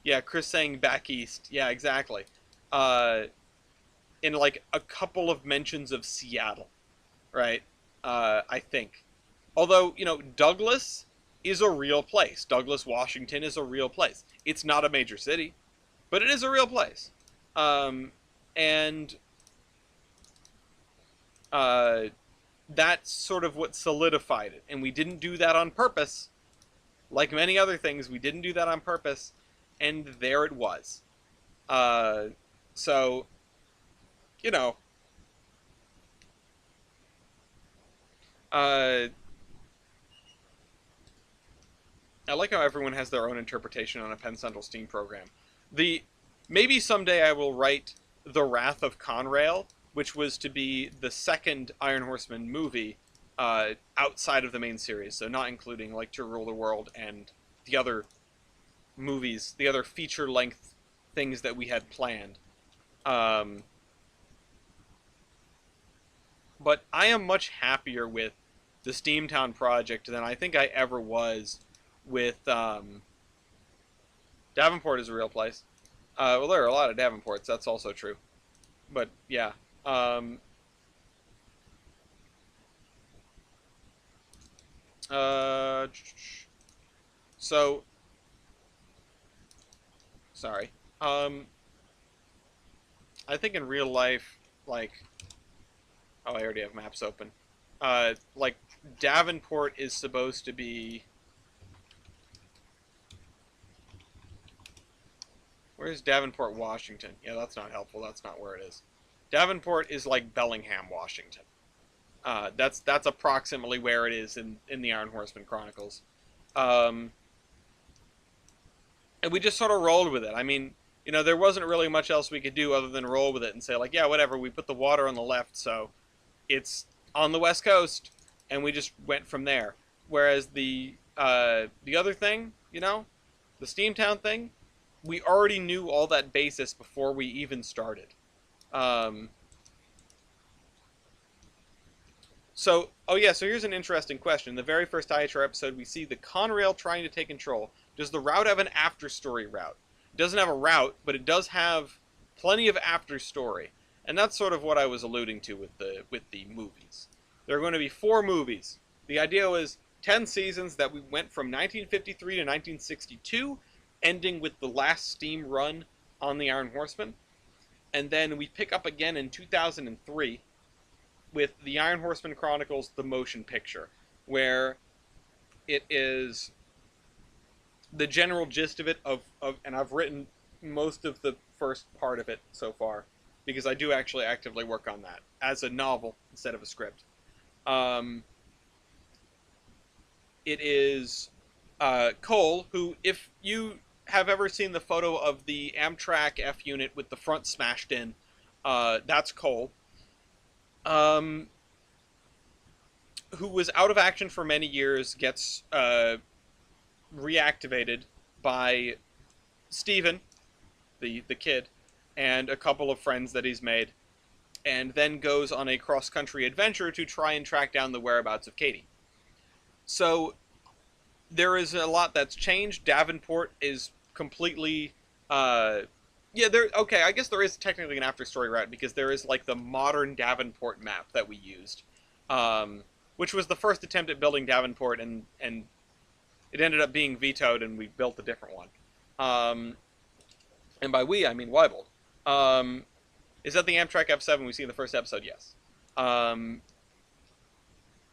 Speaker 1: Yeah, Chris saying back east. Yeah, exactly. In a couple of mentions of Seattle, right? I think. Although, Douglas is a real place. Douglas, Washington is a real place. It's not a major city, but it is a real place. And that's sort of what solidified it. And we didn't do that on purpose. Like many other things, we didn't do that on purpose. And there it was. So, I like how everyone has their own interpretation on a Penn Central Steam program. Maybe someday I will write The Wrath of Conrail, which was to be the second Iron Horseman movie outside of the main series, so not including To Rule the World and the other movies, the other feature-length things that we had planned. But I am much happier with the Steamtown project than I think I ever was with Davenport is a real place. Well, there are a lot of Davenports. That's also true. But yeah. So sorry. I think in real life, like, oh, I already have maps open. Like Davenport is supposed to be. Where's Davenport, Washington? Yeah, that's not helpful. That's not where it is. Davenport is like Bellingham, Washington. That's approximately where it is in the Iron Horseman Chronicles. Um, and we just sort of rolled with it. I mean, there wasn't really much else we could do other than roll with it and say like, yeah, whatever. We put the water on the left, so it's on the west coast, and we just went from there. Whereas the other thing, the Steamtown thing, we already knew all that basis before we even started. Um, oh yeah, so here's an interesting question. In the very first IHR episode, we see the Conrail trying to take control. Does the route have an after story route? It doesn't have a route, but it does have plenty of after story. And that's sort of what I was alluding to with the movies. There are going to be 4 movies. The idea was 10 seasons that we went from 1953 to 1962, ending with the last steam run on the Iron Horseman. And then we pick up again in 2003 with the Iron Horseman Chronicles, the motion picture, where it is the general gist of it and I've written most of the first part of it so far because I do actually actively work on that as a novel instead of a script. It is Cole, who, if you have ever seen the photo of the Amtrak F unit with the front smashed in, that's Cole. Who was out of action for many years, gets reactivated by Steven, the kid, and a couple of friends that he's made, and then goes on a cross-country adventure to try and track down the whereabouts of Katie. So there is a lot that's changed. Davenport is completely okay, I guess there is technically an after story route because there is like the modern Davenport map that we used, which was the first attempt at building Davenport, and it ended up being vetoed, and we built a different one. And by we, I mean Weibold. Is that the Amtrak F7 we see in the first episode? Yes.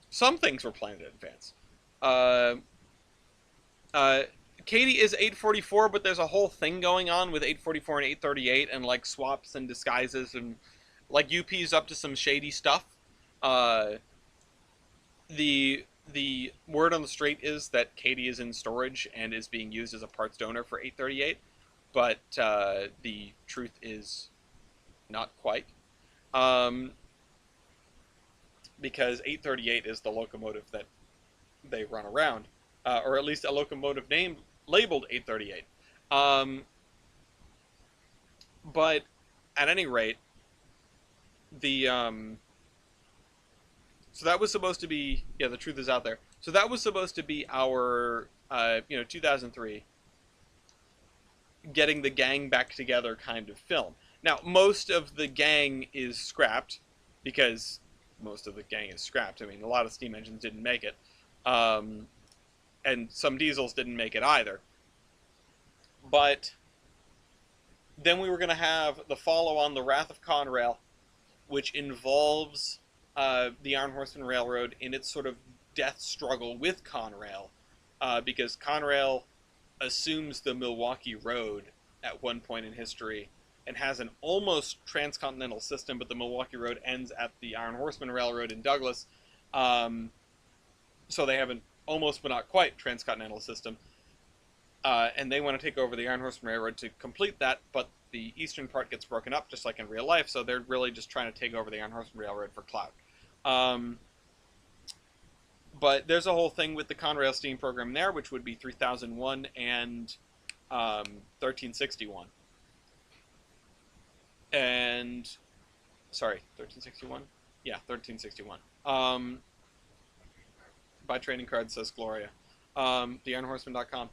Speaker 1: Some things were planned in advance. Katie is 844, but there's a whole thing going on with 844 and 838 and like swaps and disguises, and like UP's up to some shady stuff. The word on the street is that Katie is in storage and is being used as a parts donor for 838, but the truth is not quite. Because 838 is the locomotive that they run around, or at least a locomotive labeled 838. But at any rate, so that was supposed to be, yeah, the truth is out there. So that was supposed to be our 2003 getting the gang back together kind of film. Now, most of the gang is scrapped because most of the gang is scrapped. I mean, a lot of steam engines didn't make it. And some diesels didn't make it either. But then we were going to have the follow-on, The Wrath of Conrail, which involves the Iron Horseman Railroad in its sort of death struggle with Conrail, because Conrail assumes the Milwaukee Road at one point in history and has an almost transcontinental system, but the Milwaukee Road ends at the Iron Horseman Railroad in Douglas. So they have an almost but not quite transcontinental system. And they want to take over the Iron Horseman Railroad to complete that, but the eastern part gets broken up, just like in real life, so they're really just trying to take over the Iron Horseman Railroad for clout. But there's a whole thing with the Conrail steam program there, which would be 3001 and 1361. And, sorry, 1361? Yeah, 1361. Buy trading cards, says Gloria. TheIronHorseman.com.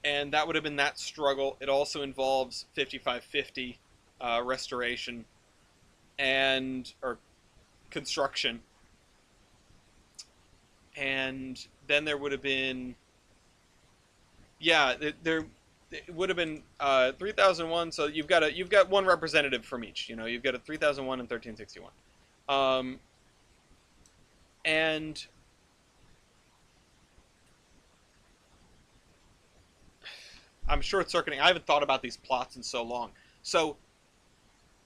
Speaker 1: And that would have been that struggle. It also involves 5550 restoration or construction. And then there would have been, yeah, it would have been 3001. So you've got one representative from each. You know, you've got a 3001 and 1361. Um, and I'm short circuiting. I haven't thought about these plots in so long. So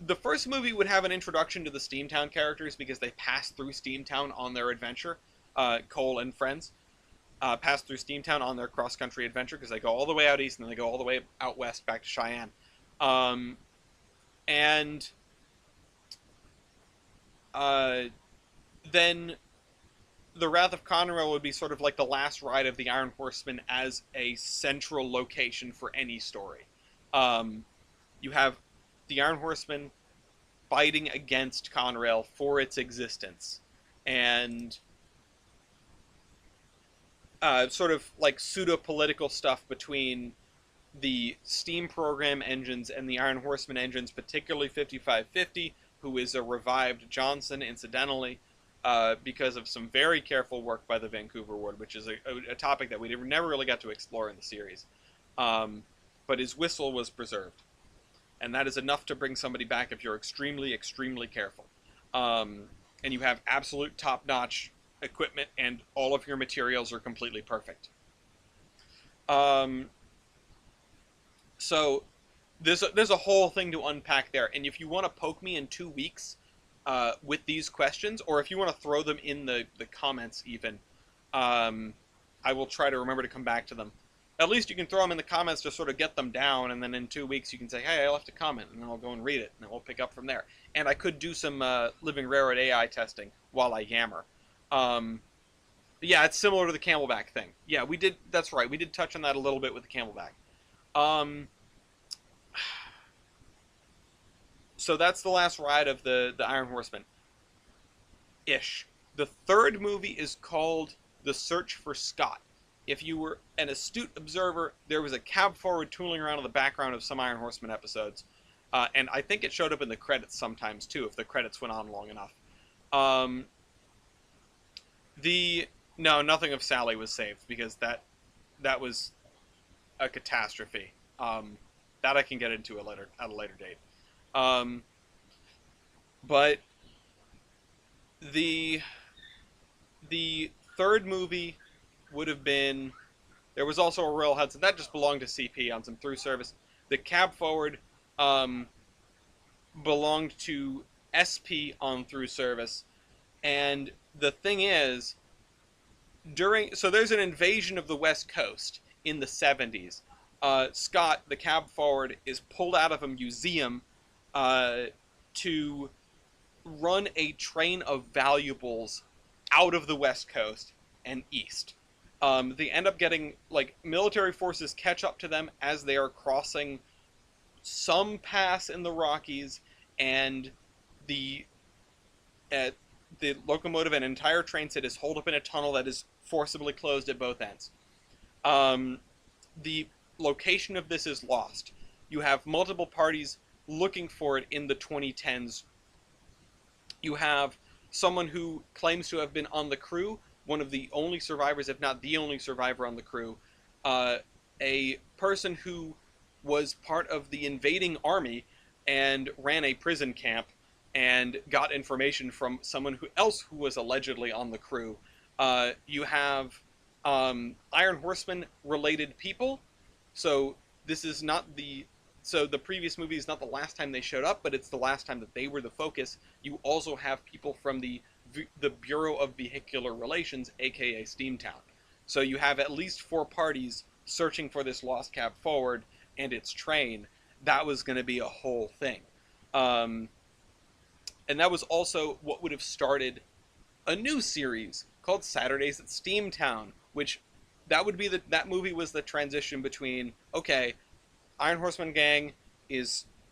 Speaker 1: the first movie would have an introduction to the Steamtown characters because they pass through Steamtown on their adventure. Cole and friends pass through Steamtown on their cross-country adventure because they go all the way out east and then they go all the way out west back to Cheyenne. Um, and uh, then the Wrath of Conrail would be sort of like the last ride of the Iron Horseman as a central location for any story. Um, you have the Iron Horseman fighting against Conrail for its existence, and sort of like pseudo-political stuff between the Steam program engines and the Iron Horseman engines, particularly 5550, who is a revived Johnson, incidentally, because of some very careful work by the Vancouver Ward, which is a topic that we never really got to explore in the series. But his whistle was preserved. And that is enough to bring somebody back if you're extremely, extremely careful. And you have absolute top-notch equipment, and all of your materials are completely perfect. So there's a whole thing to unpack there. And if you want to poke me in 2 weeks with these questions, or if you want to throw them in the comments even, I will try to remember to come back to them. At least you can throw them in the comments to sort of get them down, and then in 2 weeks you can say, hey, I left a comment, and then I'll go and read it, and then we'll pick up from there. And I could do some Living Railroad AI testing while I yammer. Yeah, it's similar to the Camelback thing. Yeah, we did, that's right, we did touch on that a little bit with the Camelback. So that's the last ride of the Iron Horseman. Ish. The third movie is called The Search for Scott. If you were an astute observer, there was a cab forward tooling around in the background of some Iron Horseman episodes. And I think it showed up in the credits sometimes, too, if the credits went on long enough. No, nothing of Sally was saved, because that was a catastrophe. That I can get into at a later date. But the third movie would have been, there was also a Royal Hudson that just belonged to CP on some through service. The cab forward belonged to SP on through service, and the thing is, so there's an invasion of the West Coast in the 70s. Scott, the cab forward, is pulled out of a museum to run a train of valuables out of the West Coast and east. They end up getting, like, military forces catch up to them as they are crossing some pass in the Rockies, and the locomotive and entire train set is holed up in a tunnel that is forcibly closed at both ends. The location of this is lost. You have multiple parties looking for it in the 2010s. You have someone who claims to have been on the crew, one of the only survivors, if not the only survivor on the crew, a person who was part of the invading army and ran a prison camp and got information from someone else who was allegedly on the crew. You have Iron Horseman related people. So this is not the previous movie is not the last time they showed up, but it's the last time that they were the focus. You also have people from the Bureau of Vehicular Relations, aka Steamtown. So you have at least 4 parties searching for this lost cab forward and its train. That was going to be a whole thing. And that was also what would have started a new series called Saturdays at Steamtown, which that movie was the transition between, okay, Iron Horseman gang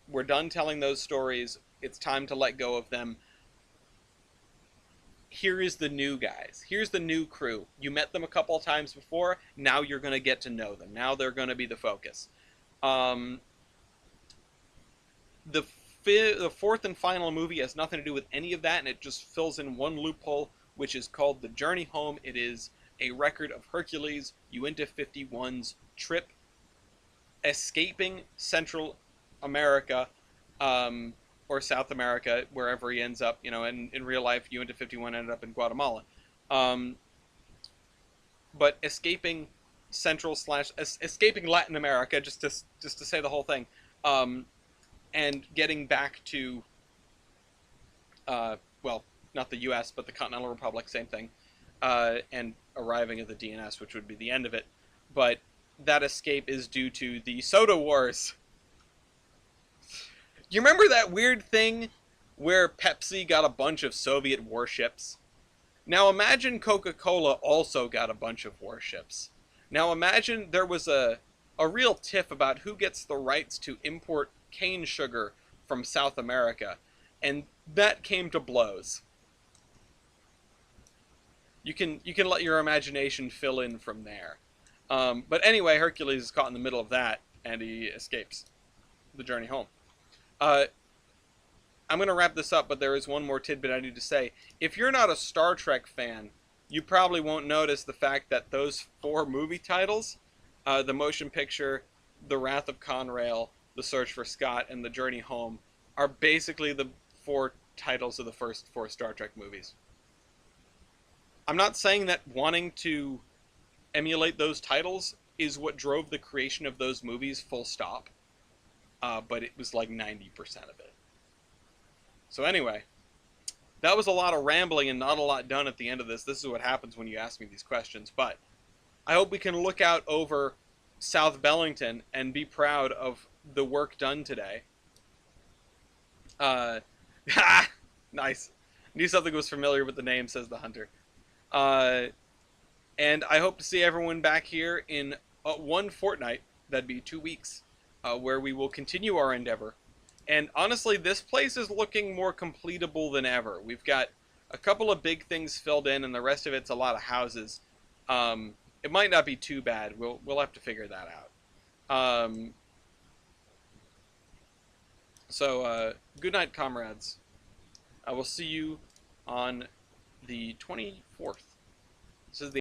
Speaker 1: we're done telling those stories, it's time to let go of them. Here is the new guys. Here's the new crew. You met them a couple of times before, now you're going to get to know them. Now they're going to be the focus. The fourth and final movie has nothing to do with any of that, and it just fills in one loophole, which is called The Journey Home. It is a record of Hercules, Uinta 51's trip escaping Central America, um, or South America, wherever he ends up. You know, and in real life, Unit 51 ended up in Guatemala. Um, but escaping escaping Latin America, just to say the whole thing, um, and getting back to, well, not the U.S. but the Continental Republic, same thing, and arriving at the DNS, which would be the end of it. But that escape is due to the Soda Wars. You remember that weird thing where Pepsi got a bunch of Soviet warships? Now imagine Coca-Cola also got a bunch of warships. Now imagine there was a real tiff about who gets the rights to import cane sugar from South America, and that came to blows. You can let your imagination fill in from there. But anyway, Hercules is caught in the middle of that, and he escapes the journey home. Uh, I'm going to wrap this up, but there is one more tidbit I need to say. If you're not a Star Trek fan, you probably won't notice the fact that those 4 movie titles, the motion picture, The Wrath of Conrail, The Search for Scott, and The Journey Home, are basically the 4 titles of the first 4 Star Trek movies. I'm not saying that wanting to emulate those titles is what drove the creation of those movies, full stop. But it was like 90% of it. So anyway, that was a lot of rambling and not a lot done at the end of this. This is what happens when you ask me these questions. But I hope we can look out over South Bellington and be proud of the work done today. Nice. Knew something was familiar with the name, says the hunter. And I hope to see everyone back here in 1 fortnight. That'd be 2 weeks, where we will continue our endeavor. And honestly, this place is looking more completable than ever. We've got a couple of big things filled in, and the rest of it's a lot of houses. It might not be too bad. We'll have to figure that out. So good night, comrades. I will see you on the 24th. This is the